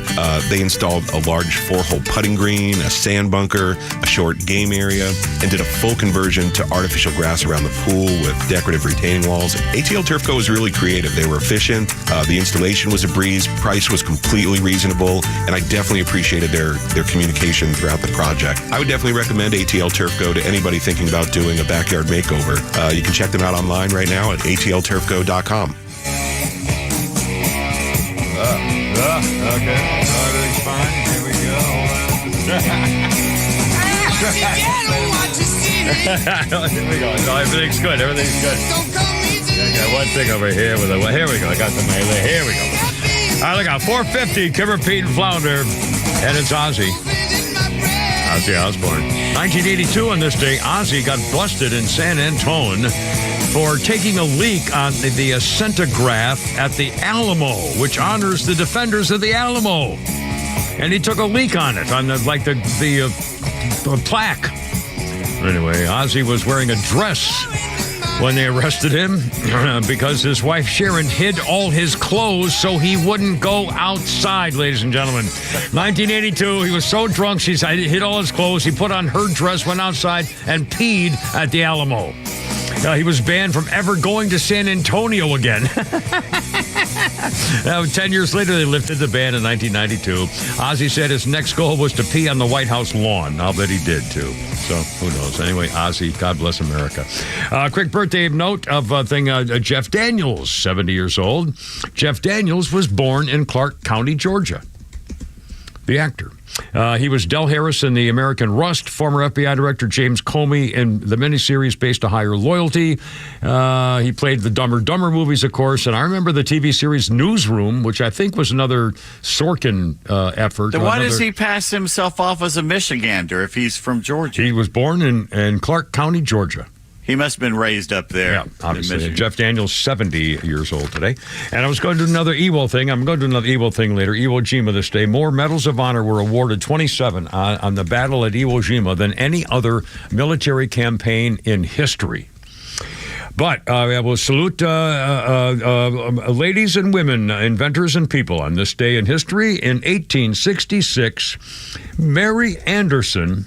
They installed a large 4-hole putting green, a sand bunker, a short game area, and did a full conversion to artificial grass around the pool with decorative retaining walls. ATL Turf Co. was really creative. They were efficient. The installation was a breeze. Price was completely reasonable, and I definitely appreciated their communication throughout the project. I would definitely recommend ATL Turf Co. to anybody thinking about doing a backyard makeover. You can check them out online right now at atlturfco.com. Okay. Everything's fine. Here we go. Here we go. No, everything's good. Everything's good. I got one thing over here with a. Here we go. I got the mail. Here we go. All right, look out. 450, Kimmer, Pete, and Flounder. And it's Ozzy. Ozzy Osbourne. 1982 on this day, Ozzy got busted in San Antone for taking a leak on the Centograph at the Alamo, which honors the defenders of the Alamo. And he took a leak on it, on the plaque. Anyway, Ozzy was wearing a dress when they arrested him because his wife Sharon hid all his clothes so he wouldn't go outside, ladies and gentlemen. 1982, he was so drunk, she hid all his clothes. He put on her dress, went outside, and peed at the Alamo. He was banned from ever going to San Antonio again. Now, 10 years later, they lifted the ban in 1992. Ozzy said his next goal was to pee on the White House lawn. I'll bet he did, too. So, who knows? Anyway, Ozzy, God bless America. Quick birthday note of Jeff Daniels, 70 years old. Jeff Daniels was born in Clark County, Georgia. The actor. He was Del Harris in The American Rust, former FBI Director James Comey in the miniseries Based to Higher Loyalty. He played the Dumb and Dumber movies, of course, and I remember the TV series Newsroom, which I think was another Sorkin effort. Then why does he pass himself off as a Michigander if he's from Georgia? He was born in Clark County, Georgia. He must have been raised up there. Yeah, obviously. Jeff Daniels, 70 years old today. And I was going to do another Iwo thing. I'm going to do another Iwo thing later. Iwo Jima this day. More medals of honor were awarded, 27, on the battle at Iwo Jima than any other military campaign in history. But I will salute ladies and women, inventors and people on this day in history. In 1866, Mary Anderson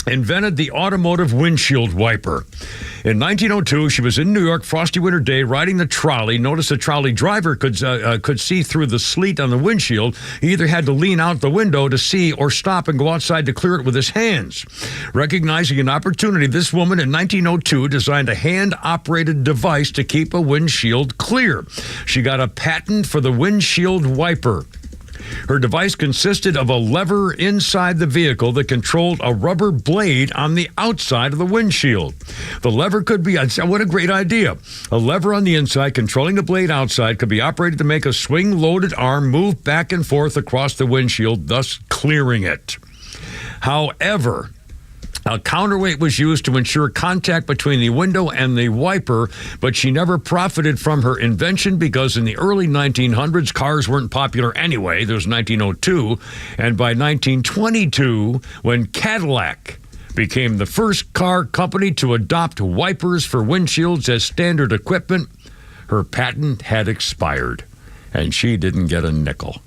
invented the automotive windshield wiper. In 1902, she was in New York, frosty winter day, riding the trolley. Notice the trolley driver could see through the sleet on the windshield. He either had to lean out the window to see or stop and go outside to clear it with his hands. Recognizing an opportunity, this woman in 1902 designed a hand-operated device to keep a windshield clear. She got a patent for the windshield wiper. Her device consisted of a lever inside the vehicle that controlled a rubber blade on the outside of the windshield. The lever could be, what a great idea. A lever on the inside controlling the blade outside could be operated to make a swing-loaded arm move back and forth across the windshield, thus clearing it. However, a counterweight was used to ensure contact between the window and the wiper, but she never profited from her invention because in the early 1900s, cars weren't popular anyway. There was 1902. And by 1922, when Cadillac became the first car company to adopt wipers for windshields as standard equipment, her patent had expired, and she didn't get a nickel.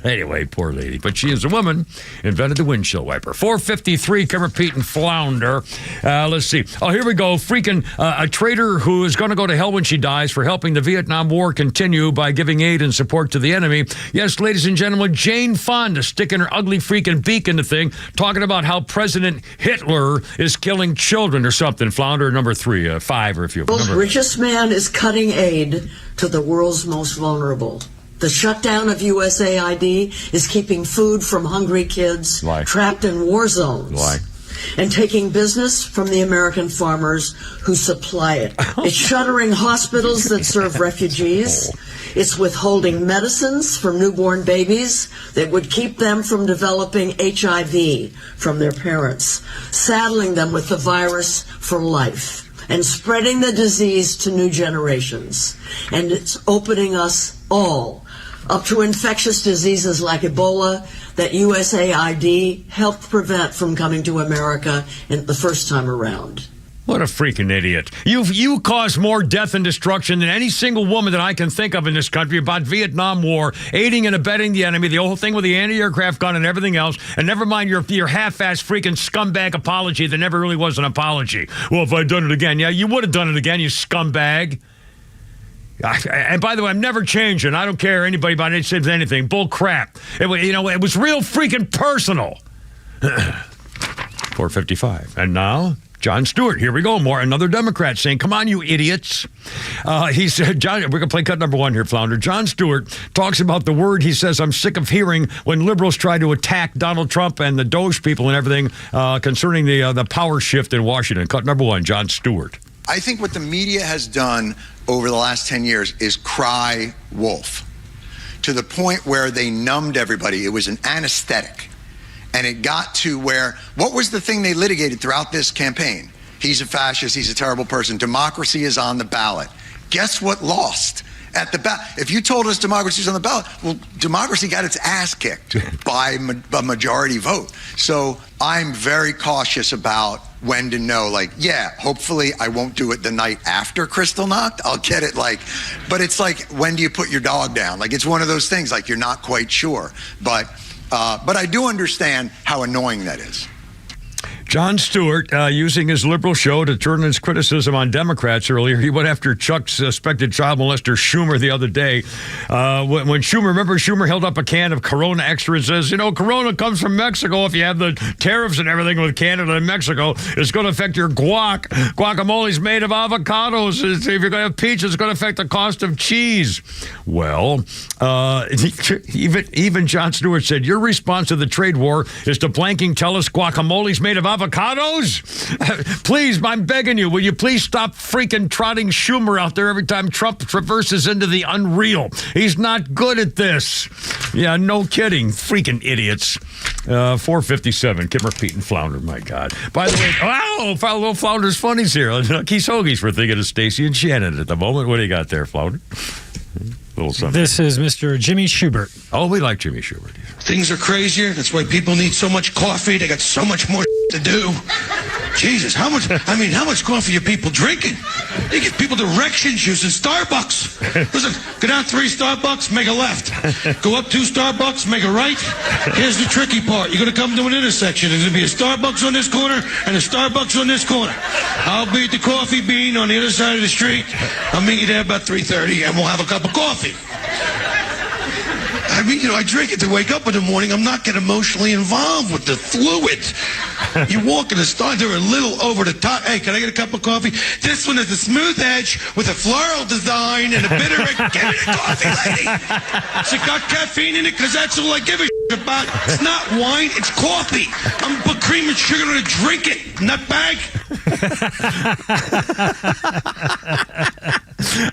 Anyway, poor lady. But she is a woman, invented the windshield wiper. 453, cover Pete and Flounder. Let's see. Oh, here we go. Freaking a traitor who is going to go to hell when she dies for helping the Vietnam War continue by giving aid and support to the enemy. Yes, ladies and gentlemen, Jane Fonda sticking her ugly freaking beak in the thing, talking about how President Hitler is killing children or something. Flounder, number 3, 5, or if you remember. The richest man is cutting aid to the world's most vulnerable. The shutdown of USAID is keeping food from hungry kids trapped in war zones and taking business from the American farmers who supply it. It's shuttering hospitals that serve refugees. It's withholding medicines from newborn babies that would keep them from developing HIV from their parents, saddling them with the virus for life, and spreading the disease to new generations. And it's opening us all up to infectious diseases like Ebola that USAID helped prevent from coming to America in the first time around. What a freaking idiot. You caused more death and destruction than any single woman that I can think of in this country about Vietnam War, aiding and abetting the enemy, the whole thing with the anti-aircraft gun and everything else, and never mind your half-assed freaking scumbag apology that never really was an apology. Well, if I'd done it again, yeah, you would have done it again, you scumbag. And by the way, I'm never changing. I don't care anybody about it says anything. Bull crap. It was real freaking personal. 455. And now, Jon Stewart. Here we go. Another Democrat saying, come on, you idiots. He said, we're going to play cut number 1 here, Flounder. Jon Stewart talks about the word he says I'm sick of hearing when liberals try to attack Donald Trump and the Doge people and everything concerning the power shift in Washington. Cut number 1, Jon Stewart. I think what the media has done over the last 10 years is cry wolf to the point where they numbed everybody. It was an anesthetic. And it got to where, what was the thing they litigated throughout this campaign? He's a fascist, he's a terrible person. Democracy is on the ballot. Guess what lost? At the ballot. If you told us democracy is on the ballot, well, democracy got its ass kicked by a majority vote. So I'm very cautious about when to know, hopefully I won't do it the night after Kristallnacht. I'll get it but it's when do you put your dog down? It's one of those things, you're not quite sure. But I do understand how annoying that is. Jon Stewart, using his liberal show to turn his criticism on Democrats earlier, he went after Chuck's suspected child molester Schumer the other day. When Schumer held up a can of Corona Extra and says, Corona comes from Mexico. If you have the tariffs and everything with Canada and Mexico, it's going to affect your guac. Guacamole's made of avocados. If you're going to have peaches, it's going to affect the cost of cheese. Well, even Jon Stewart said, your response to the trade war is to blanking tell us guacamole's made of avocados? Please, I'm begging you, will you please stop freaking trotting Schumer out there every time Trump traverses into the unreal? He's not good at this. Yeah, no kidding. Freaking idiots. 457. Kimmer, Pete, and Flounder. My God. By the way, wow, little Flounder's funnies here. Keys Hoagies, we're thinking of Stacy and Shannon at the moment. What do you got there, Flounder? This is Mr. Jimmy Schubert. Oh, we like Jimmy Schubert. Things are crazier. That's why people need so much coffee. They got so much more to do. Jesus, how much coffee are people drinking? They give people directions using Starbucks. Listen, go down 3 Starbucks, make a left. Go up 2 Starbucks, make a right. Here's the tricky part. You're going to come to an intersection. There's going to be a Starbucks on this corner and a Starbucks on this corner. I'll be at the Coffee Bean on the other side of the street. I'll meet you there about 3:30 and we'll have a cup of coffee. I drink it to wake up in the morning. I'm not getting emotionally involved with the fluid. You walk in the store, they're a little over the top. Hey, can I get a cup of coffee? This one is a smooth edge with a floral design and a bitter. Give me the coffee, lady. Has it got caffeine in it? Because that's all I give a shit about. It's not wine, it's coffee. I'm going to put cream and sugar in it, drink it, nutbag.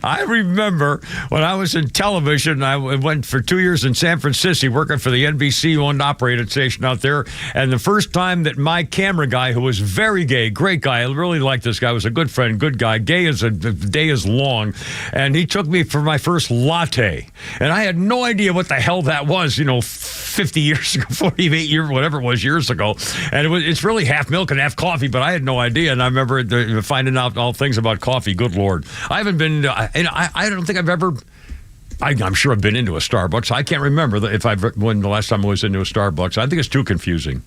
I remember when I was in television, I went for 2 years in San Francisco working for the NBC-owned operated station out there. And the first time that my camera guy, who was very gay, great guy, I really liked this guy, was a good friend, good guy, gay as a day is long. And he took me for my first latte. And I had no idea what the hell that was, 50 years ago, 48 years, whatever it was, years ago. And it's really half milk and half coffee, but I had no idea. And I remember finding out all things about coffee. Good Lord. I haven't been, I don't think I've ever, I'm sure I've been into a Starbucks. I can't remember when the last time I was into a Starbucks. I think it's too confusing.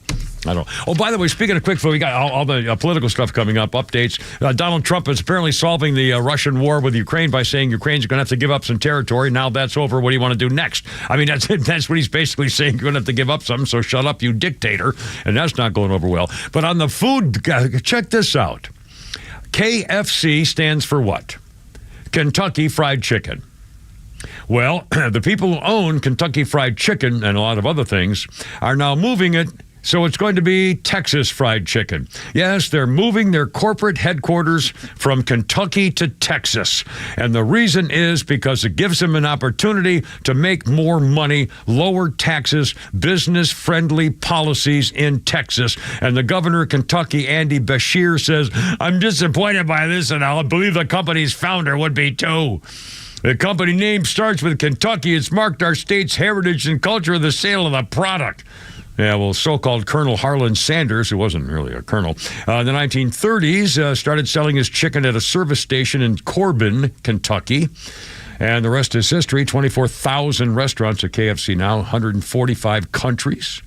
I don't. Oh, by the way, speaking of quick food, we got all the political stuff coming up, updates. Donald Trump is apparently solving the Russian war with Ukraine by saying Ukraine's going to have to give up some territory. Now that's over. What do you want to do next? I mean, that's what he's basically saying. You're going to have to give up something, so shut up, you dictator. And that's not going over well. But on the food, check this out. KFC stands for what? Kentucky Fried Chicken. Well, the people who own Kentucky Fried Chicken and a lot of other things are now moving it, so it's going to be Texas Fried Chicken. Yes, they're moving their corporate headquarters from Kentucky to Texas. And the reason is because it gives them an opportunity to make more money, lower taxes, business-friendly policies in Texas. And the governor of Kentucky, Andy Beshear, says, I'm disappointed by this, and I believe the company's founder would be too. The company name starts with Kentucky. It's marked our state's heritage and culture of the sale of the product. Yeah, well, so-called Colonel Harlan Sanders, who wasn't really a colonel, in the 1930s, started selling his chicken at a service station in Corbin, Kentucky. And the rest is history. 24,000 restaurants at KFC now, 145 countries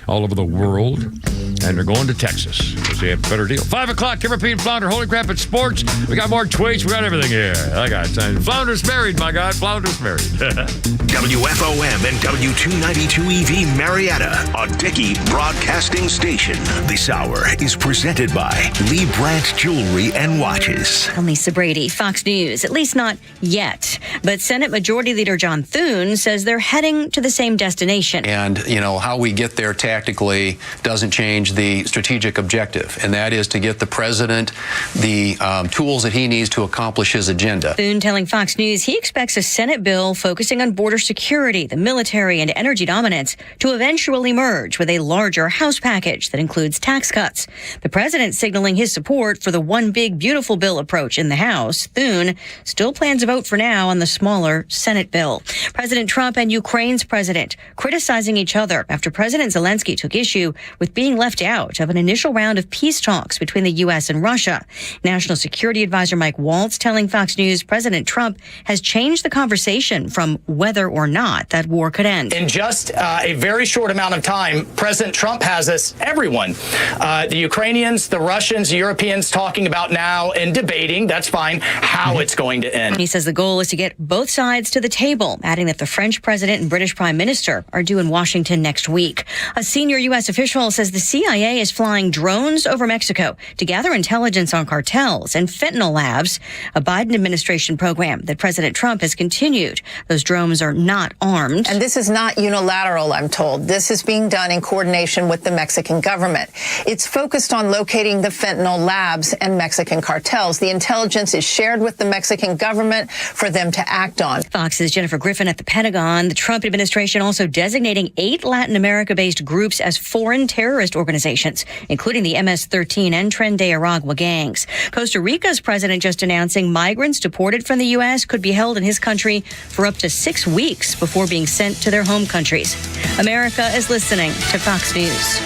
all over the world. And they're going to Texas because they have a better deal. 5 o'clock, Kimmer, Pete, and Flounder. Holy crap, it's sports. We got more tweets. We got everything here. I got time. Flounder's married, my God. Flounder's married. WFOM and W292 EV Marietta, a Dickey broadcasting station. This hour is presented by Lee Brandt Jewelry and Watches. I'm Lisa Brady, Fox News. At least not yet. But Senate Majority Leader John Thune says they're heading to the same destination. And, how we get there tactically doesn't change the strategic objective, and that is to get the president the tools that he needs to accomplish his agenda. Thune telling Fox News he expects a Senate bill focusing on border security, the military, and energy dominance to eventually merge with a larger House package that includes tax cuts. The president signaling his support for the one big beautiful bill approach in the House. Thune still plans to vote for now on the smaller Senate bill. President Trump and Ukraine's president criticizing each other after President Zelensky Zelensky took issue with being left out of an initial round of peace talks between the U.S. and Russia. National Security Advisor Mike Waltz telling Fox News President Trump has changed the conversation from whether or not that war could end. In just a very short amount of time, President Trump has us, everyone, the Ukrainians, the Russians, the Europeans, talking about now and debating, that's fine, how it's going to end. He says the goal is to get both sides to the table, adding that the French president and British prime minister are due in Washington next week. A senior U.S. official says the CIA is flying drones over Mexico to gather intelligence on cartels and fentanyl labs, a Biden administration program that President Trump has continued. Those drones are not armed. And this is not unilateral, I'm told. This is being done in coordination with the Mexican government. It's focused on locating the fentanyl labs and Mexican cartels. The intelligence is shared with the Mexican government for them to act on. Fox's Jennifer Griffin at the Pentagon. The Trump administration also designating 8 Latin America-based groups as foreign terrorist organizations, including the MS-13 and Tren de Aragua gangs. Costa Rica's president just announcing migrants deported from the U.S. could be held in his country for up to 6 weeks before being sent to their home countries. America is listening to Fox News.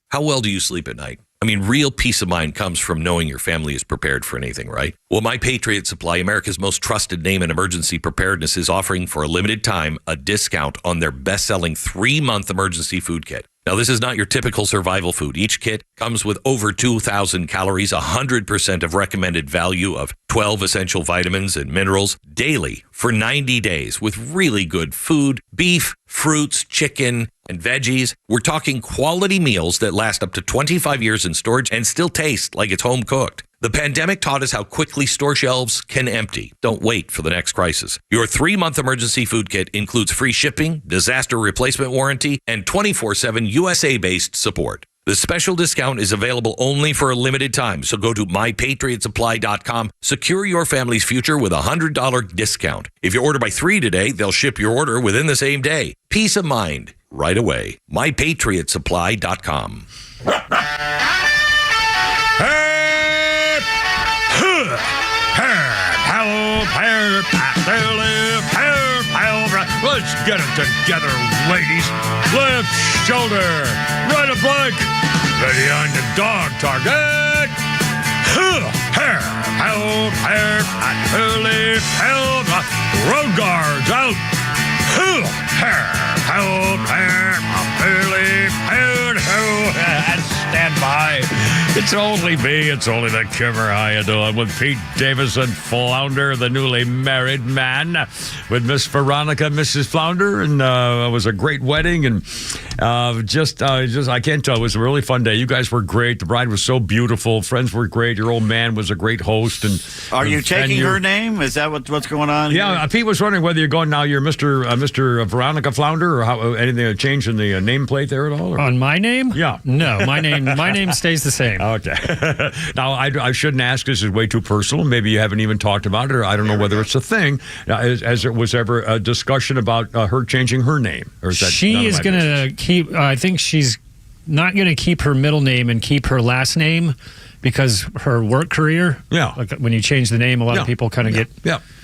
How well do you sleep at night? I mean, real peace of mind comes from knowing your family is prepared for anything, right? Well, My Patriot Supply, America's most trusted name in emergency preparedness, is offering for a limited time a discount on their best-selling 3-month emergency food kit. Now, this is not your typical survival food. Each kit comes with over 2,000 calories, 100% of recommended value of 12 essential vitamins and minerals daily for 90 days with really good food, beef, fruits, chicken, and veggies. We're talking quality meals that last up to 25 years in storage and still taste like it's home cooked. The pandemic taught us how quickly store shelves can empty. Don't wait for the next crisis. Your 3-month emergency food kit includes free shipping, disaster replacement warranty, and 24/7 USA-based support. The special discount is available only for a limited time, so go to mypatriotsupply.com. Secure your family's future with a $100 discount. If you order by 3 today, they'll ship your order within the same day. Peace of mind right away. mypatriotsupply.com. Let's get it together, ladies. Left shoulder, right a blank. Ready on the dog target. Road guards out. And stand by. It's only me. It's only the Kimmer. How you doing? With Pete Davis and Flounder, the newly married man, with Miss Veronica, Mrs. Flounder, and it was a great wedding, and just I can't tell. It was a really fun day. You guys were great. The bride was so beautiful. Friends were great. Your old man was a great host. And are you taking her name? Is that what's going on? Yeah, Pete was wondering whether you're going now. You're Mr. Veronica Flounder, or how anything change in the nameplate there at all? Or? On my name? Yeah. No, my name stays the same. Okay. Now, I shouldn't ask. This is way too personal. Maybe you haven't even talked about it, or I don't know whether it's a thing. As there was ever a discussion about her changing her name, or is that she is going to keep? I think she's not going to keep her middle name and keep her last name. Because her work career, like when you change the name, a lot of people kind of get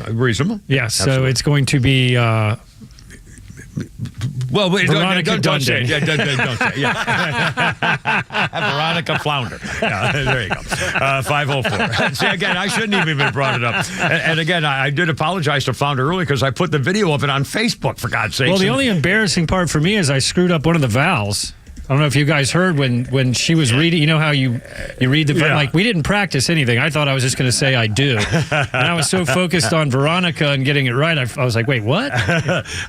reasonable. Yeah, so it's going to be. Well, wait, Veronica don't say it. Dundon. Yeah, don't say it. Yeah. Veronica Flounder. Yeah, there you go. 504. See, again, I shouldn't even have brought it up. And again, I did apologize to Flounder earlier because I put the video of it on Facebook, for God's sake. Well, the only embarrassing part for me is I screwed up one of the vowels. I don't know if you guys heard when she was reading, you know how you read the, like, we didn't practice anything. I thought I was just going to say I do. And I was so focused on Veronica and getting it right, I was like, wait, what?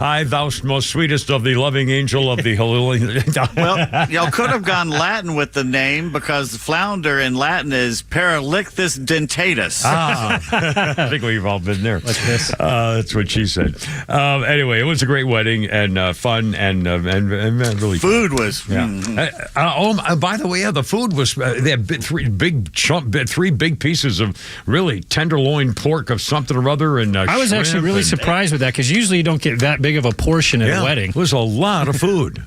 I, thou most sweetest of the loving angel of the Well, y'all could have gone Latin with the name because flounder in Latin is Paralictus dentatus. I think we've all been there. Like this. That's what she said. Anyway, it was a great wedding and fun and really food was. Yeah. By the way, the food was. They had three big pieces of really tenderloin pork of something or other, and I was actually really surprised with that because usually you don't get that big of a portion at a wedding. It was a lot of food,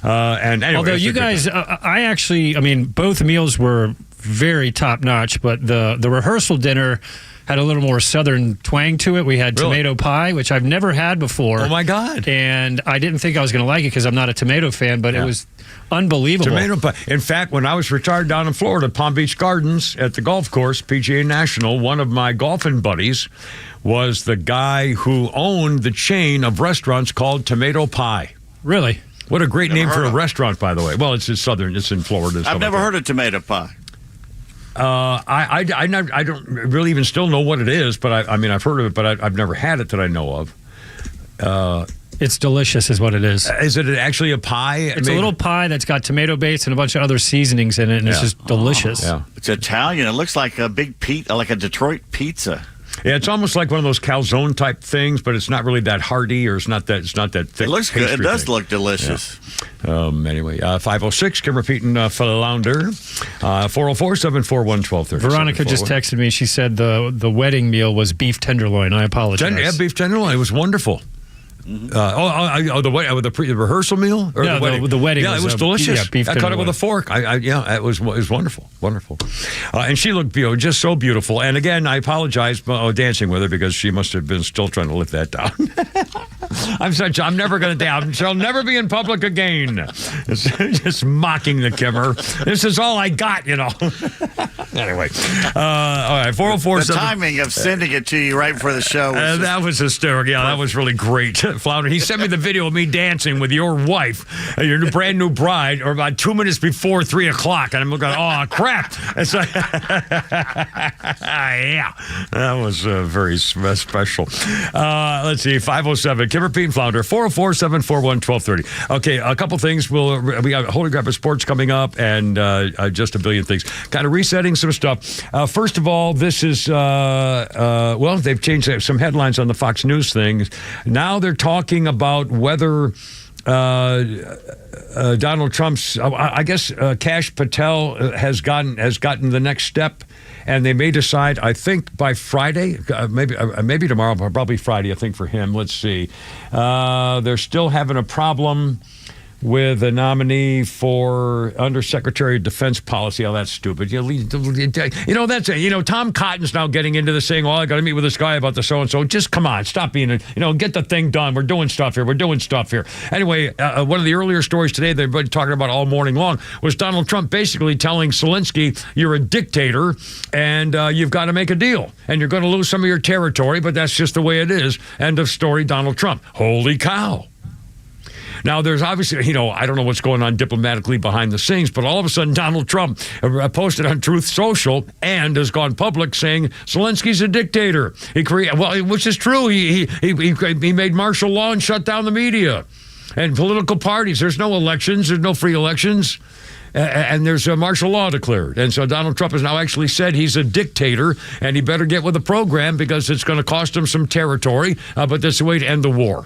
and anyway, although you guys, I mean, both meals were very top notch, but the rehearsal dinner had a little more southern twang to it. We had tomato pie, which I've never had before. Oh, my God. And I didn't think I was going to like it because I'm not a tomato fan, but it was unbelievable. Tomato pie. In fact, when I was retired down in Florida, Palm Beach Gardens at the golf course, PGA National, one of my golfing buddies was the guy who owned the chain of restaurants called Tomato Pie. Really? What a great name for a restaurant, by the way. Well, it's in southern. It's in Florida. I've never heard of tomato pie. I don't really even still know what it is, but I mean, I've heard of it, but I've never had it that I know of. It's delicious is what it is. Is it actually a pie? It's a little pie that's got tomato base and a bunch of other seasonings in it, and it's just delicious. It's Italian. It looks like a big like a Detroit pizza. Yeah, it's almost like one of those calzone type things, but it's not really that hearty, or it's not that thick. It looks good. It does look delicious. Yeah. Anyway, 506, Kim repeating Flounder, 404-741-1230. Veronica just texted me. She said the wedding meal was beef tenderloin. I apologize. Beef tenderloin. It was wonderful. The rehearsal meal? Or no, the wedding. Yeah, it was delicious. Beef I cut it with a fork. It was wonderful. And she looked just so beautiful. And again, I apologize dancing with her because she must have been still trying to lift that down. I'm never going to dance. She'll never be in public again. Just mocking the Kimmer. This is all I got, Anyway. All right, 404. The timing of sending it to you right before the show. That was hysterical. Yeah, that was really great. Flounder. He sent me the video of me dancing with your wife, your brand new bride, or about 2 minutes before 3 o'clock. And I'm looking, oh, crap. It's like, yeah, that was very special. Let's see, 507. Kim repeating Flounder, 404-741-1230. Okay, a couple things. We got Holy Grappa Sports coming up and just a billion things. Kind of resetting some stuff. First of all, this is, they've changed some headlines on the Fox News thing. Now they're talking about whether Donald Trump's, I guess, Kash Patel has gotten the next step, and they may decide, I think, by Friday, maybe tomorrow, but probably Friday, I think, for him. Let's see. They're still having a problem with a nominee for Undersecretary of Defense Policy. Oh, that's stupid. Tom Cotton's now getting into this saying, I got to meet with this guy about the so-and-so. Just come on, stop being, get the thing done. We're doing stuff here. Anyway, one of the earlier stories today they've been talking about all morning long was Donald Trump basically telling Zelensky, you're a dictator and you've got to make a deal. And you're going to lose some of your territory, but that's just the way it is. End of story, Donald Trump. Holy cow. Now, there's obviously, I don't know what's going on diplomatically behind the scenes, but all of a sudden, Donald Trump posted on Truth Social and has gone public saying Zelensky's a dictator. Which is true. He made martial law and shut down the media and political parties. There's no elections. There's no free elections. And there's a martial law declared. And so Donald Trump has now actually said he's a dictator and he better get with the program because it's going to cost him some territory, but that's the way to end the war.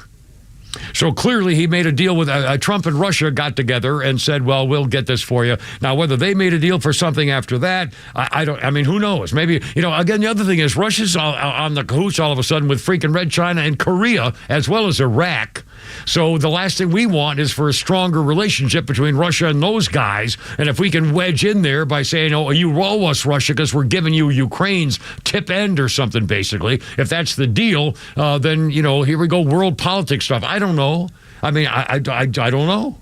So clearly he made a deal with Trump and Russia got together and said, well, we'll get this for you. Now, whether they made a deal for something after that, who knows? Maybe, again, the other thing is Russia's on the cahoots all of a sudden with freaking Red China and Korea as well as Iraq. So the last thing we want is for a stronger relationship between Russia and those guys. And if we can wedge in there by saying, you owe us, Russia, because we're giving you Ukraine's tip end or something, basically. If that's the deal, then, here we go, world politics stuff. I don't know. I don't know.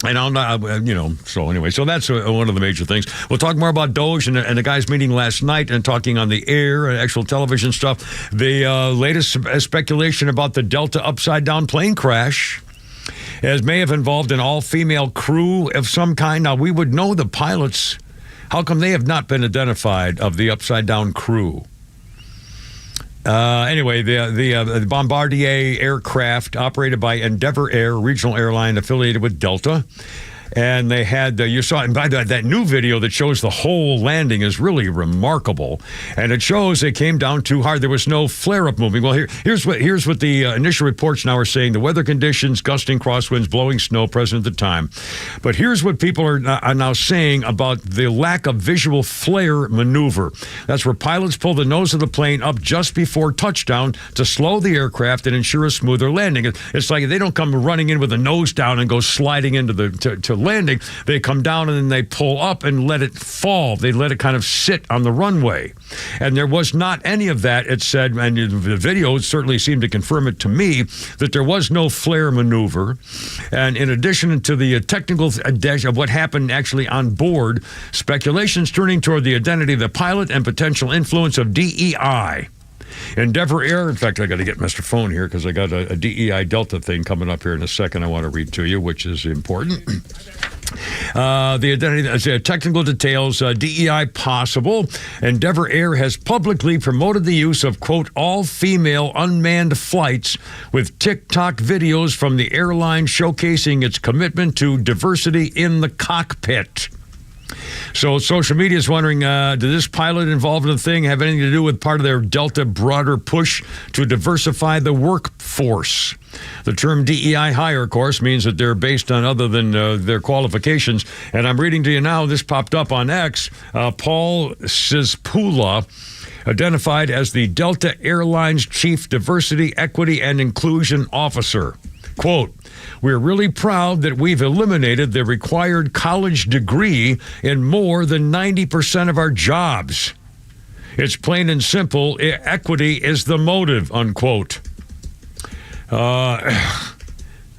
And so anyway, so that's one of the major things. We'll talk more about Doge and the guys meeting last night and talking on the air and actual television stuff. The latest speculation about the Delta upside-down plane crash may have involved an all-female crew of some kind. Now, we would know the pilots. How come they have not been identified of the upside-down crew? Anyway, the Bombardier aircraft operated by Endeavor Air, regional airline affiliated with Delta. And they had, you saw, and by the way, that new video that shows the whole landing is really remarkable. And it shows it came down too hard. There was no flare-up moving. Well, here's what the initial reports now are saying. The weather conditions, gusting crosswinds, blowing snow present at the time. But here's what people are now saying about the lack of visual flare maneuver. That's where pilots pull the nose of the plane up just before touchdown to slow the aircraft and ensure a smoother landing. It's like they don't come running in with the nose down and go sliding into to landing, they come down and then they pull up and let it fall. They let it kind of sit on the runway. And there was not any of that, it said, and the video certainly seemed to confirm it to me, that there was no flare maneuver. And in addition to the technical of what happened actually on board, speculations turning toward the identity of the pilot and potential influence of DEI. Endeavor Air, in fact, I got to get Mr. Phone here because I got a DEI Delta thing coming up here in a second I want to read to you, which is important. The identity, technical details, DEI possible. Endeavor Air has publicly promoted the use of, quote, all-female unmanned flights with TikTok videos from the airline showcasing its commitment to diversity in the cockpit. So social media is wondering, did this pilot involved in the thing have anything to do with part of their Delta broader push to diversify the workforce? The term DEI hire, of course, means that they're based on other than their qualifications. And I'm reading to you now, this popped up on X, Paul Cispula, identified as the Delta Airlines Chief Diversity, Equity, and Inclusion Officer. Quote, we're really proud that we've eliminated the required college degree in more than 90% of our jobs. It's plain and simple, equity is the motive, unquote.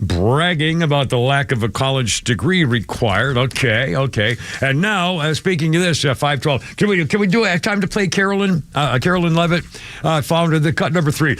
Bragging about the lack of a college degree required. Okay. And now, speaking of this, 512, can we do it? Have time to play Carolyn Levitt, founder of the cut number 3.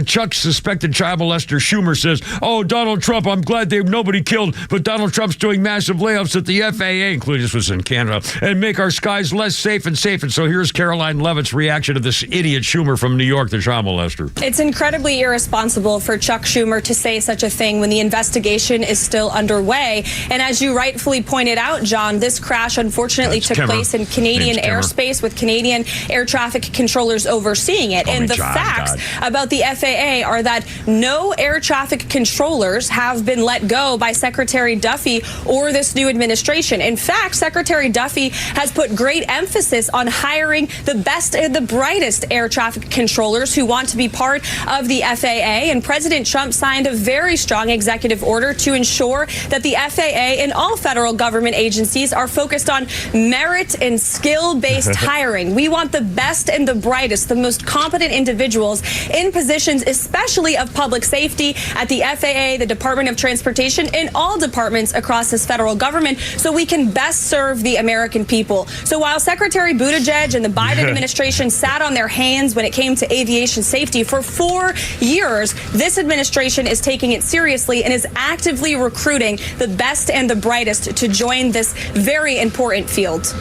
Chuck's suspected child molester Schumer says, "Oh, Donald Trump, I'm glad nobody killed, but Donald Trump's doing massive layoffs at the FAA," including this was in Canada, "and make our skies less safe and safe." And so here's Caroline Levitt's reaction to this idiot Schumer from New York, the child molester. It's incredibly irresponsible for Chuck Schumer to say such a thing when the investigation is still underway. And as you rightfully pointed out, John, this crash unfortunately took place in Canadian airspace with Canadian air traffic controllers overseeing it. And the facts about the FAA are that no air traffic controllers have been let go by Secretary Duffy or this new administration. In fact, Secretary Duffy has put great emphasis on hiring the best and the brightest air traffic controllers who want to be part of the FAA. And President Trump signed a very strong executive order to ensure that the FAA and all federal government agencies are focused on merit and skill-based hiring. We want the best and the brightest, the most competent individuals in positions, especially of public safety at the FAA, the Department of Transportation, and all departments across this federal government so we can best serve the American people. So while Secretary Buttigieg and the Biden administration sat on their hands when it came to aviation safety for 4 years, this administration is taking it seriously and is actively recruiting the best and the brightest to join this very important field.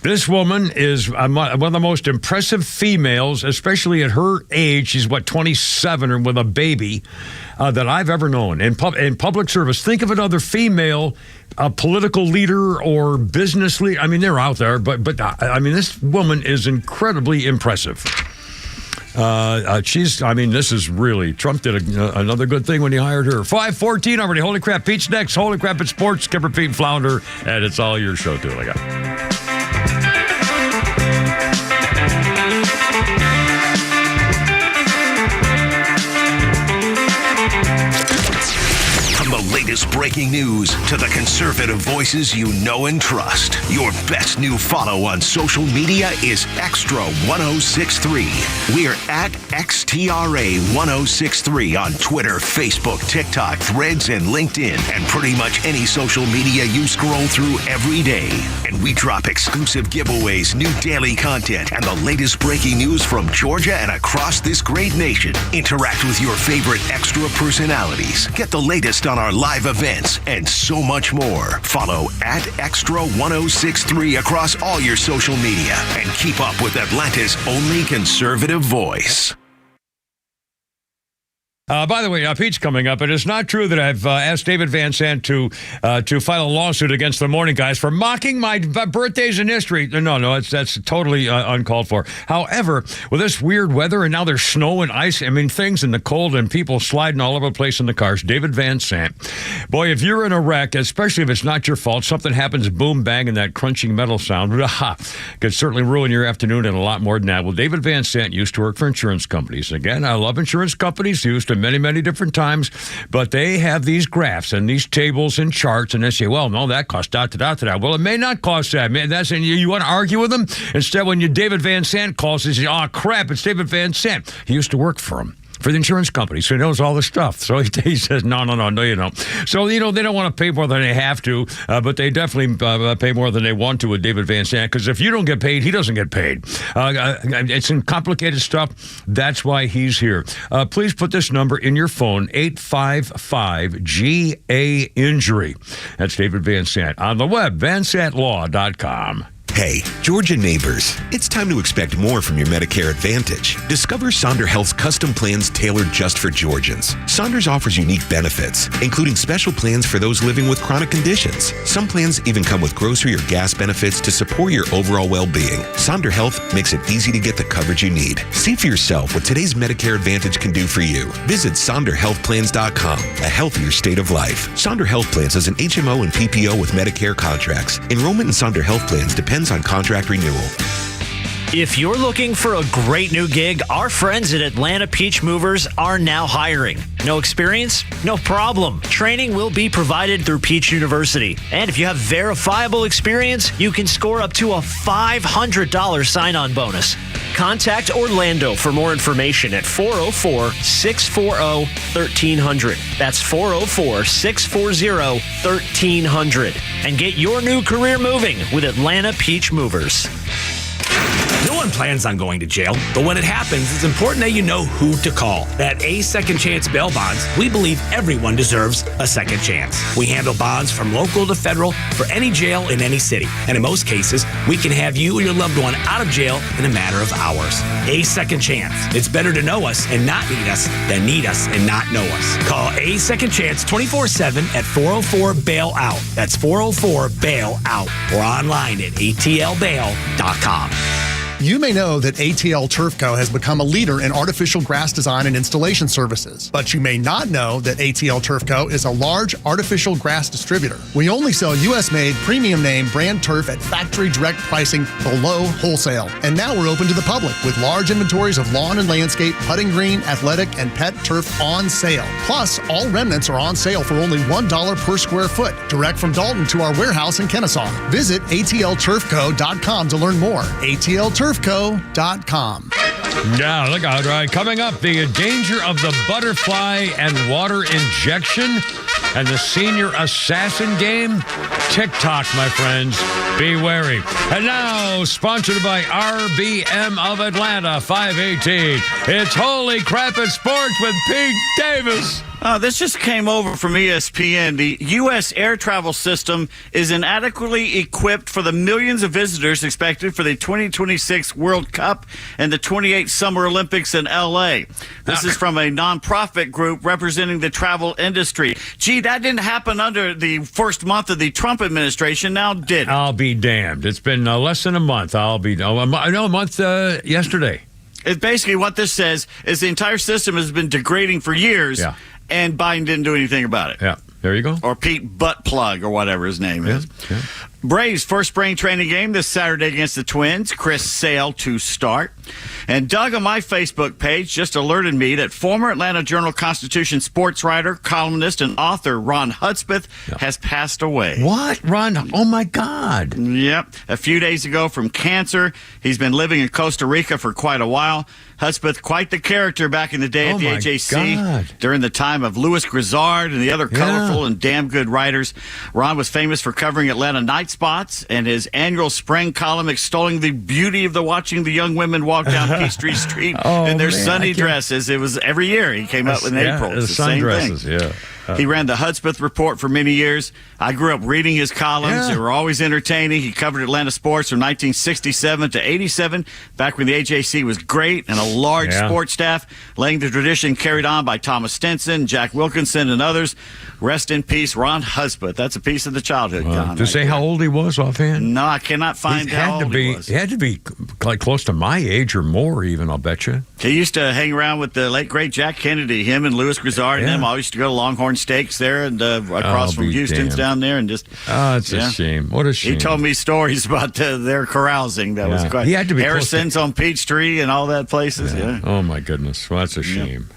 This woman is one of the most impressive females, especially at her age. She's, 27 or with a baby, that I've ever known in public service. Think of another female political leader or business leader. I mean, they're out there, but this woman is incredibly impressive. This is really, Trump did another good thing when he hired her. 5:14 already. Holy crap, Pete's next. Holy crap, it's sports. Kipper, Pete, and Flounder, and it's all your show, too. I got latest breaking news to the conservative voices you know and trust. Your best new follow on social media is XTRA 106.3. We're at XTRA 106.3 on Twitter, Facebook, TikTok, Threads, and LinkedIn, and pretty much any social media you scroll through every day. And we drop exclusive giveaways, new daily content, and the latest breaking news from Georgia and across this great nation. Interact with your favorite Extra personalities. Get the latest on our live events, and so much more. Follow at XTRA 106.3 across all your social media and keep up with Atlanta's only conservative voice. By the way, Pete's coming up, and it's not true that I've asked David Van Sant to file a lawsuit against the morning guys for mocking my birthdays in history. No, that's totally uncalled for. However, with this weird weather, and now there's snow and ice, things in the cold and people sliding all over the place in the cars, David Van Sant, boy, if you're in a wreck, especially if it's not your fault, something happens, boom, bang, and that crunching metal sound, could certainly ruin your afternoon and a lot more than that. Well, David Van Sant used to work for insurance companies. Again, I love insurance companies. He used to many, many different times. But they have these graphs and these tables and charts, and they say, well, no, that costs da, da, da, da. Well, it may not cost that. Man, that's, and you want to argue with them? Instead, when David Van Sant calls, he says, oh, crap, it's David Van Sant. He used to work for him. For the insurance company, so he knows all the stuff. So he says, no, you don't. So, they don't want to pay more than they have to, but they definitely pay more than they want to with David Van Sant, because if you don't get paid, he doesn't get paid. It's some complicated stuff. That's why he's here. Please put this number in your phone, 855-GA-INJURY. That's David Van Sant. On the web, vansantlaw.com. Hey, Georgia neighbors, it's time to expect more from your Medicare Advantage. Discover Sonder Health's custom plans tailored just for Georgians. Saunders offers unique benefits, including special plans for those living with chronic conditions. Some plans even come with grocery or gas benefits to support your overall well-being. Sonder Health makes it easy to get the coverage you need. See for yourself what today's Medicare Advantage can do for you. Visit SonderHealthPlans.com, a healthier state of life. Sonder Health Plans is an HMO and PPO with Medicare contracts. Enrollment in Sonder Health Plans depends on contract renewal. If you're looking for a great new gig, our friends at Atlanta Peach Movers are now hiring. No experience? No problem. Training will be provided through Peach University. And if you have verifiable experience, you can score up to a $500 sign-on bonus. Contact Orlando for more information at 404-640-1300. That's 404-640-1300. And get your new career moving with Atlanta Peach Movers. No one plans on going to jail, but when it happens, it's important that you know who to call. At A Second Chance Bail Bonds, we believe everyone deserves a second chance. We handle bonds from local to federal for any jail in any city. And in most cases, we can have you or your loved one out of jail in a matter of hours. A Second Chance. It's better to know us and not need us than need us and not know us. Call A Second Chance 24/7 at 404-BAIL-OUT. That's 404-BAIL-OUT. Or online at atlbail.com. You may know that ATL Turf Co. has become a leader in artificial grass design and installation services, but you may not know that ATL Turf Co. is a large artificial grass distributor. We only sell U.S.-made, premium name brand turf at factory direct pricing below wholesale. And now we're open to the public with large inventories of lawn and landscape, putting green, athletic, and pet turf on sale. Plus, all remnants are on sale for only $1 per square foot, direct from Dalton to our warehouse in Kennesaw. Visit atlturfco.com to learn more. atlturfco.com. Yeah, look out. Right. Coming up, the danger of the butterfly and water injection and the senior assassin game. TikTok, my friends. Be wary. And now, sponsored by RBM of Atlanta, 518. It's Holy Crap at Sports with Pete Davis. This just came over from ESPN. The U.S. air travel system is inadequately equipped for the millions of visitors expected for the 2026 World Cup and the 28 Summer Olympics in L.A. This is from a nonprofit group representing the travel industry. Gee, that didn't happen under the first month of the Trump administration. Now did it? I'll be damned. It's been less than a month. A month yesterday. It's basically what this says is the entire system has been degrading for years. Yeah. And Biden didn't do anything about it. Yeah, there you go. Or Pete Buttplug or whatever his name is. Yeah. Braves' first spring training game this Saturday against the Twins. Chris Sale to start. And Doug on my Facebook page just alerted me that former Atlanta Journal-Constitution sports writer, columnist, and author Ron Hudspeth has passed away. What? Ron? Oh, my God. Yep. A few days ago from cancer. He's been living in Costa Rica for quite a while. Hudspeth, quite the character back in the day at the AJC. God. During the time of Louis Grizzard and the other colorful and damn good writers. Ron was famous for covering Atlanta night spots and his annual spring column extolling the beauty of watching the young women walk down Peachtree Street in their sunny dresses. It was every year he came up in April. It's the same sundresses, thing. He ran the Hudspeth Report for many years. I grew up reading his columns. They were always entertaining. He covered Atlanta sports from 1967 to 87, back when the AJC was great and a large sports staff, laying the tradition carried on by Thomas Stinson, Jack Wilkinson, and others. Rest in peace, Ron Hudspeth. That's a piece of the childhood. To say how old he was offhand? No, I cannot find how old he was. He had to be like close to my age or more even, I'll bet you. He used to hang around with the late, great Jack Kennedy. Him and Louis Grizzard and them all used to go to Longhorn Longhorn Steaks there and across from Houston's down there, and just it's a shame. What a shame. He told me stories about their carousing. That was quite. He had to be Harrison's on Peachtree and all that places. Yeah. Oh my goodness, well, that's a shame.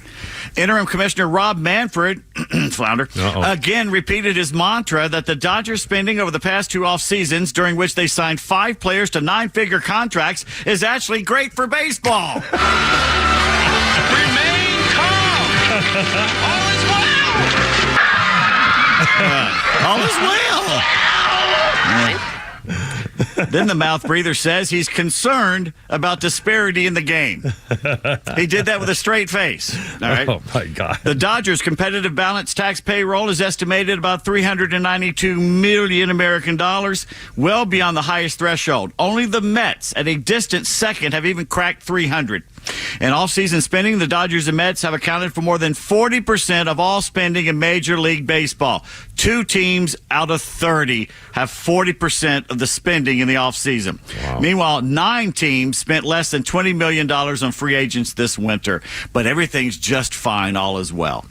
Interim Commissioner Rob Manfred, flounder, again repeated his mantra that the Dodgers spending over the past 2 off seasons, during which they signed 5 players to 9-figure contracts, is actually great for baseball. Remain calm. All is well. All is well. Then the mouth breather says he's concerned about disparity in the game. He did that with a straight face. All right. Oh, my God. The Dodgers' competitive balance tax payroll is estimated about $392 million American dollars, well beyond the highest threshold. Only the Mets, at a distant second, have even cracked 300. In off-season spending, the Dodgers and Mets have accounted for more than 40% of all spending in Major League Baseball. 2 teams out of 30 have 40% of the spending in the offseason. Wow. Meanwhile, 9 teams spent less than $20 million on free agents this winter. But everything's just fine. All is well.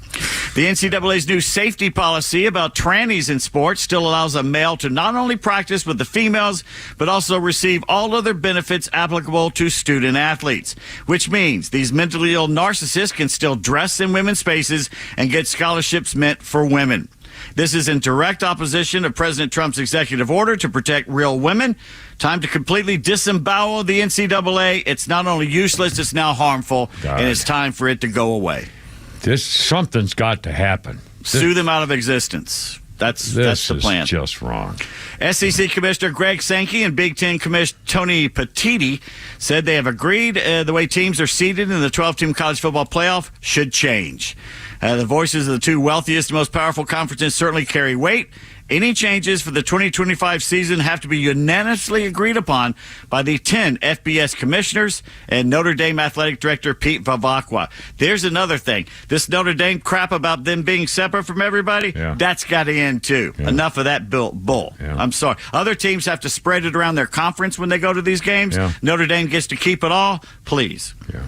The NCAA's new safety policy about trannies in sports still allows a male to not only practice with the females, but also receive all other benefits applicable to student athletes, which means these mentally ill narcissists can still dress in women's spaces and get scholarships meant for women. This is in direct opposition of President Trump's executive order to protect real women. Time to completely disembowel the NCAA. It's not only useless, it's now harmful, and it's time for it to go away. Something's got to happen. Sue them out of existence. That's the plan. This is just wrong. SEC Commissioner Greg Sankey and Big Ten Commissioner Tony Petitti said they have agreed the way teams are seeded in the 12-team college football playoff should change. The voices of the 2 wealthiest and most powerful conferences certainly carry weight. Any changes for the 2025 season have to be unanimously agreed upon by the 10 FBS commissioners and Notre Dame athletic director Pete Vavakwa. There's another thing. This Notre Dame crap about them being separate from everybody, that's got to end too. Yeah. Enough of that bull. Yeah. I'm sorry. Other teams have to spread it around their conference when they go to these games. Yeah. Notre Dame gets to keep it all. Please. Yeah.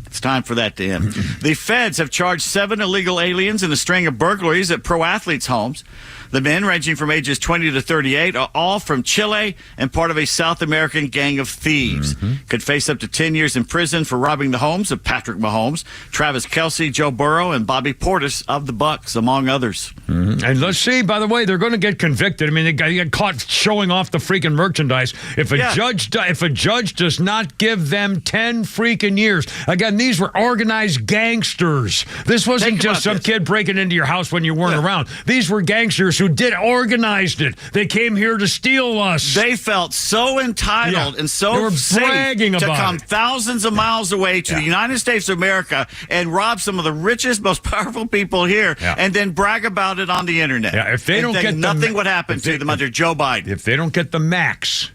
It's time for that to end. The feds have charged 7 illegal aliens in a string of burglaries at pro athletes' homes. The men, ranging from ages 20 to 38, are all from Chile and part of a South American gang of thieves. Could face up to 10 years in prison for robbing the homes of Patrick Mahomes, Travis Kelce, Joe Burrow, and Bobby Portis of the Bucs, among others. And let's see, by the way, they're going to get convicted. I mean, they got caught showing off the freaking merchandise. If a judge does not give them 10 freaking years, again, these were organized gangsters. This wasn't just some kid breaking into your house when you weren't around. These were gangsters who organized it. They came here to steal us. They felt so entitled and so safe to come thousands of miles away to the United States of America and rob some of the richest, most powerful people here, and then brag about it on the internet. Yeah, if they don't get nothing would happen to them under Joe Biden. If they don't get the max,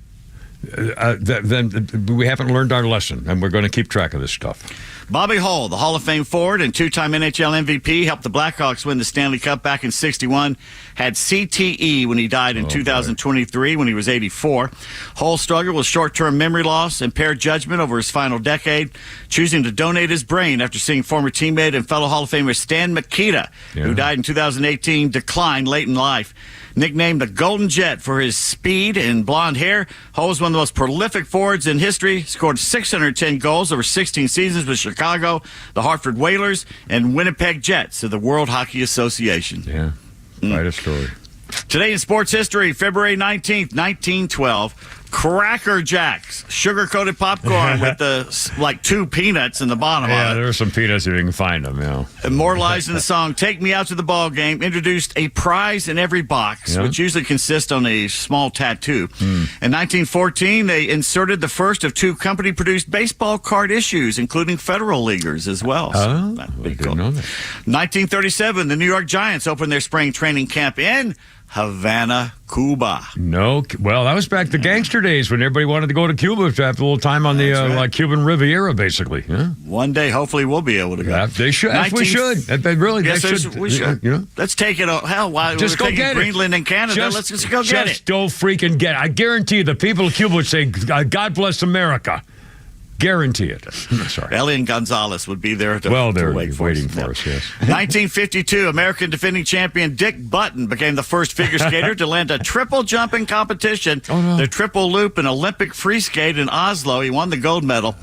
then we haven't learned our lesson, and we're going to keep track of this stuff. Bobby Hull, the Hall of Fame forward and 2-time NHL MVP, helped the Blackhawks win the Stanley Cup back in '61, had CTE when he died in 2023 when he was 84. Hull struggled with short-term memory loss, impaired judgment over his final decade, choosing to donate his brain after seeing former teammate and fellow Hall of Famer Stan Mikita, who died in 2018, decline late in life. Nicknamed the Golden Jet for his speed and blonde hair, Hull was one of the most prolific forwards in history, scored 610 goals over 16 seasons with Chicago, the Hartford Whalers, and Winnipeg Jets of the World Hockey Association. Yeah, quite a story. Today in sports history, February 19th, 1912, Cracker Jacks, sugar-coated popcorn with the 2 peanuts in the bottom of it. Yeah, there are some peanuts if you can find them, Immortalized in the song Take Me Out to the Ball Game, introduced a prize in every box, which usually consists on a small tattoo. In 1914, they inserted the first of 2 company-produced baseball card issues, including Federal Leaguers as well. Oh, I didn't know that. 1937, the New York Giants opened their spring training camp in Havana, Cuba. Well, that was back the gangster days when everybody wanted to go to Cuba to have a little time on the Cuban Riviera, basically. Yeah. One day, hopefully, we'll be able to go. They should. We should. Really, yes, they should. We should. Let's take it. Hell, why just we're go get Greenland it. and Canada? Let's just go get it. Just go freaking get it. I guarantee you, the people of Cuba would say, "God bless America." Guarantee it. Sorry. Elian Gonzalez would be there to they're wait waiting for us, yes. 1952, American defending champion Dick Button became the first figure skater to land a triple jumping competition, the triple loop and Olympic free skate in Oslo. He won the gold medal.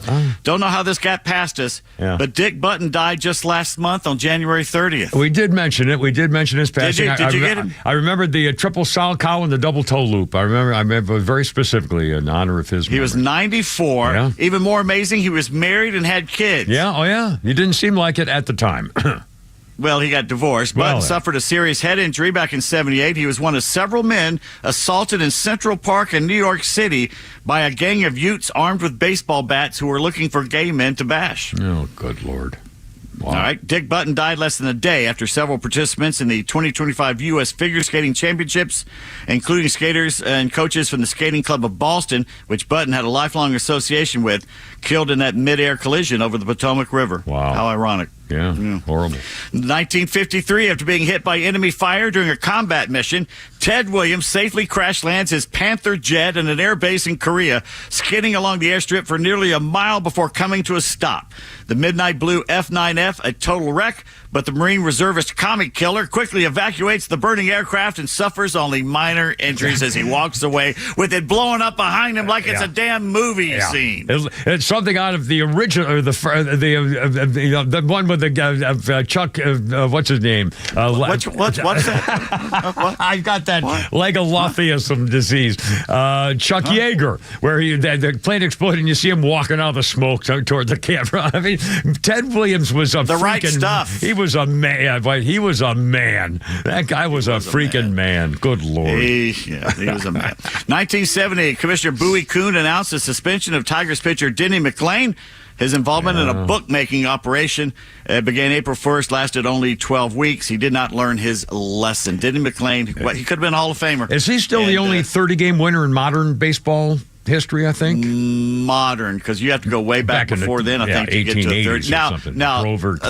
Don't know how this got past us, but Dick Button died just last month on January 30th. We did mention it. We did mention his passing. Did you get it? I remembered the triple sow cow and the double toe loop. I remember very specifically in honor of his memory. He was 94. Yeah. Even more amazing, he was married and had kids. Yeah, oh yeah. You didn't seem like it at the time. Well, he got divorced, but suffered a serious head injury back in 1978. He was one of several men assaulted in Central Park in New York City by a gang of Utes armed with baseball bats who were looking for gay men to bash. Oh, good Lord. Wow. All right. Dick Button died less than a day after several participants in the 2025 U.S. Figure Skating Championships, including skaters and coaches from the Skating Club of Boston, which Button had a lifelong association with, killed in that midair collision over the Potomac River. Wow. How ironic. Yeah, horrible. 1953, after being hit by enemy fire during a combat mission, Ted Williams safely crash lands his Panther jet in an air base in Korea, skidding along the airstrip for nearly a mile before coming to a stop. The Midnight Blue F-9F, a total wreck, but the Marine reservist Comic Killer quickly evacuates the burning aircraft and suffers only minor injuries as he walks away with it blowing up behind him like it's a damn movie scene. It's something out of the original, or the one with the Chuck. What's his name? What's that? What? I got that Legolothiasm disease. Chuck Yeager, where the plane exploded and you see him walking out of the smoke toward the camera. I mean, Ted Williams was a right stuff. He was a man. He was a man. That guy was a freaking man. Good Lord. He was a man. 1970, Commissioner Bowie Kuhn announced the suspension of Tigers pitcher Denny McLain. His involvement in a bookmaking operation began April 1st, lasted only 12 weeks. He did not learn his lesson. Denny McLain, he could have been a Hall of Famer. Is he still the only 30-game winner in modern baseball history, I think? Modern, because you have to go way back before then, I think, to get to a 30. Now,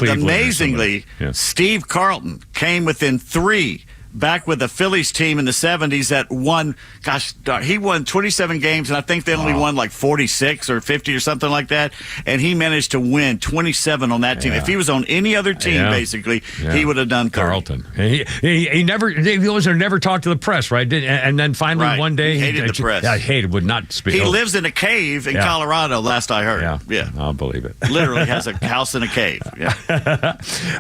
amazingly, Steve Carlton came within 3 back with the Phillies team in the 70s that won, he won 27 games, and I think they only won like 46 or 50 or something like that, and he managed to win 27 on that team. If he was on any other team, basically, he would have done 30. Carlton. He never talked to the press, right? And then finally one day... He hated the press. Would not speak. He lives in a cave in Colorado, last I heard. Yeah, I'll believe it. Literally has a house in a cave. Yeah.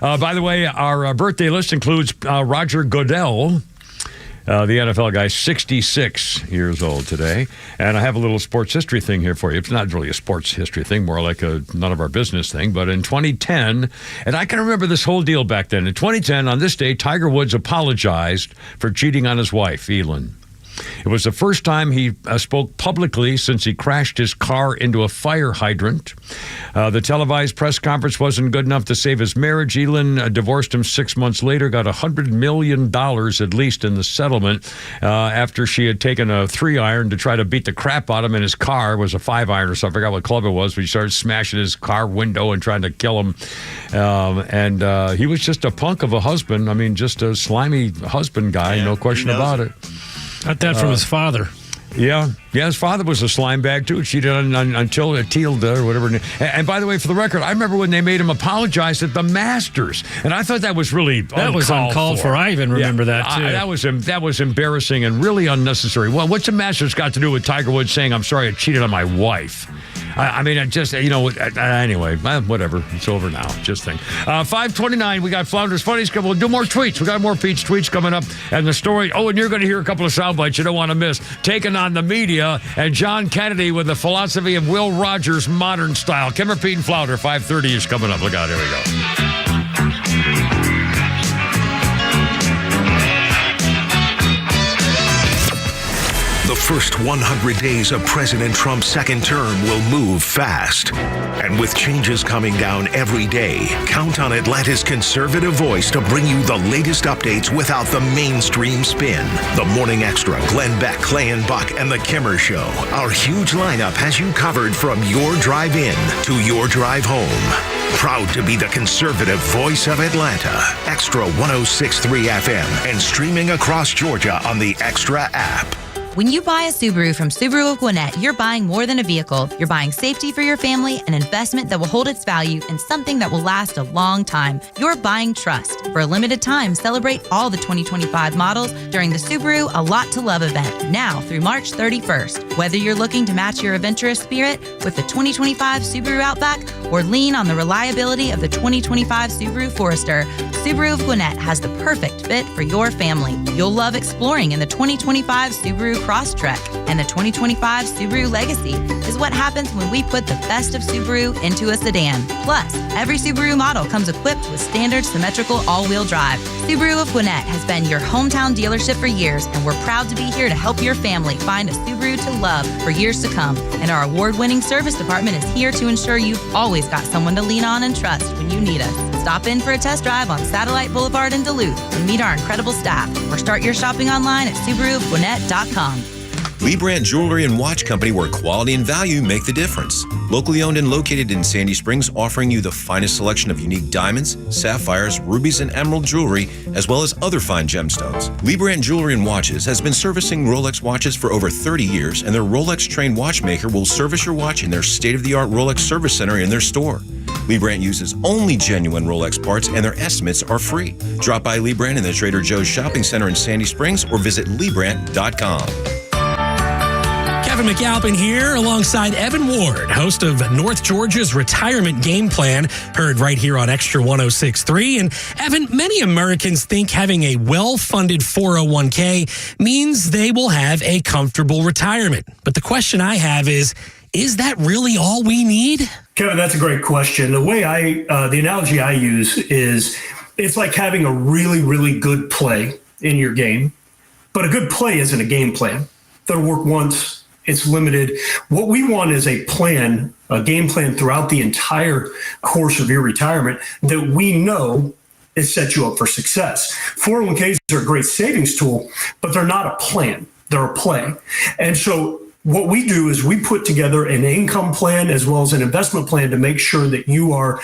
By the way, our birthday list includes Roger Goodell, the NFL guy, 66 years old today. And I have a little sports history thing here for you. It's not really a sports history thing, more like a none of our business thing. But in 2010, and I can remember this whole deal back then. In 2010, on this day, Tiger Woods apologized for cheating on his wife, Elin. It was the first time he spoke publicly since he crashed his car into a fire hydrant. The televised press conference wasn't good enough to save his marriage. Elin divorced him 6 months later, got $100 million at least in the settlement after she had taken a 3-iron to try to beat the crap out of him in his car. It was a 5-iron or something. I forgot what club it was, but she started smashing his car window and trying to kill him. And he was just a punk of a husband. I mean, just a slimy husband guy, no question about it. Got that from his father. Yeah, his father was a slime bag, too. Cheated until Tilda or whatever. And by the way, for the record, I remember when they made him apologize at the Masters. And I thought that was really uncalled for. I even remember that, too. That was embarrassing and really unnecessary. Well, what's the Masters got to do with Tiger Woods saying, I'm sorry, I cheated on my wife? I mean, anyway, whatever. It's over now. Just think. 5:29, we got Flounders Funnies. We'll do more tweets. We got more Pete's tweets coming up. And the story, and you're going to hear a couple of sound bites you don't want to miss. Taking on the media and John Kennedy with the philosophy of Will Rogers modern style. Kimmer, Pete, and Flounder, 5:30 is coming up. Look out, here we go. The first 100 days of President Trump's second term will move fast. And with changes coming down every day, count on Atlanta's conservative voice to bring you the latest updates without the mainstream spin. The Morning Extra, Glenn Beck, Clay and Buck, and The Kimmer Show. Our huge lineup has you covered from your drive in to your drive home. Proud to be the conservative voice of Atlanta. XTRA 106.3 FM and streaming across Georgia on the XTRA app. When you buy a Subaru from Subaru of Gwinnett, you're buying more than a vehicle. You're buying safety for your family, an investment that will hold its value, and something that will last a long time. You're buying trust. For a limited time, celebrate all the 2025 models during the Subaru A Lot to Love event, now through March 31st. Whether you're looking to match your adventurous spirit with the 2025 Subaru Outback or lean on the reliability of the 2025 Subaru Forester, Subaru of Gwinnett has the perfect fit for your family. You'll love exploring in the 2025 Subaru Crosstrek, and the 2025 Subaru Legacy is what happens when we put the best of Subaru into a sedan. Plus, every Subaru model comes equipped with standard symmetrical all-wheel drive. Subaru of Gwinnett has been your hometown dealership for years, and we're proud to be here to help your family find a Subaru to love for years to come. And our award-winning service department is here to ensure you've always got someone to lean on and trust when you need us. Stop in for a test drive on Satellite Boulevard in Duluth and meet our incredible staff, or start your shopping online at SubaruofGwinnett.com. Lee Brandt Jewelry and Watch Company, where quality and value make the difference. Locally owned and located in Sandy Springs, offering you the finest selection of unique diamonds, sapphires, rubies, and emerald jewelry, as well as other fine gemstones. Lee Brandt Jewelry and Watches has been servicing Rolex watches for over 30 years, and their Rolex-trained watchmaker will service your watch in their state-of-the-art Rolex service center in their store. Lee Brandt uses only genuine Rolex parts, and their estimates are free. Drop by Lee Brandt in the Trader Joe's Shopping Center in Sandy Springs or visit LeeBrandt.com. Kevin McAlpin here alongside Evan Ward, host of North Georgia's Retirement Game Plan, heard right here on XTRA 106.3. And Evan, many Americans think having a well-funded 401k means they will have a comfortable retirement. But the question I have is that really all we need? Kevin, that's a great question. The way the analogy I use is it's like having a really, really good play in your game, but a good play isn't a game plan. That'll work once. It's limited. What we want is a plan, a game plan throughout the entire course of your retirement that we know is set you up for success. 401ks are a great savings tool, but they're not a plan. They're a play. And so what we do is we put together an income plan as well as an investment plan to make sure that you are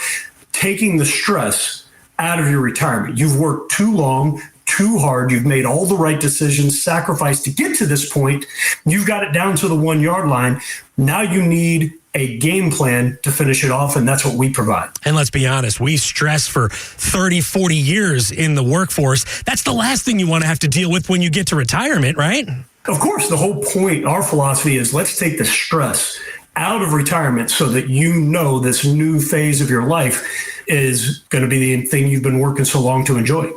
taking the stress out of your retirement. You've worked too long, too hard. You've made all the right decisions, sacrificed to get to this point. You've got it down to the 1 yard line. Now you need a game plan to finish it off, and that's what we provide. And let's be honest, we stress for 30, 40 years in the workforce. That's the last thing you want to have to deal with when you get to retirement, right? Of course, the whole point, our philosophy is let's take the stress out of retirement so that you know this new phase of your life is going to be the thing you've been working so long to enjoy.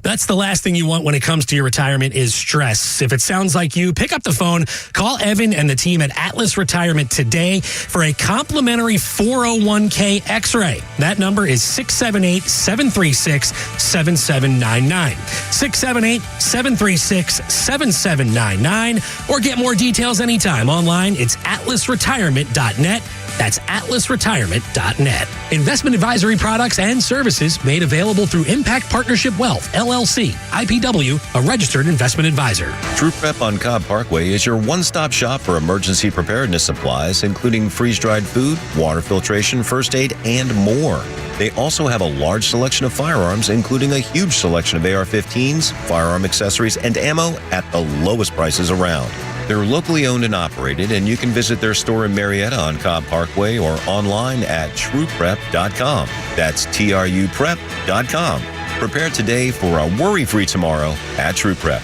That's the last thing you want when it comes to your retirement is stress. If it sounds like you, pick up the phone, call Evan and the team at Atlas Retirement today for a complimentary 401k X-ray. That number is 678-736-7799. 678-736-7799. Or get more details anytime online. It's atlasretirement.net. That's atlasretirement.net. Investment advisory products and services made available through Impact Partnership Wealth, LLC, IPW, a registered investment advisor. True Prep on Cobb Parkway is your one-stop shop for emergency preparedness supplies, including freeze-dried food, water filtration, first aid, and more. They also have a large selection of firearms, including a huge selection of AR-15s, firearm accessories, and ammo at the lowest prices around. They're locally owned and operated, and you can visit their store in Marietta on Cobb Parkway or online at trueprep.com. That's TRUprep.com. Prepare today for a worry-free tomorrow at True Prep.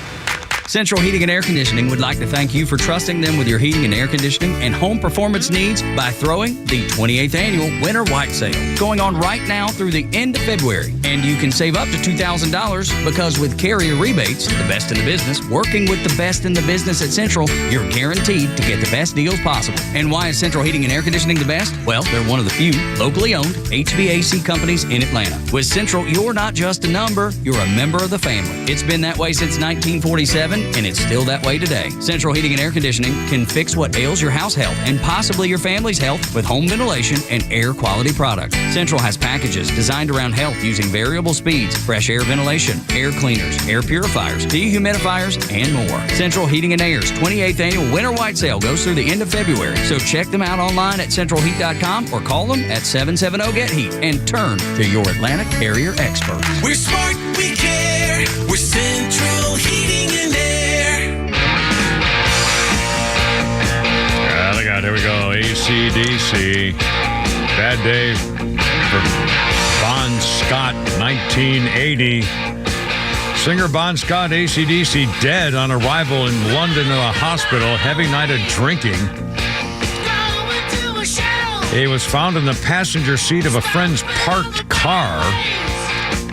Central Heating and Air Conditioning would like to thank you for trusting them with your heating and air conditioning and home performance needs by throwing the 28th Annual Winter White Sale going on right now through the end of February. And you can save up to $2,000 because with carrier rebates, the best in the business, working with the best in the business at Central, you're guaranteed to get the best deals possible. And why is Central Heating and Air Conditioning the best? Well, they're one of the few locally owned HVAC companies in Atlanta. With Central, you're not just a number, you're a member of the family. It's been that way since 1947. And it's still that way today. Central Heating and Air Conditioning can fix what ails your house health and possibly your family's health with home ventilation and air quality products. Central has packages designed around health using variable speeds, fresh air ventilation, air cleaners, air purifiers, dehumidifiers, and more. Central Heating and Air's 28th Annual Winter White Sale goes through the end of February. So check them out online at centralheat.com or call them at 770-GET-HEAT and turn to your Atlanta carrier expert. We're smart, we care. We're Central Heating and Air. go. AC/DC. Bad day for Bon Scott, 1980. Singer Bon Scott, AC/DC, dead on arrival in London in a hospital. Heavy night of drinking. He was found in the passenger seat of a friend's parked car.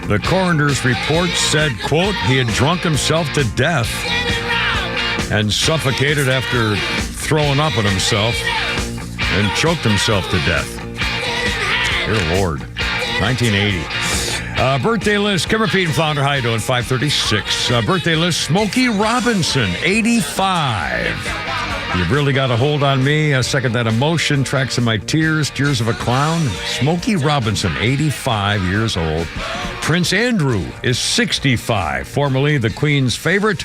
The coroner's report said, quote, he had drunk himself to death and suffocated after throwing up on himself and choked himself to death. Dear Lord. 1980. Birthday list. Kimmer, Pete, and Flounder. How you doing? 536. Birthday list. Smokey Robinson, 85. You've really got a hold on me. I second that emotion. Tracks in my tears. Tears of a clown. Smokey Robinson, 85 years old. Prince Andrew is 65, formerly the Queen's favorite,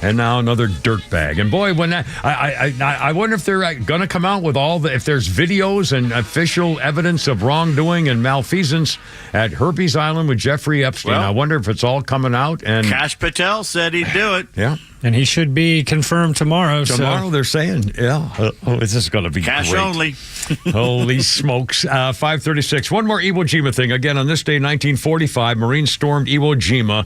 and now another dirtbag. And boy, when that, I wonder if they're going to come out with if there's videos and official evidence of wrongdoing and malfeasance at Herpes Island with Jeffrey Epstein. Well, I wonder if it's all coming out. And Kash Patel said he'd do it. Yeah. And he should be confirmed tomorrow. Tomorrow, they're saying, yeah. This is going to be Cash great. only. Holy smokes. 536. One more Iwo Jima thing. Again, on this day, 1945, Marines stormed Iwo Jima.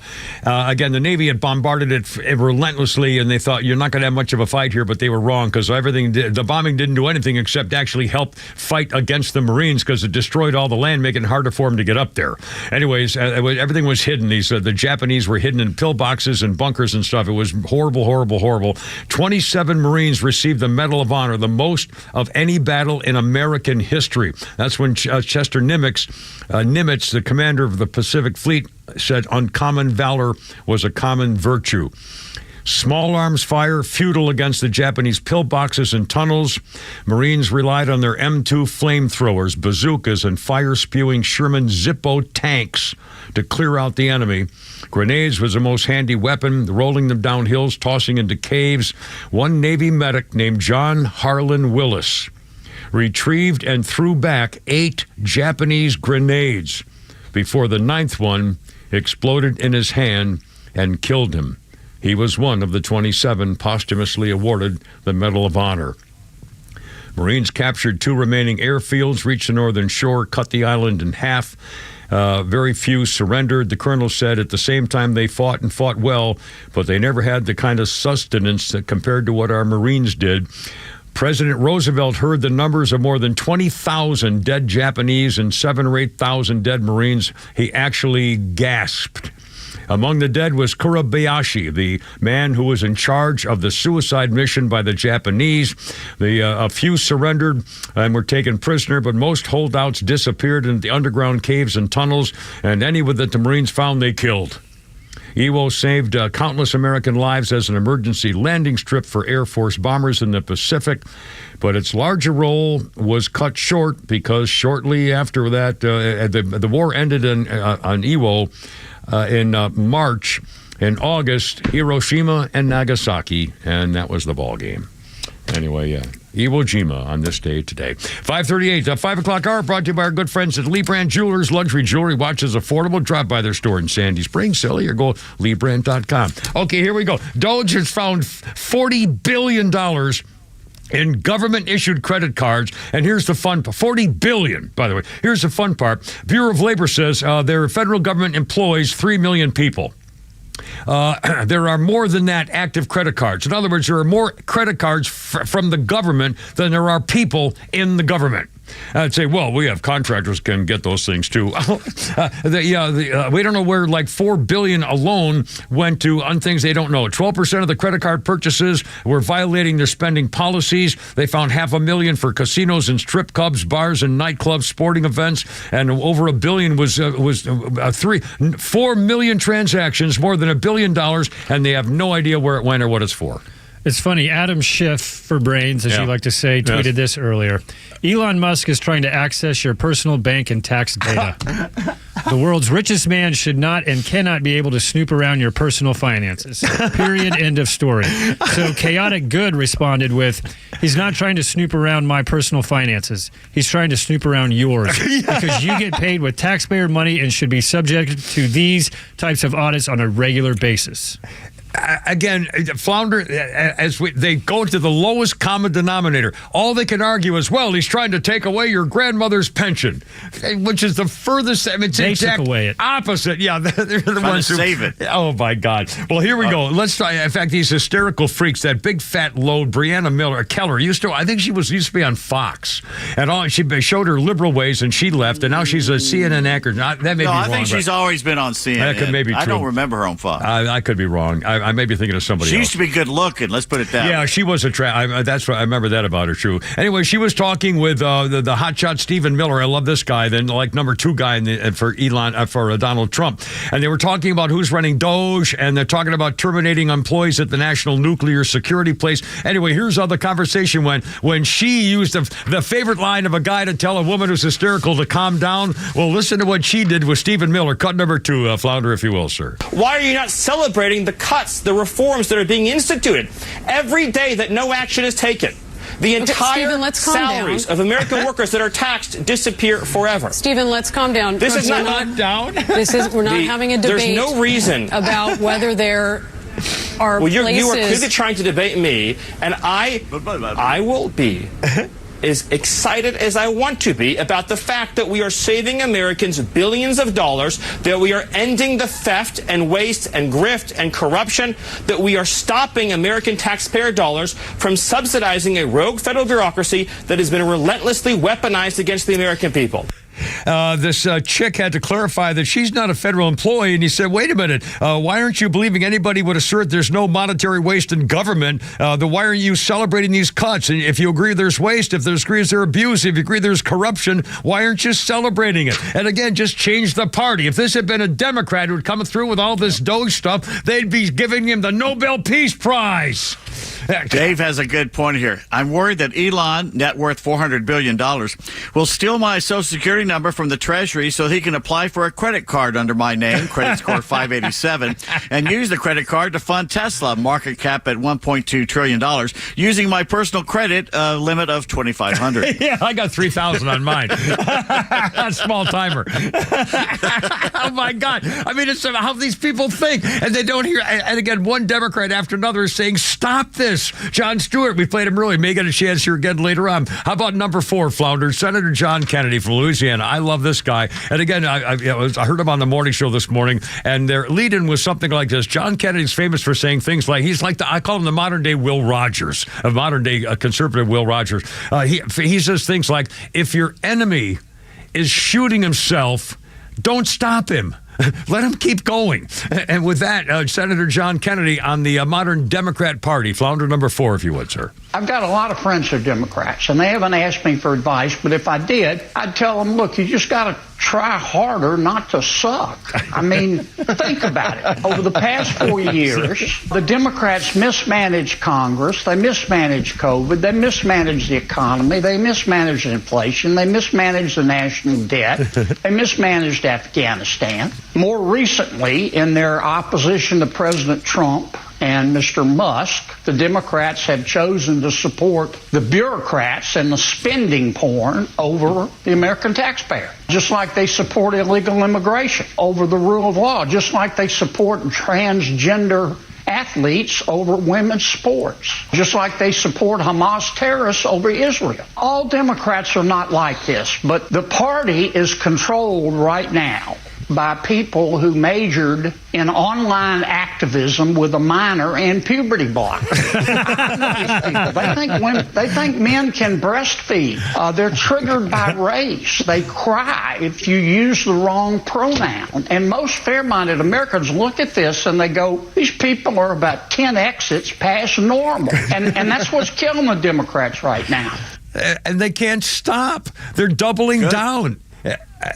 Again, the Navy had bombarded it relentlessly, and they thought, you're not going to have much of a fight here, but they were wrong because the bombing didn't do anything except actually help fight against the Marines because it destroyed all the land, making it harder for them to get up there. Anyways, everything was hidden. The Japanese were hidden in pillboxes and bunkers and stuff. It was horrible. 27 Marines received the Medal of Honor, the most of any battle in American history. That's when Chester Nimitz, the commander of the Pacific Fleet, said uncommon valor was a common virtue. Small arms fire, futile against the Japanese pillboxes and tunnels. Marines relied on their M2 flamethrowers, bazookas, and fire-spewing Sherman Zippo tanks to clear out the enemy. Grenades was the most handy weapon, rolling them down hills, tossing into caves. One Navy medic named John Harlan Willis retrieved and threw back 8 Japanese grenades before the 9th one exploded in his hand and killed him. He was one of the 27 posthumously awarded the Medal of Honor. Marines captured 2 remaining airfields, reached the northern shore, cut the island in half. Very few surrendered. The colonel said at the same time they fought and fought well, but they never had the kind of sustenance that compared to what our Marines did. President Roosevelt heard the numbers of more than 20,000 dead Japanese and 7,000 or 8,000 dead Marines. He actually gasped. Among the dead was Kurabayashi, the man who was in charge of the suicide mission by the Japanese. A few surrendered and were taken prisoner, but most holdouts disappeared into the underground caves and tunnels, and any that the Marines found, they killed. Iwo saved countless American lives as an emergency landing strip for Air Force bombers in the Pacific, but its larger role was cut short because shortly after that, the war ended on Iwo in March. In August, Hiroshima and Nagasaki, and that was the ball game. Anyway, Iwo Jima on this day today. 5:38, 5 o'clock hour, brought to you by our good friends at Lee Brand Jewelers. Luxury jewelry watches affordable. Drop by their store in Sandy Springs, Silly, or go LeeBrand.com. Okay, here we go. Doge has found $40 billion in government-issued credit cards, and here's the fun part. $40 billion, by the way. Here's the fun part. Bureau of Labor says their federal government employs 3 million people. There are more than that active credit cards. In other words, there are more credit cards from the government than there are people in the government. I'd say, well, we have contractors can get those things too. We don't know where like $4 billion alone went to on things they don't know. 12% of the credit card purchases were violating their spending policies. They found $500,000 for casinos and strip clubs, bars and nightclubs, sporting events, and over $1 billion was 4 million transactions, more than $1 billion, and they have no idea where it went or what it's for. It's funny. Adam Schiff, for brains, as you like to say, tweeted this earlier. Elon Musk is trying to access your personal bank and tax data. The world's richest man should not and cannot be able to snoop around your personal finances. Period. End of story. So Chaotic Good responded with, he's not trying to snoop around my personal finances. He's trying to snoop around yours because you get paid with taxpayer money and should be subject to these types of audits on a regular basis. Again, Flounder, they go to the lowest common denominator. All they can argue is, well, he's trying to take away your grandmother's pension, which is the furthest. I mean, it's they exact took away it. Opposite. Yeah, they're the ones to who save it. Oh my God. Well, here we go. Let's try. In fact, these hysterical freaks, that big fat load, Breonna Keller I think she used to be on Fox, and she showed her liberal ways, and she left, and now she's a CNN anchor. That may be wrong. I think she's always been on CNN. That could maybe. I don't remember her on Fox. I could be wrong. I may be thinking of somebody else. She used to be good looking. Let's put it that way. Yeah, she was that's right. I remember that about her, too. Anyway, she was talking with the hotshot Stephen Miller. I love this guy. Then, like, number 2 guy for Donald Trump. And they were talking about who's running Doge, and they're talking about terminating employees at the National Nuclear Security Place. Anyway, here's how the conversation went when she used the favorite line of a guy to tell a woman who's hysterical to calm down. Well, listen to what she did with Stephen Miller. Cut number 2, Flounder, if you will, sir. Why are you not celebrating the cuts, the reforms that are being instituted? Every day that no action is taken, the entire salaries of American workers that are taxed disappear forever. Stephen, let's calm down. This is not down. We're not having a debate. There's no reason about whether there are places. You are clearly trying to debate me, and I will be as excited as I want to be about the fact that we are saving Americans billions of dollars, that we are ending the theft and waste and grift and corruption, that we are stopping American taxpayer dollars from subsidizing a rogue federal bureaucracy that has been relentlessly weaponized against the American people. This chick had to clarify that she's not a federal employee, and he said, wait a minute, why aren't you believing anybody would assert there's no monetary waste in government? Why aren't you celebrating these cuts? And if you agree there's waste, if there's agree there's abuse, if you agree there's corruption, why aren't you celebrating it? And again, just change the party. If this had been a Democrat who had come through with all this Doge stuff, they'd be giving him the Nobel Peace Prize. Dave has a good point here. I'm worried that Elon, net worth $400 billion, will steal my Social Security number from the Treasury so he can apply for a credit card under my name, credit score 587, and use the credit card to fund Tesla, market cap at $1.2 trillion, using my personal credit limit of $2,500. Yeah, I got $3,000 on mine. Small timer. Oh, my God. I mean, it's how these people think, and they don't hear. And again, one Democrat after another is saying, stop this. Jon Stewart, we played him early. May get a chance here again later on. How about number 4, Flounder? Senator John Kennedy from Louisiana. I love this guy. And again, I heard him on the morning show this morning, and their lead-in was something like this. John Kennedy's famous for saying things like, he's like I call him the modern-day Will Rogers, a modern-day conservative Will Rogers. He says things like, if your enemy is shooting himself, don't stop him. Let him keep going. And with that, Senator John Kennedy on the modern Democrat Party. Flounder number 4, if you would, sir. I've got a lot of friends who are Democrats, and they haven't asked me for advice, but if I did, I'd tell them, look, you just got to try harder not to suck. I mean, think about it. Over the past 4 years, the Democrats mismanaged Congress, they mismanaged COVID, they mismanaged the economy, they mismanaged inflation, they mismanaged the national debt, they mismanaged Afghanistan. More recently, in their opposition to President Trump and Mr. Musk, the Democrats have chosen to support the bureaucrats and the spending porn over the American taxpayer. Just like they support illegal immigration over the rule of law. Just like they support transgender athletes over women's sports. Just like they support Hamas terrorists over Israel. All Democrats are not like this, but the party is controlled right now by people who majored in online activism with a minor in puberty blockers. They think men can breastfeed. They're triggered by race. They cry if you use the wrong pronoun. And most fair-minded Americans look at this and they go, these people are about 10 exits past normal. And that's what's killing the Democrats right now. And they can't stop. They're doubling down.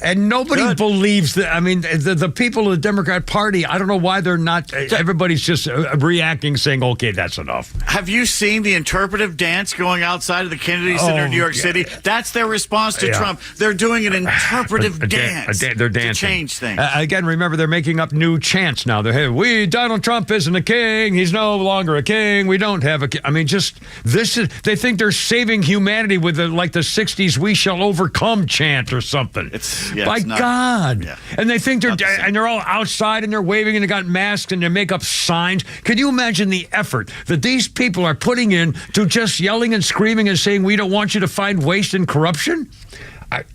And nobody believes that. I mean, the people of the Democrat Party, I don't know why they're not. Everybody's just reacting, saying, okay, that's enough. Have you seen the interpretive dance going outside of the Kennedy Center in New York City? That's their response to Trump. They're doing an interpretive dance. They're dancing. To change things. Again, remember, they're making up new chants now. They're, Donald Trump isn't a king. He's no longer a king. We don't have a king. I mean, they think they're saving humanity with like the 60s We Shall Overcome chant or something. It's It's by not, God. Yeah. And they think they're all outside and they're waving and they got masks and they make up signs. Can you imagine the effort that these people are putting in to just yelling and screaming and saying, we don't want you to find waste and corruption?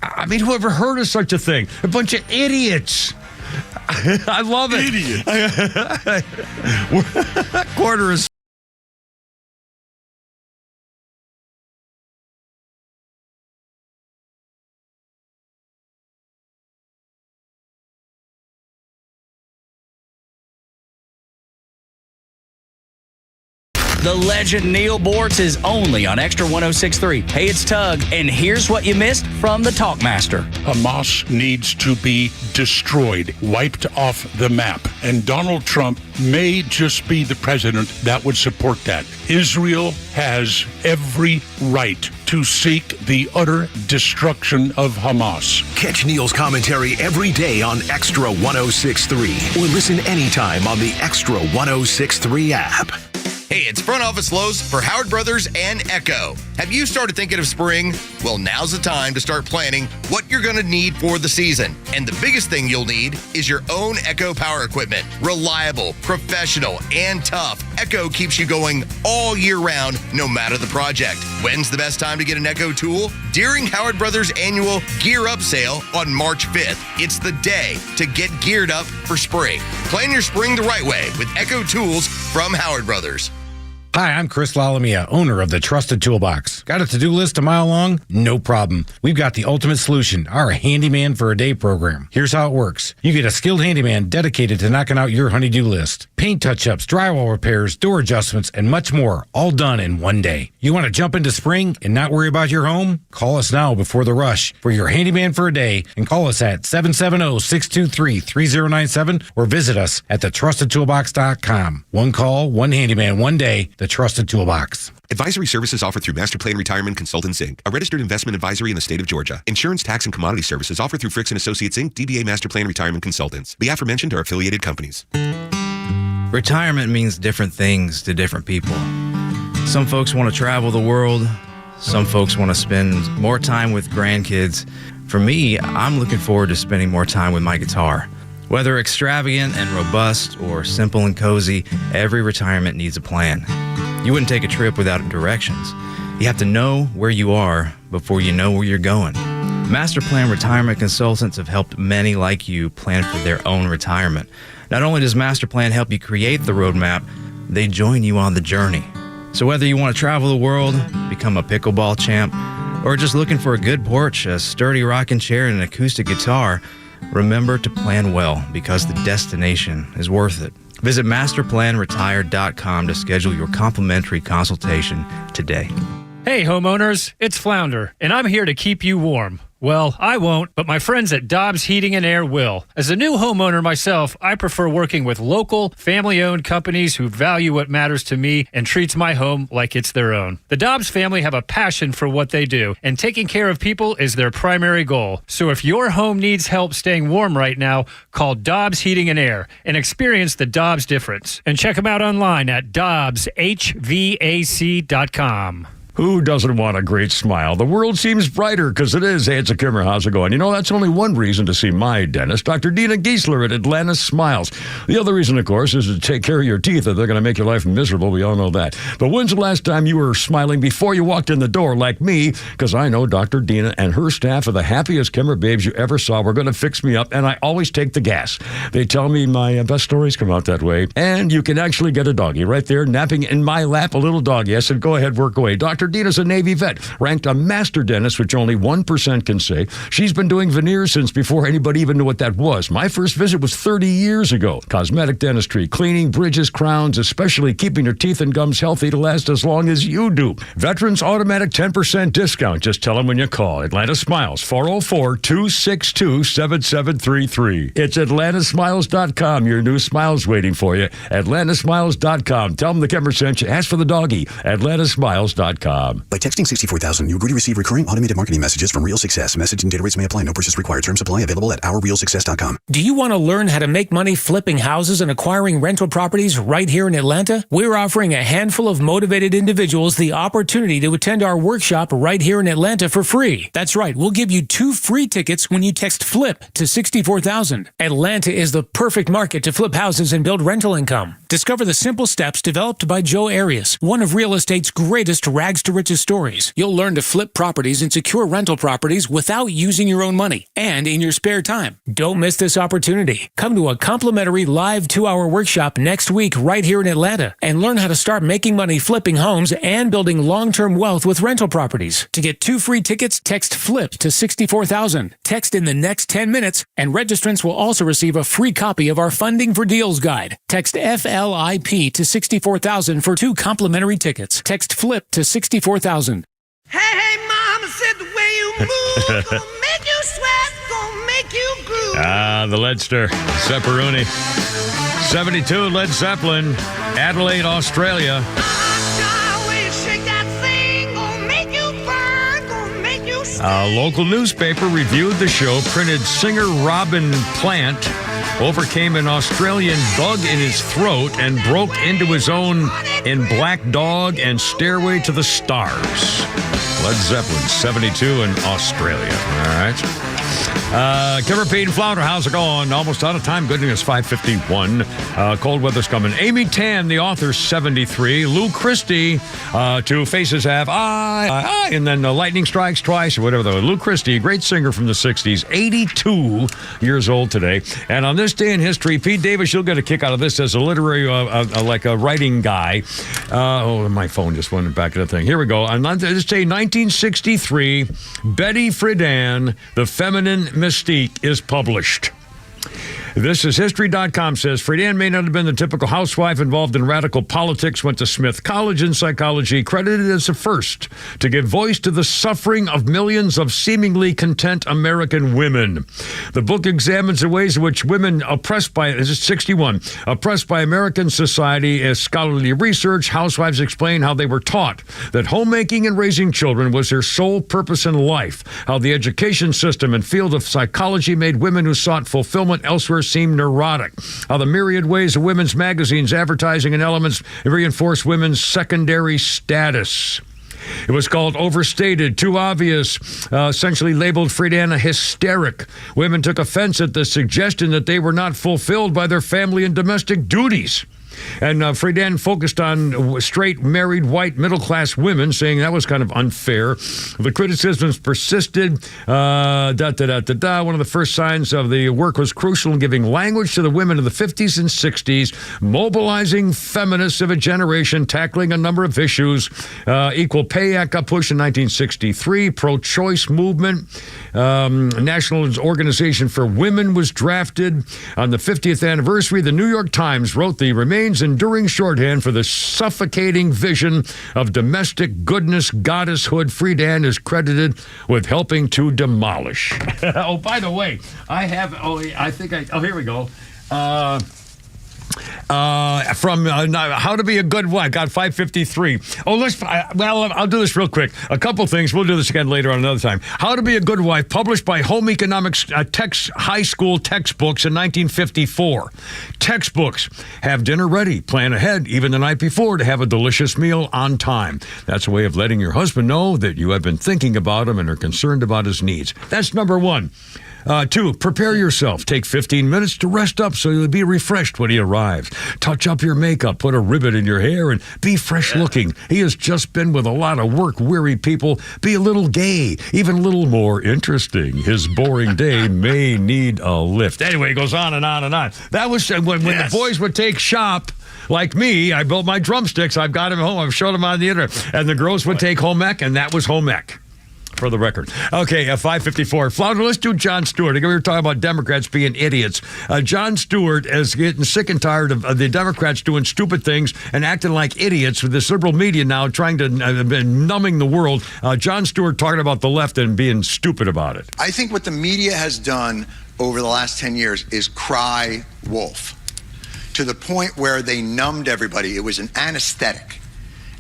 I mean, who ever heard of such a thing? A bunch of idiots. I love it. Idiots. Quarter is. The legend Neil Bortz is only on Extra 106.3. Hey, it's Tug, and here's what you missed from the Talkmaster. Hamas needs to be destroyed, wiped off the map. And Donald Trump may just be the president that would support that. Israel has every right to seek the utter destruction of Hamas. Catch Neil's commentary every day on Extra 106.3 or listen anytime on the Extra 106.3 app. Hey, it's Front Office Lowe's for Howard Brothers and Echo. Have you started thinking of spring? Well, now's the time to start planning what you're going to need for the season. And the biggest thing you'll need is your own Echo power equipment. Reliable, professional, and tough. Echo keeps you going all year round, no matter the project. When's the best time to get an Echo tool? During Howard Brothers' annual Gear Up sale on March 5th. It's the day to get geared up for spring. Plan your spring the right way with Echo tools from Howard Brothers. Hi, I'm Chris Lalamia, owner of the Trusted Toolbox. Got a to-do list a mile long? No problem. We've got the ultimate solution, our Handyman for a Day program. Here's how it works. You get a skilled handyman dedicated to knocking out your honey-do list. Paint touch-ups, drywall repairs, door adjustments, and much more, all done in one day. You want to jump into spring and not worry about your home? Call us now before the rush for your Handyman for a Day and call us at 770-623-3097 or visit us at thetrustedtoolbox.com. One call, one handyman, one day. The Trusted Toolbox. Advisory services offered through Master Plan Retirement Consultants, Inc., a registered investment advisory in the state of Georgia. Insurance, tax, and commodity services offered through Fricks & Associates, Inc., DBA Master Plan Retirement Consultants. The aforementioned are affiliated companies. Retirement means different things to different people. Some folks want to travel the world. Some folks want to spend more time with grandkids. For me, I'm looking forward to spending more time with my guitar. Whether extravagant and robust or simple and cozy, every retirement needs a plan. You wouldn't take a trip without directions. You have to know where you are before you know where you're going. Master Plan Retirement Consultants have helped many like you plan for their own retirement. Not only does Master Plan help you create the roadmap, they join you on the journey. So whether you want to travel the world, become a pickleball champ, or just looking for a good porch, a sturdy rocking chair, and an acoustic guitar, remember to plan well because the destination is worth it. Visit masterplanretire.com to schedule your complimentary consultation today. Hey, homeowners, it's Flounder, and I'm here to keep you warm. Well, I won't, but my friends at Dobbs Heating and Air will. As a new homeowner myself, I prefer working with local, family-owned companies who value what matters to me and treats my home like it's their own. The Dobbs family have a passion for what they do, and taking care of people is their primary goal. So if your home needs help staying warm right now, call Dobbs Heating and Air and experience the Dobbs difference. And check them out online at dobbshvac.com. Who doesn't want a great smile? The world seems brighter because it is. Hey, it's a Kimmer. How's it going? You know, that's only one reason to see my dentist, Dr. Dina Giesler at Atlantis Smiles. The other reason, of course, is to take care of your teeth, or they're going to make your life miserable. We all know that. But when's the last time you were smiling before you walked in the door like me? Because I know Dr. Dina and her staff are the happiest Kimmer babes you ever saw. We're going to fix me up, and I always take the gas. They tell me my best stories come out that way. And you can actually get a doggy right there, napping in my lap, a little doggy. I said, go ahead, work away. Dr. Dina's a Navy vet, ranked a master dentist, which only 1% can say. She's been doing veneers since before anybody even knew what that was. My first visit was 30 years ago. Cosmetic dentistry, cleaning, bridges, crowns, especially keeping your teeth and gums healthy to last as long as you do. Veterans automatic 10% discount. Just tell them when you call. Atlantis Smiles, 404-262-7733. It's atlantismiles.com. Your new smile's waiting for you. atlantismiles.com. Tell them the Kemmer sent you. Ask for the doggy. atlantismiles.com. By texting 64,000, you agree to receive recurring automated marketing messages from Real Success. Message and data rates may apply. No purchase required. Terms apply. Available at ourrealsuccess.com. Do you want to learn how to make money flipping houses and acquiring rental properties right here in Atlanta? We're offering a handful of motivated individuals the opportunity to attend our workshop right here in Atlanta for free. That's right. We'll give you 2 free tickets when you text FLIP to 64,000. Atlanta is the perfect market to flip houses and build rental income. Discover the simple steps developed by Joe Arias, one of real estate's greatest rags to riches stories. You'll learn to flip properties and secure rental properties without using your own money and in your spare time. Don't miss this opportunity. Come to a complimentary live 2-hour workshop next week right here in Atlanta and learn how to start making money flipping homes and building long-term wealth with rental properties. To get 2 free tickets, text FLIP to 64,000. Text in the next 10 minutes, and registrants will also receive a free copy of our Funding for Deals guide. Text FLIP to 64,000 for 2 complimentary tickets. Text FLIP to 64,000. Hey, mama said the way you move gonna make you sweat, gonna make you groove. The Ledster, Sepperoni. 72, Led Zeppelin, Adelaide, Australia. A local newspaper reviewed the show, printed singer Robin Plant overcame an Australian bug in his throat and broke into his own in Black Dog and Stairway to the Stars. Led Zeppelin, 72 in Australia. All right. Kimber, Pete, and Flounder, how's it going? Almost out of time. Good news, 5:51. Cold weather's coming. Amy Tan, the author, 73. Lou Christie, 2 faces have I, and then lightning strikes twice, or whatever. Lou Christie, great singer from the 60s, 82 years old today. And on this day in history, Pete Davis, you'll get a kick out of this as a literary, like a writing guy. My phone just went back to the thing. Here we go. On this day, 1963, Betty Friedan, The Feminine Mystique, is published. This is History.com says, Friedan may not have been the typical housewife involved in radical politics, went to Smith College in psychology, credited as the first to give voice to the suffering of millions of seemingly content American women. The book examines the ways in which women oppressed by American society. As scholarly research, housewives explain how they were taught that homemaking and raising children was their sole purpose in life, how the education system and field of psychology made women who sought fulfillment elsewhere seem neurotic, how the myriad ways of women's magazines, advertising, and elements reinforce women's secondary status. It was called Overstated, Too Obvious, essentially labeled Friedan a hysteric. Women took offense at the suggestion that they were not fulfilled by their family and domestic duties. And Friedan focused on straight, married, white, middle-class women, saying that was kind of unfair. The criticisms persisted. One of the first signs of the work was crucial in giving language to the women of the 50s and 60s, mobilizing feminists of a generation, tackling a number of issues. Equal Pay Act got pushed in 1963. Pro-choice movement. National Organization for Women was drafted. On the 50th anniversary, the New York Times wrote the remains enduring shorthand for the suffocating vision of domestic goodness goddesshood Friedan is credited with helping to demolish. Oh, by the way, here we go. From How to Be a Good Wife, got 553. I'll do this real quick. A couple things. We'll do this again later on another time. How to Be a Good Wife, published by Home Economics High School Textbooks in 1954. Textbooks. Have dinner ready. Plan ahead, even the night before, to have a delicious meal on time. That's a way of letting your husband know that you have been thinking about him and are concerned about his needs. That's number 1. 2, prepare yourself. Take 15 minutes to rest up so you'll be refreshed when he arrives. Touch up your makeup, put a ribbon in your hair, and be fresh looking. He has just been with a lot of work-weary people. Be a little gay, even a little more interesting. His boring day may need a lift. Anyway, it goes on and on and on. That was when the boys would take shop. Like me, I built my drumsticks. I've got them at home. I've showed them on the internet. And the girls would take home ec, and that was home ec. For the record. Okay, 554. Flounder, let's do Jon Stewart. We were talking about Democrats being idiots. Jon Stewart is getting sick and tired of the Democrats doing stupid things and acting like idiots with this liberal media now trying to numbing the world. Jon Stewart talking about the left and being stupid about it. I think what the media has done over the last 10 years is cry wolf to the point where they numbed everybody. It was an anesthetic.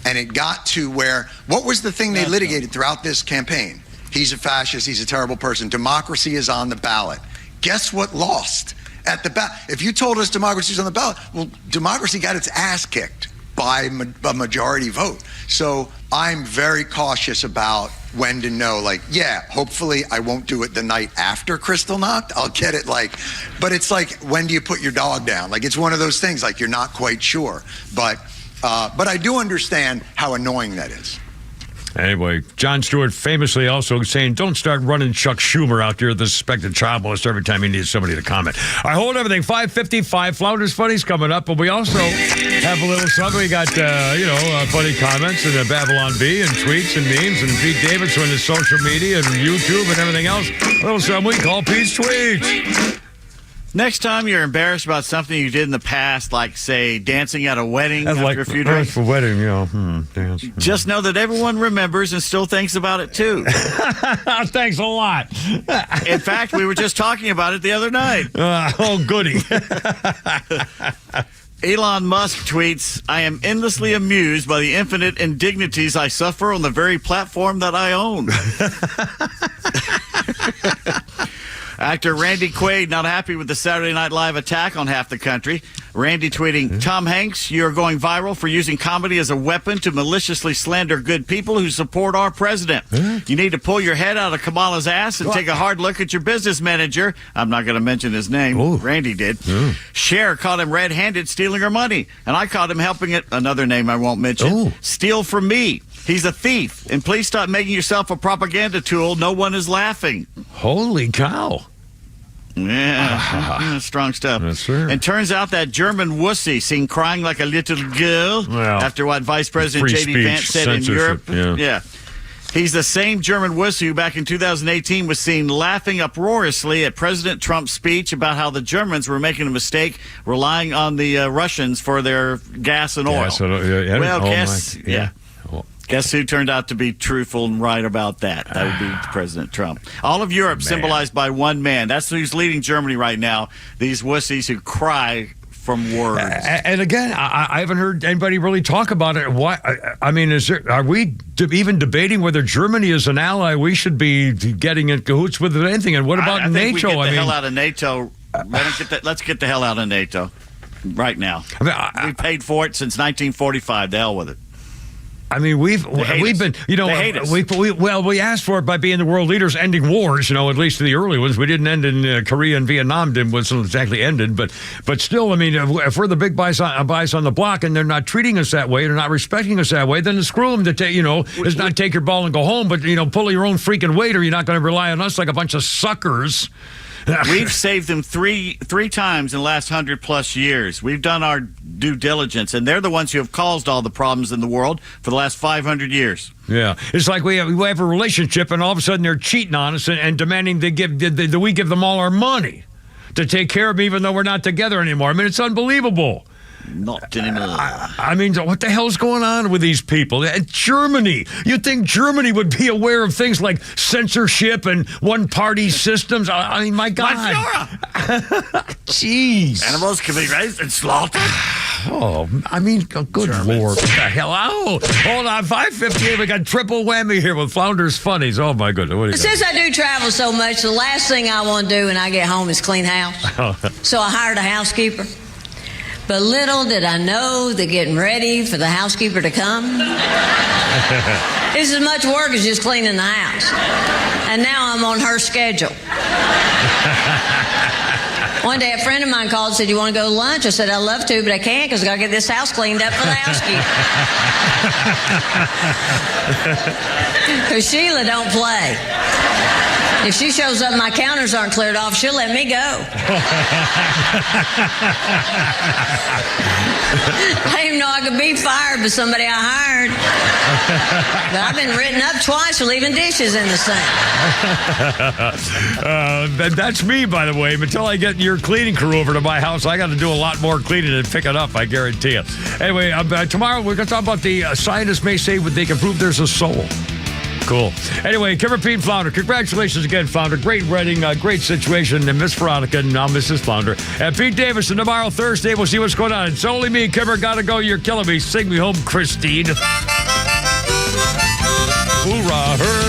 And it got to where, what was the thing they litigated throughout this campaign? He's a fascist. He's a terrible person. Democracy is on the ballot. Guess what lost at the ballot? If you told us democracy is on the ballot, well, democracy got its ass kicked by a majority vote. So I'm very cautious about when to know, like, yeah, hopefully I won't do it the night after Kristallnacht. I'll get it, like, but it's like, when do you put your dog down? Like, it's one of those things, like, you're not quite sure. But I do understand how annoying that is. Anyway, Jon Stewart famously also saying, don't start running Chuck Schumer out there, the suspected child molester, every time he needs somebody to comment. I hold everything. 5:55. Flounders Funny's coming up, but we also have a little something. We got, funny comments and Babylon Bee and tweets and memes and Pete Davidson and his social media and YouTube and everything else. A little something we call Pete's Tweets. Next time you're embarrassed about something you did in the past, like, say, dancing at a wedding after a few drinks. For wedding, dance. Just know that everyone remembers and still thinks about it, too. Thanks a lot. In fact, we were just talking about it the other night. Goody. Elon Musk tweets, I am endlessly amused by the infinite indignities I suffer on the very platform that I own. Actor Randy Quaid not happy with the Saturday Night Live attack on half the country. Randy tweeting, Tom Hanks, you're going viral for using comedy as a weapon to maliciously slander good people who support our president. You need to pull your head out of Kamala's ass and take a hard look at your business manager. I'm not going to mention his name. Randy did. Cher caught him red-handed stealing her money, and I caught him helping it, another name I won't mention, steal from me. He's a thief, and please stop making yourself a propaganda tool. No one is laughing. Holy cow. Yeah, strong stuff. Yes, sir. And turns out that German wussy seen crying like a little girl after what Vice President J.D. Vance said in Europe. Yeah. He's the same German wussy who back in 2018 was seen laughing uproariously at President Trump's speech about how the Germans were making a mistake relying on the Russians for their gas and oil. Guess who turned out to be truthful and right about that? That would be President Trump. All of Europe symbolized by one man. That's who's leading Germany right now. These wussies who cry from words. And again, I haven't heard anybody really talk about it. Why? I mean, are we even debating whether Germany is an ally? We should be getting in cahoots with anything. And what about I think NATO? We get the hell out of NATO. Let's get the hell out of NATO right now. We paid for it since 1945. The hell with it. I mean, we've been, we asked for it by being the world leaders, ending wars, at least the early ones. We didn't end in Korea and Vietnam, wasn't exactly ended, but still, I mean, if we're the big buys on the block and they're not treating us that way, they're not respecting us that way, then screw them to take, is not take your ball and go home, but, pull your own freaking weight, or you're not going to rely on us like a bunch of suckers. We've saved them three times in the last 100+ years. We've done our due diligence, and they're the ones who have caused all the problems in the world for the last 500 years. Yeah, it's like we have a relationship, and all of a sudden they're cheating on us and demanding we give them all our money to take care of them, even though we're not together anymore. I mean, it's unbelievable. Not anymore. I mean, what the hell's going on with these people? And Germany. You'd think Germany would be aware of things like censorship and one-party systems. I mean, my God. Jeez. Animals can be raised and slaughtered. Oh, I mean, good Germans. Lord. What the hell? Oh, hold on. 5:58. We got triple whammy here with Flounders Funnies. Oh, my goodness. What do you Since I do travel so much, the last thing I want to do when I get home is clean house. So I hired a housekeeper. But little did I know that getting ready for the housekeeper to come is as much work as just cleaning the house. And now I'm on her schedule. One day a friend of mine called and said, you want to go to lunch? I said, I'd love to, but I can't because I got to get this house cleaned up for the housekeeper. Because Sheila don't play. If she shows up and my counters aren't cleared off, she'll let me go. I didn't know I could be fired by somebody I hired. But I've been written up twice for leaving dishes in the sink. That's me, by the way. Until I get your cleaning crew over to my house, I got to do a lot more cleaning and pick it up, I guarantee you. Anyway, tomorrow we're going to talk about the scientists may say they can prove there's a soul. Cool. Anyway, Kimmer, Pete, Flounder, congratulations again, Flounder. Great wedding, great situation. And Miss Veronica and now Mrs. Flounder. And Pete Davidson tomorrow, Thursday. We'll see what's going on. It's only me, Kimmer. Gotta go. You're killing me. Sing me home, Christine. hoorah, hurt.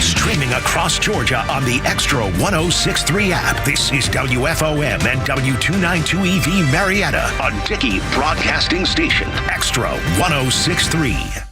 Streaming across Georgia on the XTRA 106.3 app. This is WFOM and W292EV Marietta, a Dickey Broadcasting Station. XTRA 106.3.